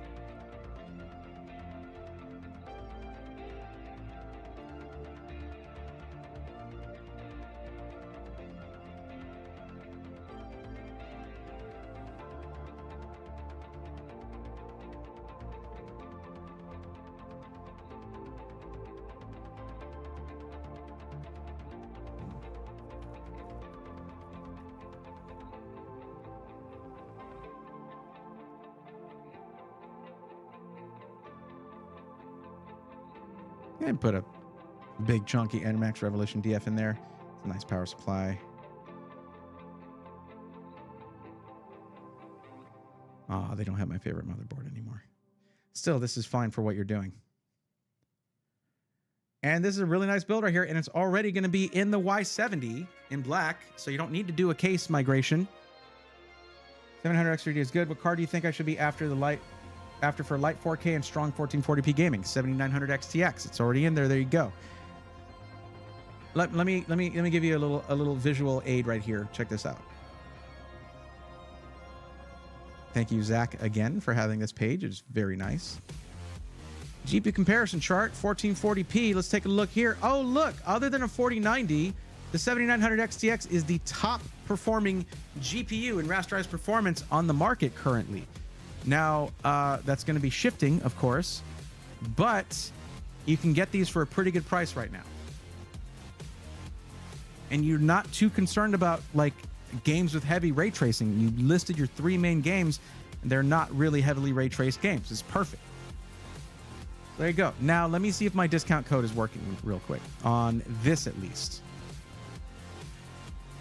And put a big chunky NMAX Revolution DF in there. It's a nice power supply. Oh, they don't have my favorite motherboard anymore. Still, this is fine for what you're doing. And this is a really nice build right here, and it's already going to be in the Y70 in black, so you don't need to do a case migration. 700 XTD is good. What card do you think I should be after for light 4K and strong 1440p gaming? 7900 XTX. It's already in there. There you go. Let me give you a little visual aid right here. Check this out. Thank you, Zach, again for having this page. It's very nice. GPU comparison chart, 1440p. Let's take a look here. Oh, look, other than a 4090, the 7900 XTX is the top performing GPU in rasterized performance on the market currently. Now, that's going to be shifting, of course, but you can get these for a pretty good price right now. And you're not too concerned about like games with heavy ray tracing. You listed your 3 main games, and they're not really heavily ray traced games. It's perfect. There you go. Now, let me see if my discount code is working real quick on this at least.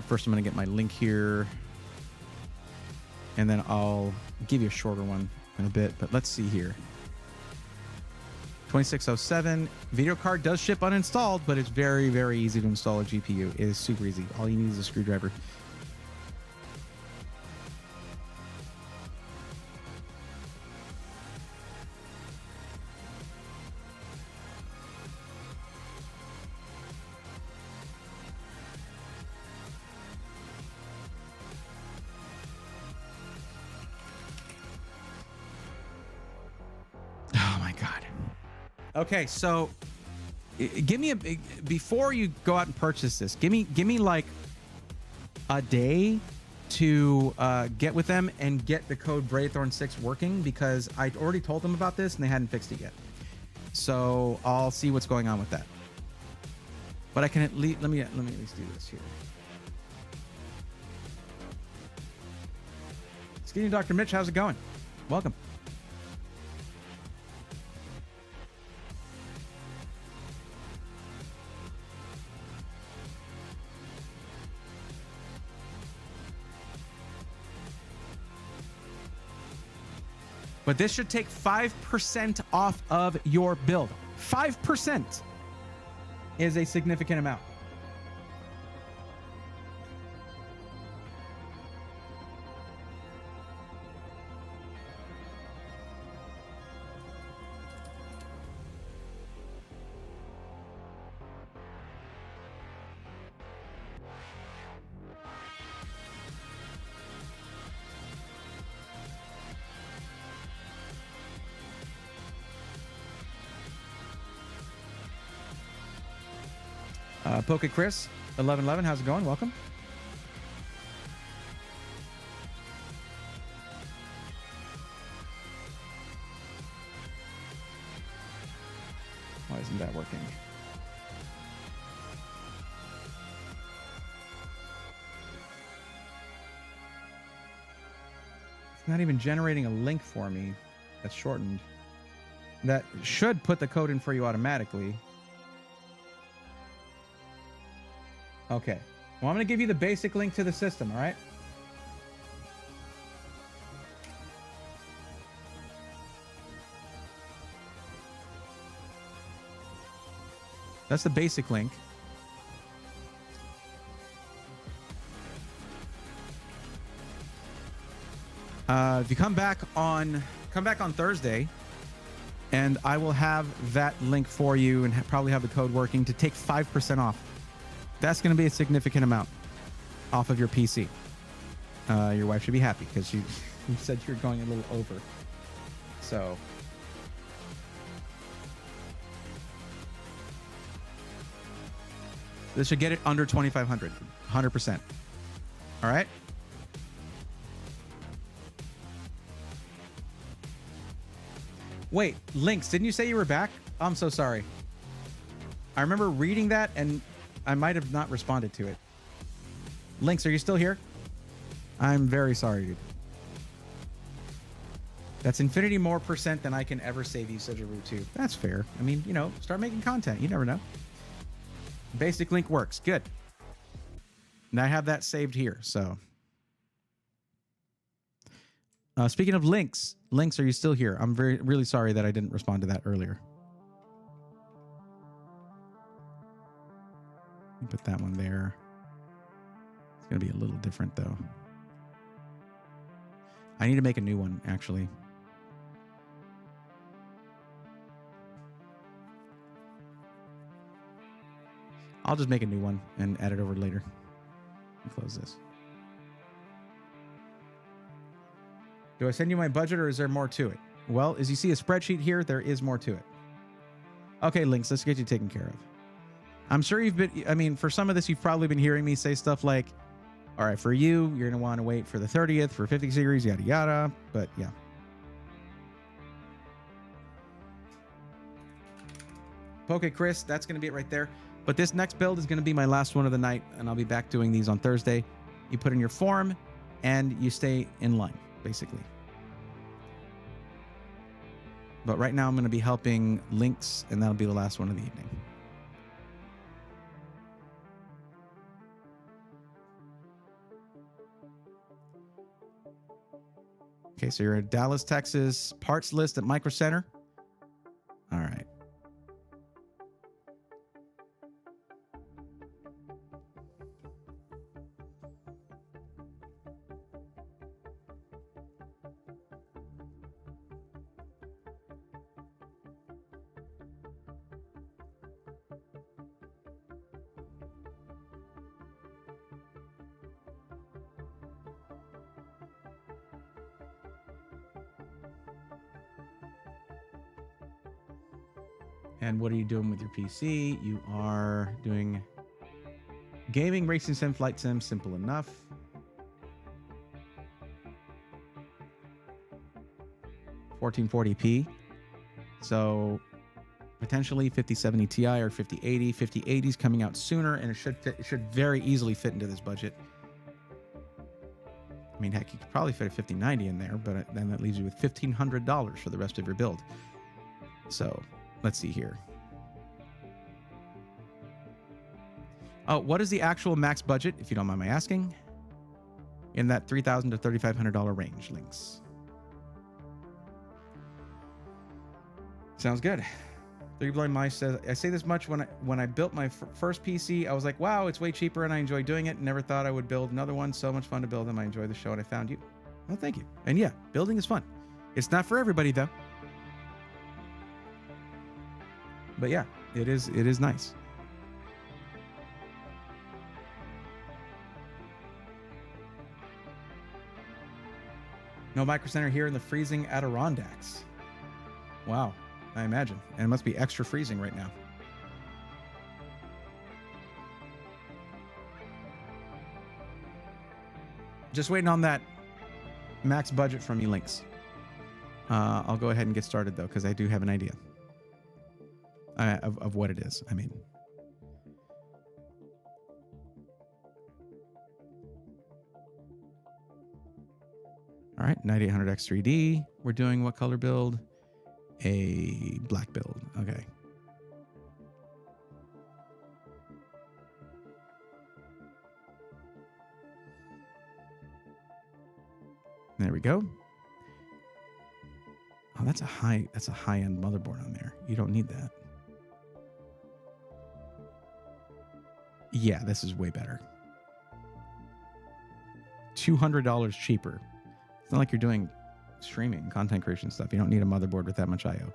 First, I'm going to get my link here, and then I'll give you a shorter one in a bit, but let's see here. 2607 video card does ship uninstalled, but it's very, very easy to install a GPU. It is super easy. All you need is a screwdriver. Okay, so give me before you go out and purchase this, give me like a day to get with them and get the code Braythorn6 working, because I already told them about this and they hadn't fixed it yet. So I'll see what's going on with that. But I can at least let me at least do this here. Skinny Dr. Mitch, how's it going? Welcome. But this should take 5% off of your build. 5% is a significant amount. Poke Chris, 1111, how's it going? Welcome. Why isn't that working? It's not even generating a link for me that's shortened. That should put the code in for you automatically. Okay. Well, I'm going to give you the basic link to the system, all right? That's the basic link. If you come back on Thursday, and I will have that link for you and probably have the code working to take 5% off. That's going to be a significant amount off of your PC. Your wife should be happy because you said you're going a little over. So this should get it under 2,500, 100%. All right. Wait, Lynx, didn't you say you were back? I'm so sorry. I remember reading that and I might have not responded to it. Lynx, are you still here? I'm very sorry, dude. That's infinity more percent than I can ever save you, said Too. That's fair. I mean, you know, start making content. You never know. Basic link works. Good. And I have that saved here. So, speaking of links, are you still here? I'm really sorry that I didn't respond to that earlier. Put that one there. It's going to be a little different, though. I need to make a new one, actually. I'll just make a new one and add it over later. Close this. Do I send you my budget or is there more to it? Well, as you see a spreadsheet here, there is more to it. Okay, Links, let's get you taken care of. I'm sure you've been, I mean, for some of this, you've probably been hearing me say stuff like, all right, for you, you're going to want to wait for the 30th, for 50 series, yada, yada. But yeah. Okay, Chris, that's going to be it right there. But this next build is going to be my last one of the night, and I'll be back doing these on Thursday. You put in your form, and you stay in line, basically. But right now, I'm going to be helping Links, and that'll be the last one of the evening. Okay, so you're in Dallas, Texas, parts list at Micro Center. All right. And what are you doing with your PC? You are doing gaming, racing sim, flight sim, simple enough. (1440p). So potentially 5070 Ti or 5080. 5080 is coming out sooner, and it should fit, it should very easily fit into this budget. I mean, heck, you could probably fit a 5090 in there, but then that leaves you with $1,500 for the rest of your build. So let's see here. Oh, what is the actual max budget, if you don't mind my asking? In that $3,000 to $3,500 range, Links. Sounds good. Three Blind Mice says, I say this much, when I built my first PC, I was like, wow, it's way cheaper and I enjoy doing it. Never thought I would build another one. So much fun to build them. I enjoy the show and I found you. Well, thank you. And yeah, building is fun. It's not for everybody though. But yeah, it is nice. No Micro Center here in the freezing Adirondacks. Wow, I imagine. And it must be extra freezing right now. Just waiting on that max budget from you, Links. I'll go ahead and get started though, because I do have an idea. Of what it is. I mean, all right, 9800X3D. We're doing what color build? A black build. Okay. There we go. Oh, that's a high-end motherboard on there. You don't need that. Yeah, this is way better. $200 cheaper. It's not like you're doing streaming, content creation stuff. You don't need a motherboard with that much I/O.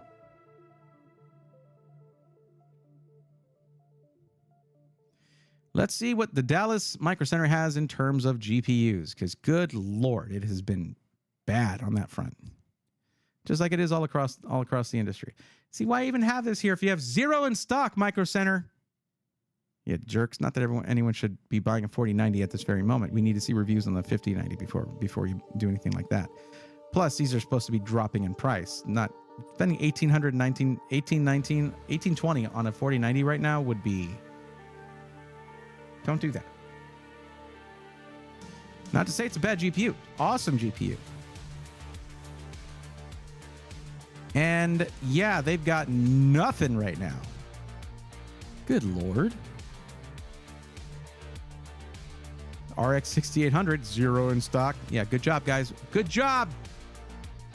Let's see what the Dallas Micro Center has in terms of GPUs, because good Lord, it has been bad on that front. Just like it is all across the industry. See, why even have this here if you have zero in stock, Micro Center? Yeah, jerks. Not that anyone should be buying a 4090 at this very moment. We need to see reviews on the 5090 before you do anything like that. Plus, these are supposed to be dropping in price. Not spending $1,820 on a 4090 right now would be. Don't do that. Not to say it's a bad GPU. Awesome GPU. And yeah, they've got nothing right now. Good Lord. RX 6800, 0 in stock. Yeah, good job, guys. Good job.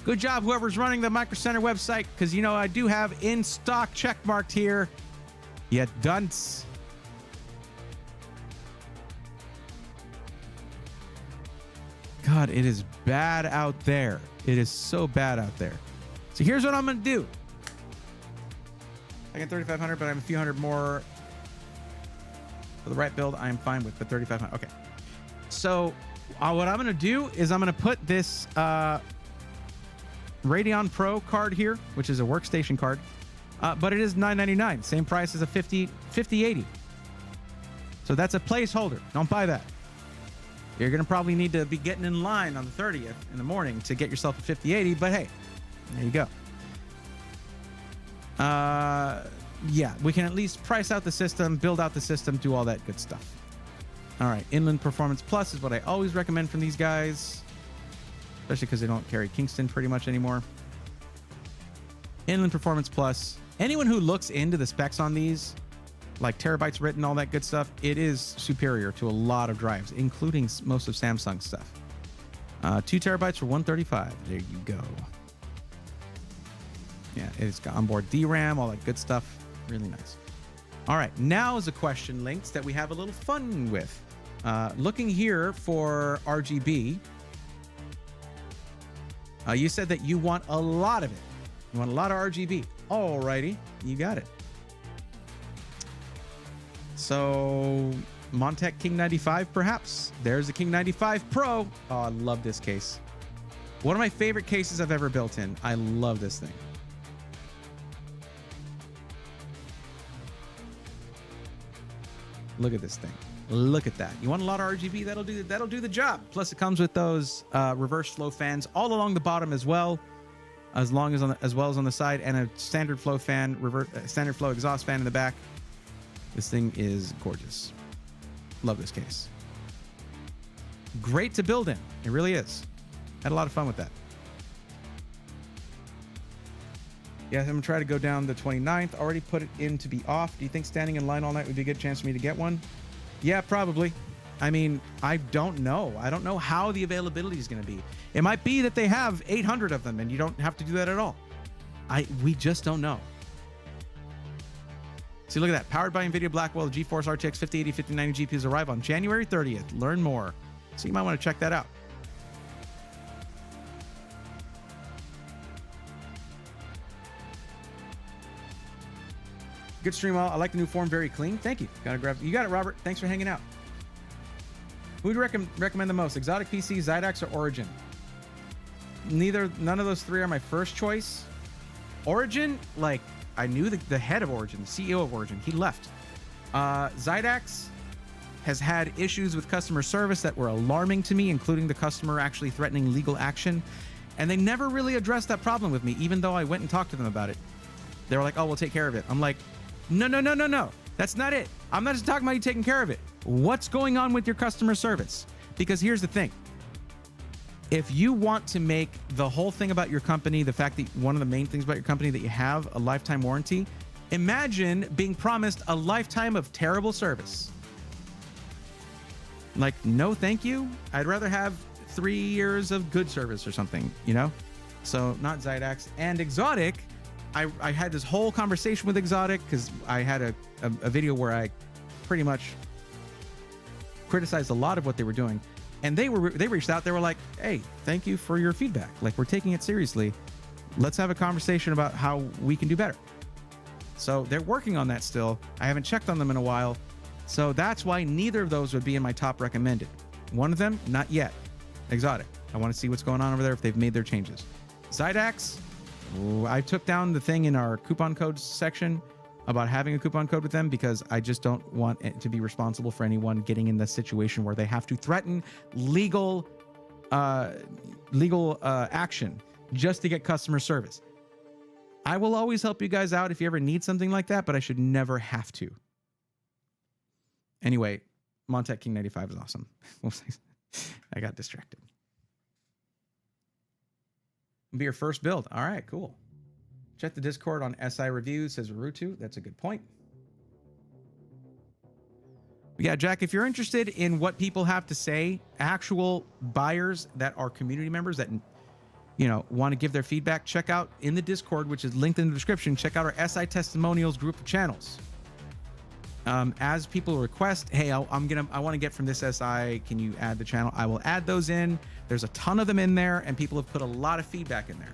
Good job, whoever's running the Micro Center website, because, you know, I do have in stock checkmarked here. You dunce. God, it is bad out there. It is so bad out there. So here's what I'm going to do. I get 3,500, but I'm a few hundred more for the right build. I'm fine with the 3,500. Okay. So what I'm going to do is I'm going to put this Radeon Pro card here, which is a workstation card, but it is $999, same price as a 5080. So that's a placeholder. Don't buy that. You're going to probably need to be getting in line on the 30th in the morning to get yourself a 5080, but hey, there you go. Yeah, we can at least price out the system, build out the system, do all that good stuff. All right, Inland Performance Plus is what I always recommend from these guys, especially because they don't carry Kingston pretty much anymore. Inland Performance Plus. Anyone who looks into the specs on these, like terabytes written, all that good stuff, it is superior to a lot of drives, including most of Samsung's stuff. 2 terabytes for $135. There you go. Yeah, it's got onboard DRAM, all that good stuff. Really nice. All right, now is a question, Links, that we have a little fun with. Looking here for RGB, you said that you want a lot of it. You want a lot of RGB. Alrighty, you got it. So, Montec King 95, perhaps. There's the King 95 Pro. Oh, I love this case. One of my favorite cases I've ever built in. I love this thing. Look at this thing. Look at that. You want a lot of RGB? That'll do the job. Plus, it comes with those reverse flow fans all along the bottom as well, as well as on the side, and a standard flow fan, standard flow exhaust fan in the back. This thing is gorgeous. Love this case. Great to build in. It really is. Had a lot of fun with that. Yeah, I'm going to try to go down the 29th. Already put it in to be off. Do you think standing in line all night would be a good chance for me to get one? Yeah, probably. I mean, I don't know. I don't know how the availability is going to be. It might be that they have 800 of them and you don't have to do that at all. We just don't know. See, look at that. Powered by NVIDIA Blackwell, the GeForce RTX 5080, 5090 GPUs arrive on January 30th. Learn more. So you might want to check that out. Good stream, all. I like the new form, very clean. Thank you. You got it, Robert. Thanks for hanging out. Who would you recommend the most? Exotic PC, Zydax, or Origin? None of those three are my first choice. Origin, like, I knew the head of Origin, the CEO of Origin. He left. Zydax has had issues with customer service that were alarming to me, including the customer actually threatening legal action. And they never really addressed that problem with me, even though I went and talked to them about it. They were like, oh, we'll take care of it. I'm like, no. That's not it. I'm not just talking about you taking care of it. What's going on with your customer service? Because here's the thing. If you want to make the whole thing about your company, the fact that one of the main things about your company that you have a lifetime warranty, imagine being promised a lifetime of terrible service. Like, no, thank you. I'd rather have 3 years of good service or something, you know? So not Zydax. And Exotic, I had this whole conversation with Exotic because I had a video where I pretty much criticized a lot of what they were doing. And they reached out. They were like, hey, thank you for your feedback. Like, we're taking it seriously. Let's have a conversation about how we can do better. So they're working on that still. I haven't checked on them in a while. So that's why neither of those would be in my top recommended. One of them, not yet. Exotic. I want to see what's going on over there if they've made their changes. Zydax, I took down the thing in our coupon codes section about having a coupon code with them because I just don't want it to be responsible for anyone getting in the situation where they have to threaten legal action just to get customer service. I will always help you guys out if you ever need something like that, but I should never have to. Anyway, Montec King 95 is awesome. I got distracted. It'll be your first build. All right, cool. Check the Discord on SI reviews, says Rutu. That's a good point. But yeah, Jack, if you're interested in what people have to say, actual buyers that are community members that, you know, want to give their feedback, check out in the Discord, which is linked in the description. Check out our SI testimonials group of channels. As people request, hey, I want to get from this SI. Can you add the channel? I will add those in. There's a ton of them in there, and people have put a lot of feedback in there.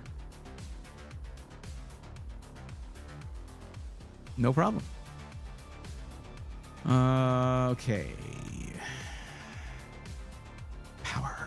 No problem. Okay. Power.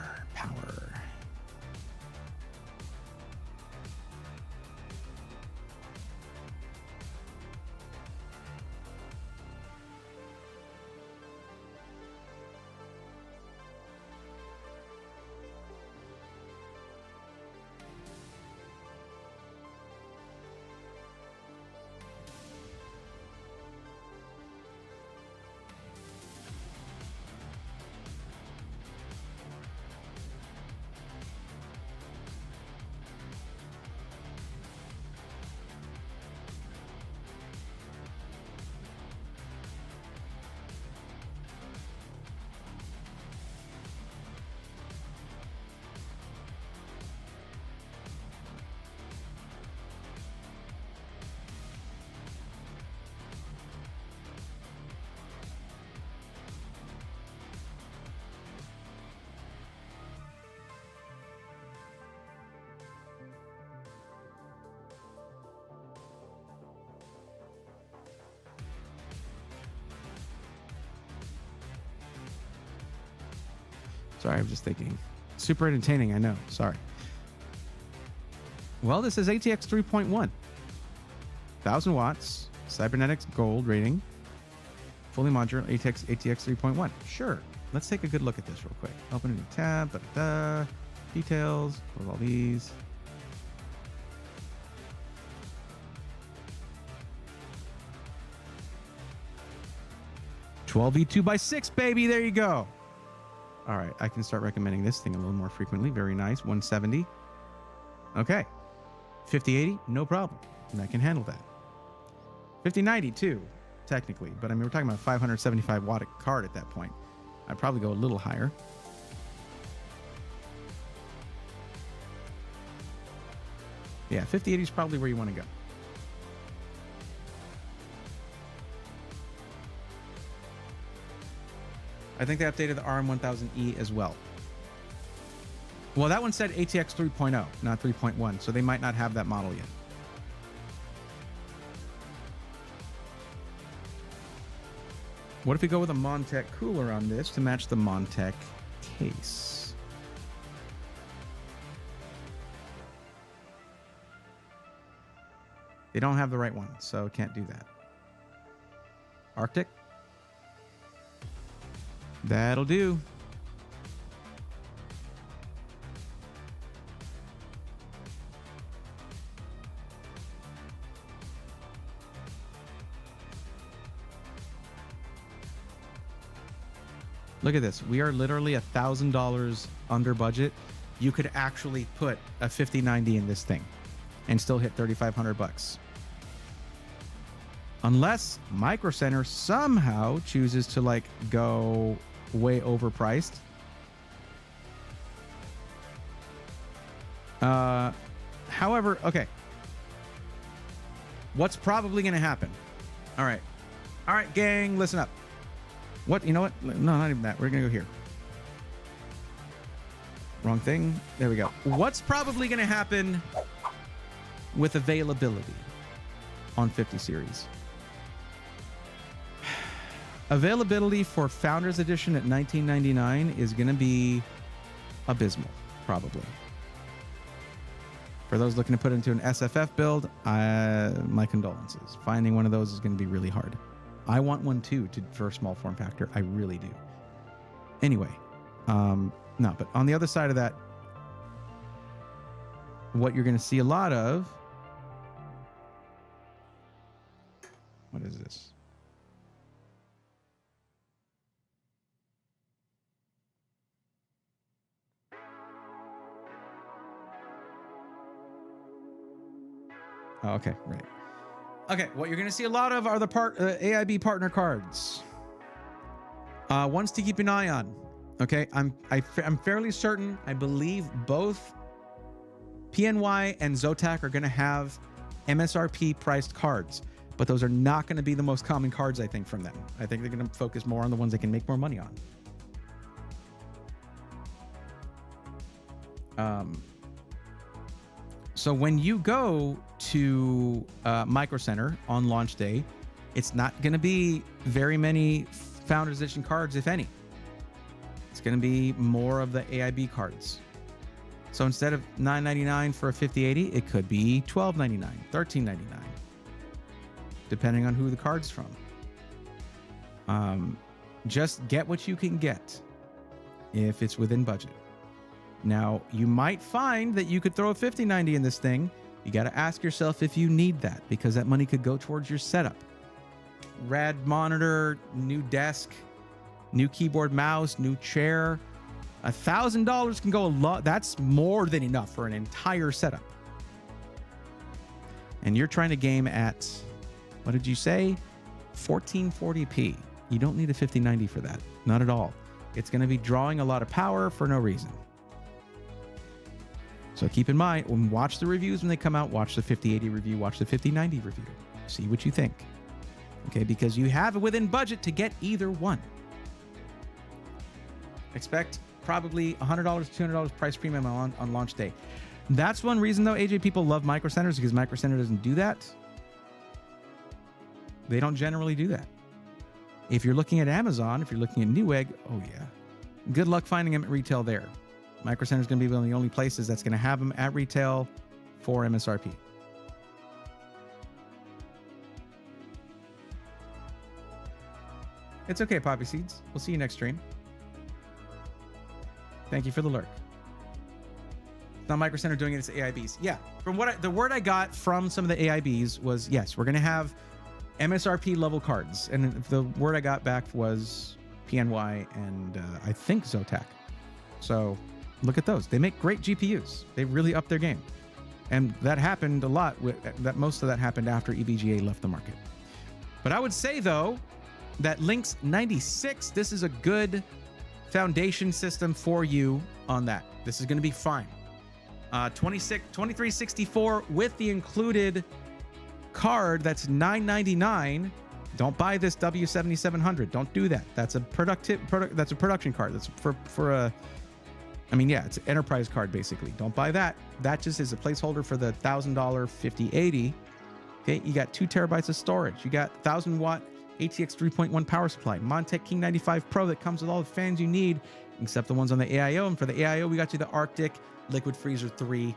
Sorry, I'm just thinking. Super entertaining, I know. Sorry. Well, this is ATX 3.1. 1,000 watts, cybernetics gold rating, fully modular ATX 3.1. Sure. Let's take a good look at this real quick. Open a new tab. Details. Close all these. $12 2x6, baby. There you go. All right, I can start recommending this thing a little more frequently. Very nice. 170. Okay. 5080, no problem. And I can handle that. 5090 too, technically. But I mean, we're talking about a 575 watt card at that point. I'd probably go a little higher. Yeah, 5080 is probably where you want to go. I think they updated the RM1000E as well. Well, that one said ATX 3.0, not 3.1, so they might not have that model yet. What if we go with a Montech cooler on this to match the Montech case? They don't have the right one, so can't do that. Arctic? That'll do. Look at this. We are literally $1,000 under budget. You could actually put a 5090 in this thing and still hit $3,500. Unless Micro Center somehow chooses to like go way overpriced. However, okay. What's probably going to happen? All right, gang, listen up. What? You know what? No, not even that. We're going to go here. Wrong thing. There we go. What's probably going to happen with availability on 50 series? Availability for Founders Edition at $19.99 is going to be abysmal, probably. For those looking to put into an SFF build, my condolences. Finding one of those is going to be really hard. I want one too for a small form factor. I really do. Anyway, no, but on the other side of that, what you're going to see a lot of, what is this? Oh, okay, right. Okay, what you're going to see a lot of are the AIB partner cards. Ones to keep an eye on. Okay, I'm fairly certain. I believe both PNY and Zotac are going to have MSRP priced cards, but those are not going to be the most common cards, I think, from them. I think they're going to focus more on the ones they can make more money on. So when you go to Micro Center on launch day, it's not going to be very many Founders Edition cards, if any. It's going to be more of the AIB cards. So instead of $9.99 for a 5080, it could be $12.99, $13.99, depending on who the card's from. Just get what you can get if it's within budget. Now, you might find that you could throw a 5090 in this thing. You got to ask yourself if you need that, because that money could go towards your setup. Rad monitor, new desk, new keyboard, mouse, new chair. $1,000 can go a lot. That's more than enough for an entire setup. And you're trying to game at, what did you say? 1440p. You don't need a 5090 for that. Not at all. It's going to be drawing a lot of power for no reason. So keep in mind, watch the reviews when they come out. Watch the 5080 review. Watch the 5090 review. See what you think. Okay, because you have it within budget to get either one. Expect probably $100, $200 price premium on launch day. That's one reason, though, AJ, people love Micro Centers, because Micro Center doesn't do that. They don't generally do that. If you're looking at Amazon, if you're looking at Newegg, oh yeah, good luck finding them at retail there. Micro Center is going to be one of the only places that's going to have them at retail for MSRP. It's okay, Poppy Seeds. We'll see you next stream. Thank you for the lurk. It's not Micro Center doing it, it's AIBs. Yeah, from what the word I got from some of the AIBs was, yes, we're going to have MSRP level cards. And the word I got back was PNY and I think Zotac. So look at those. They make great GPUs. They really upped their game. And that happened a lot. Most of that happened after EVGA left the market. But I would say, though, that Lynx 96, this is a good foundation system for you on that. This is going to be fine. 2364 with the included card, that's $999. Don't buy this W7700. Don't do that. That's a that's a production card. That's for a, I mean, yeah, it's an enterprise card basically. Don't buy that. That just is a placeholder for the $1,000 5080. Okay, you got 2 terabytes of storage. You got 1,000 watt ATX 3.1 power supply, Montech King 95 Pro that comes with all the fans you need, except the ones on the AIO. And for the AIO, we got you the Arctic Liquid Freezer 3,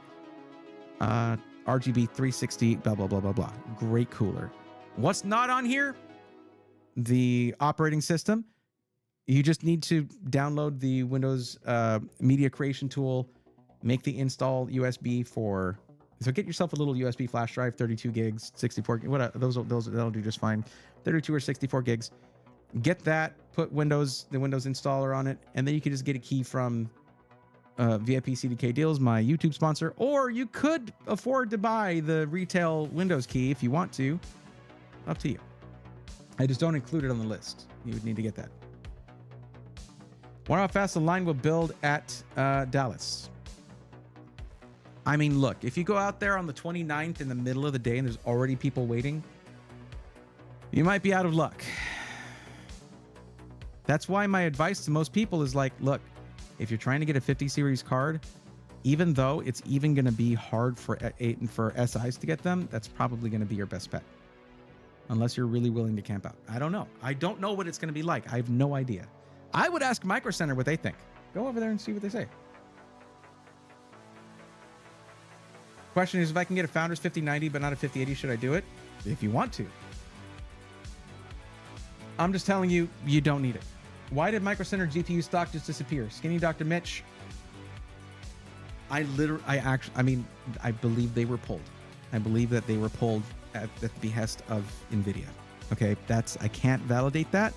RGB 360, blah, blah, blah, blah, blah. Great cooler. What's not on here? The operating system. You just need to download the Windows Media Creation tool, make the install USB for... So get yourself a little USB flash drive, 32 gigs, 64, what those that'll do just fine. 32 or 64 gigs. Get that, put the Windows installer on it, and then you can just get a key from VIP CDK Deals, my YouTube sponsor, or you could afford to buy the retail Windows key if you want to. Up to you. I just don't include it on the list. You would need to get that. Wonder how fast the line will build at Dallas. I mean, look, if you go out there on the 29th in the middle of the day and there's already people waiting, you might be out of luck. That's why my advice to most people is like, look, if you're trying to get a 50 series card, even though it's even going to be hard for SIs to get them, that's probably going to be your best bet. Unless you're really willing to camp out. I don't know. I don't know what it's going to be like. I have no idea. I would ask Micro Center what they think. Go over there and see what they say. Question is, if I can get a Founders 5090 but not a 5080, should I do it? If you want to. I'm just telling you, you don't need it. Why did Micro Center GPU stock just disappear? Skinny Dr. Mitch. I believe they were pulled. I believe that they were pulled at the behest of NVIDIA. Okay, I can't validate that.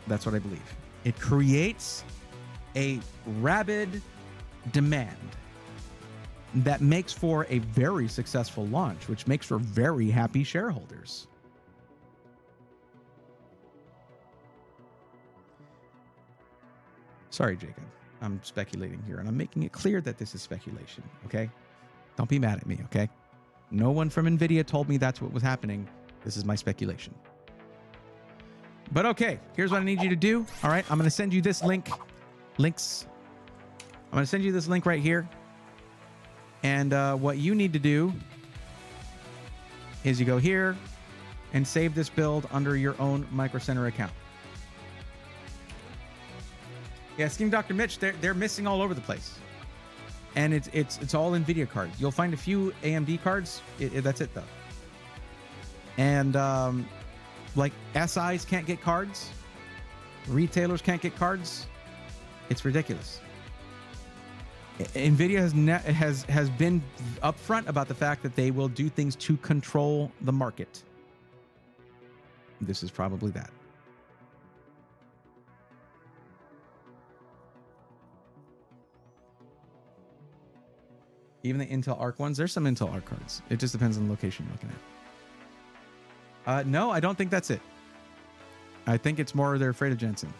That's what I believe. It creates a rabid demand. that makes for a very successful launch, which makes for very happy shareholders. Sorry, Jacob. I'm speculating here, and I'm making it clear that this is speculation, okay? Don't be mad at me, okay? No one from NVIDIA told me that's what was happening. This is my speculation. But okay, here's what I need you to do. All right, I'm going to send you this link. I'm going to send you this link right here. And what you need to do is you go here and save this build under your own Micro Center account. Yeah, Scheme Dr. Mitch, they're missing all over the place. And it's all NVIDIA cards. You'll find a few AMD cards. That's it, though. And like SIs can't get cards. Retailers can't get cards. It's ridiculous. NVIDIA has been upfront about the fact that they will do things to control the market. This is probably that. Even the Intel Arc ones, there's some Intel Arc cards. It just depends on the location you're looking at. No, I don't think that's it. I think it's more they're afraid of Jensen.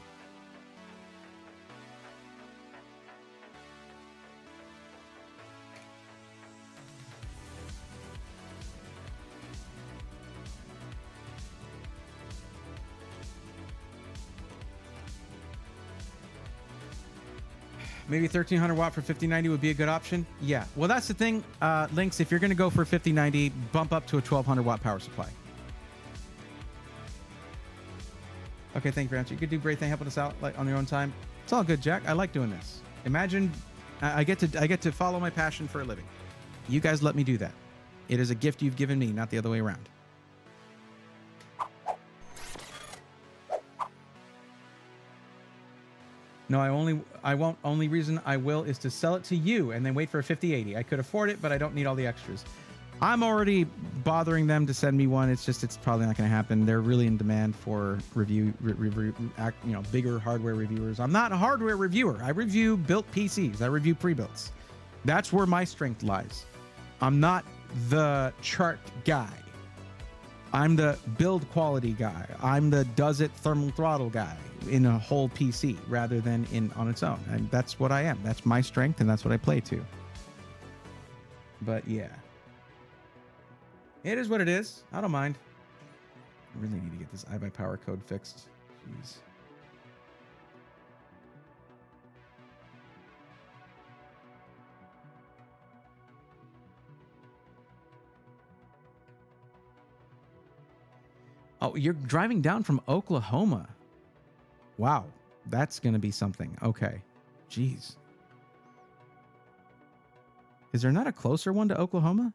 Maybe 1300 watt for 5090 would be a good option. Yeah. Well, that's the thing. Lynx, if you're going to go for 5090, bump up to a 1200 watt power supply. Okay, thank you for answering. You could do great thing helping us out like on your own time. It's all good, Jack. I like doing this. Imagine I get to follow my passion for a living. You guys let me do that. It is a gift you've given me, not the other way around. No, only reason I will is to sell it to you and then wait for a 5080. I could afford it, but I don't need all the extras. I'm already bothering them to send me one. It's probably not going to happen. They're really in demand for bigger hardware reviewers. I'm not a hardware reviewer. I review built PCs. I review pre-builts. That's where my strength lies. I'm not the chart guy. I'm the build quality guy. I'm the does it thermal throttle guy in a whole PC rather than on its own. And that's what I am. That's my strength, and that's what I play to. But yeah. It is what it is. I don't mind. I really need to get this iBuyPower code fixed. Jeez. Oh, you're driving down from Oklahoma. Wow. That's going to be something. Okay. Jeez. Is there not a closer one to Oklahoma?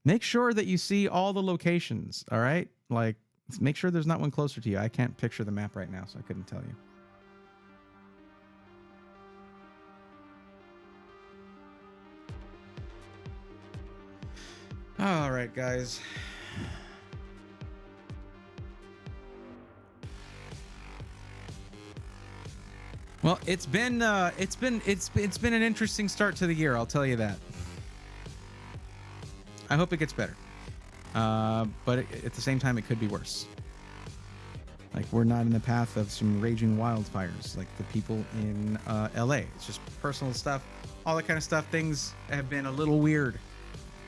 Make sure that you see all the locations, all right? Like, make sure there's not one closer to you. I can't picture the map right now, so I couldn't tell you. All right, guys. Well, it's been an interesting start to the year, I'll tell you that. I hope it gets better. But at the same time, it could be worse. Like, we're not in the path of some raging wildfires like the people in LA. It's just personal stuff, all that kind of stuff. Things have been a little weird,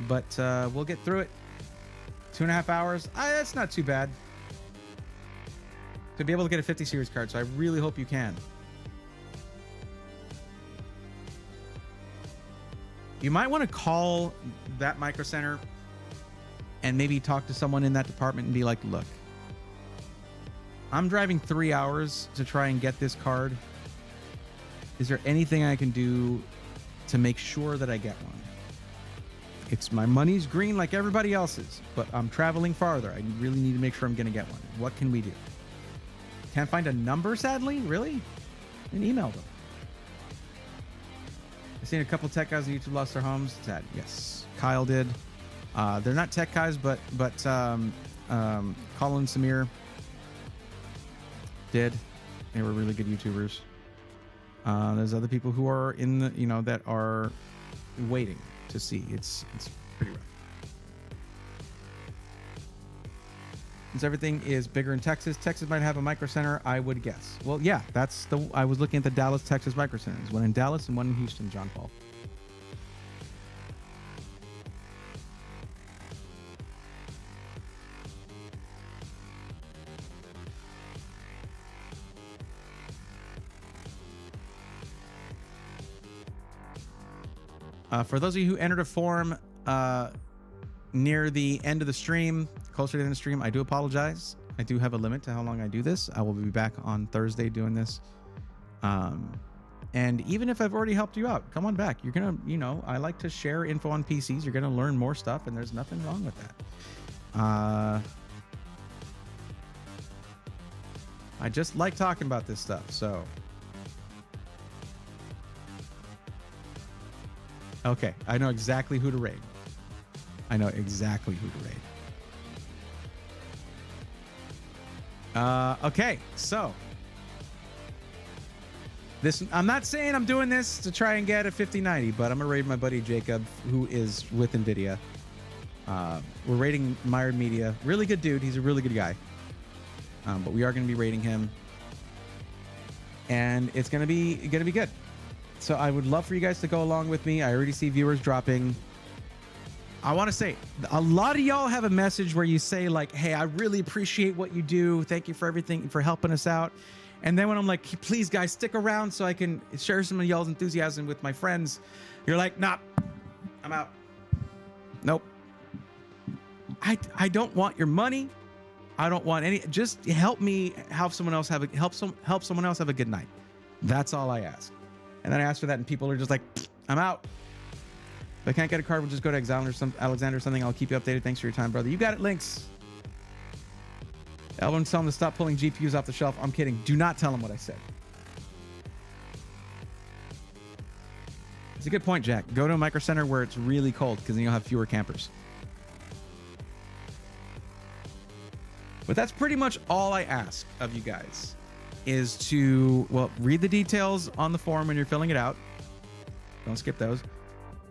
but we'll get through it. 2.5 hours. That's not too bad. To be able to get a 50 series card, so I really hope you can. You might want to call that Micro Center and maybe talk to someone in that department and be like, look, I'm driving 3 hours to try and get this card. Is there anything I can do to make sure that I get one? It's my money's green like everybody else's, but I'm traveling farther. I really need to make sure I'm going to get one. What can we do? Can't find a number, sadly? Really? Then email them. I've seen a couple tech guys on YouTube lost their homes. Sad. Yes. Kyle did. They're not tech guys, but Colin and Samir did. They were really good YouTubers. There's other people who are in the, that are waiting to see. It's pretty rough. Since everything is bigger in Texas, Texas might have a micro center, I would guess. Well, yeah, I was looking at the Dallas, Texas micro centers. One in Dallas and one in Houston, John Paul. For those of you who entered a form near the end of the stream, closer to the end of the stream, I do apologize. I do have a limit to how long I do this. I will be back on Thursday doing this. And even if I've already helped you out, come on back. You're going to, I like to share info on PCs. You're going to learn more stuff, and there's nothing wrong with that. I just like talking about this stuff, so... Okay, I know exactly who to raid. I know exactly who to raid. Okay, so this, I'm not saying I'm doing this to try and get a 5090, but I'm gonna raid my buddy Jacob, who is with NVIDIA. We're raiding Mired Media. Really good dude. He's a really good guy. But we are gonna be raiding him, and it's gonna be good. So I would love for you guys to go along with me. I already see viewers dropping. I want to say, a lot of y'all have a message where you say like, hey, I really appreciate what you do. Thank you for everything, for helping us out. And then when I'm like, please guys, stick around so I can share some of y'all's enthusiasm with my friends, you're like, nah, I'm out. Nope. I don't want your money. I don't want any, just help me help someone else have a good night. That's all I ask. And then I ask for that, and people are just like, I'm out. If I can't get a card, we'll just go to Alexander or something. I'll keep you updated. Thanks for your time, brother. You got it, Lynx. Everyone's telling him to stop pulling GPUs off the shelf. I'm kidding. Do not tell him what I said. It's a good point, Jack. Go to a micro center where it's really cold, because then you'll have fewer campers. But that's pretty much all I ask of you guys, is to, well, read the details on the forum when you're filling it out. Don't skip those.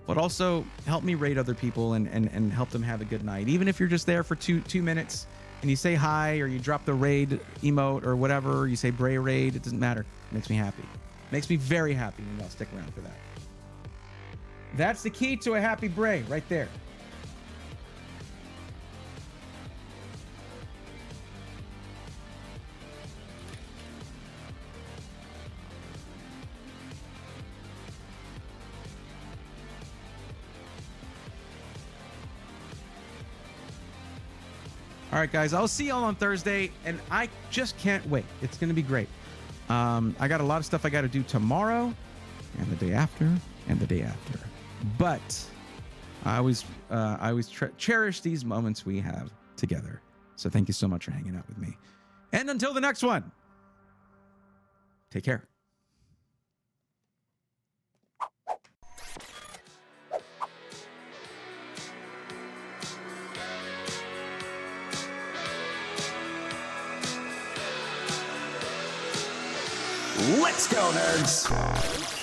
But also help me raid other people and help them have a good night. Even if you're just there for two minutes and you say hi, or you drop the raid emote or whatever, or you say Bray raid, it doesn't matter. It makes me happy. It makes me very happy when y'all stick around for that. That's the key to a happy Bray right there. All right, guys, I'll see y'all on Thursday, and I just can't wait. It's going to be great. I got a lot of stuff I got to do tomorrow and the day after and the day after. But I always cherish these moments we have together. So thank you so much for hanging out with me. And until the next one, take care. Let's go, nerds!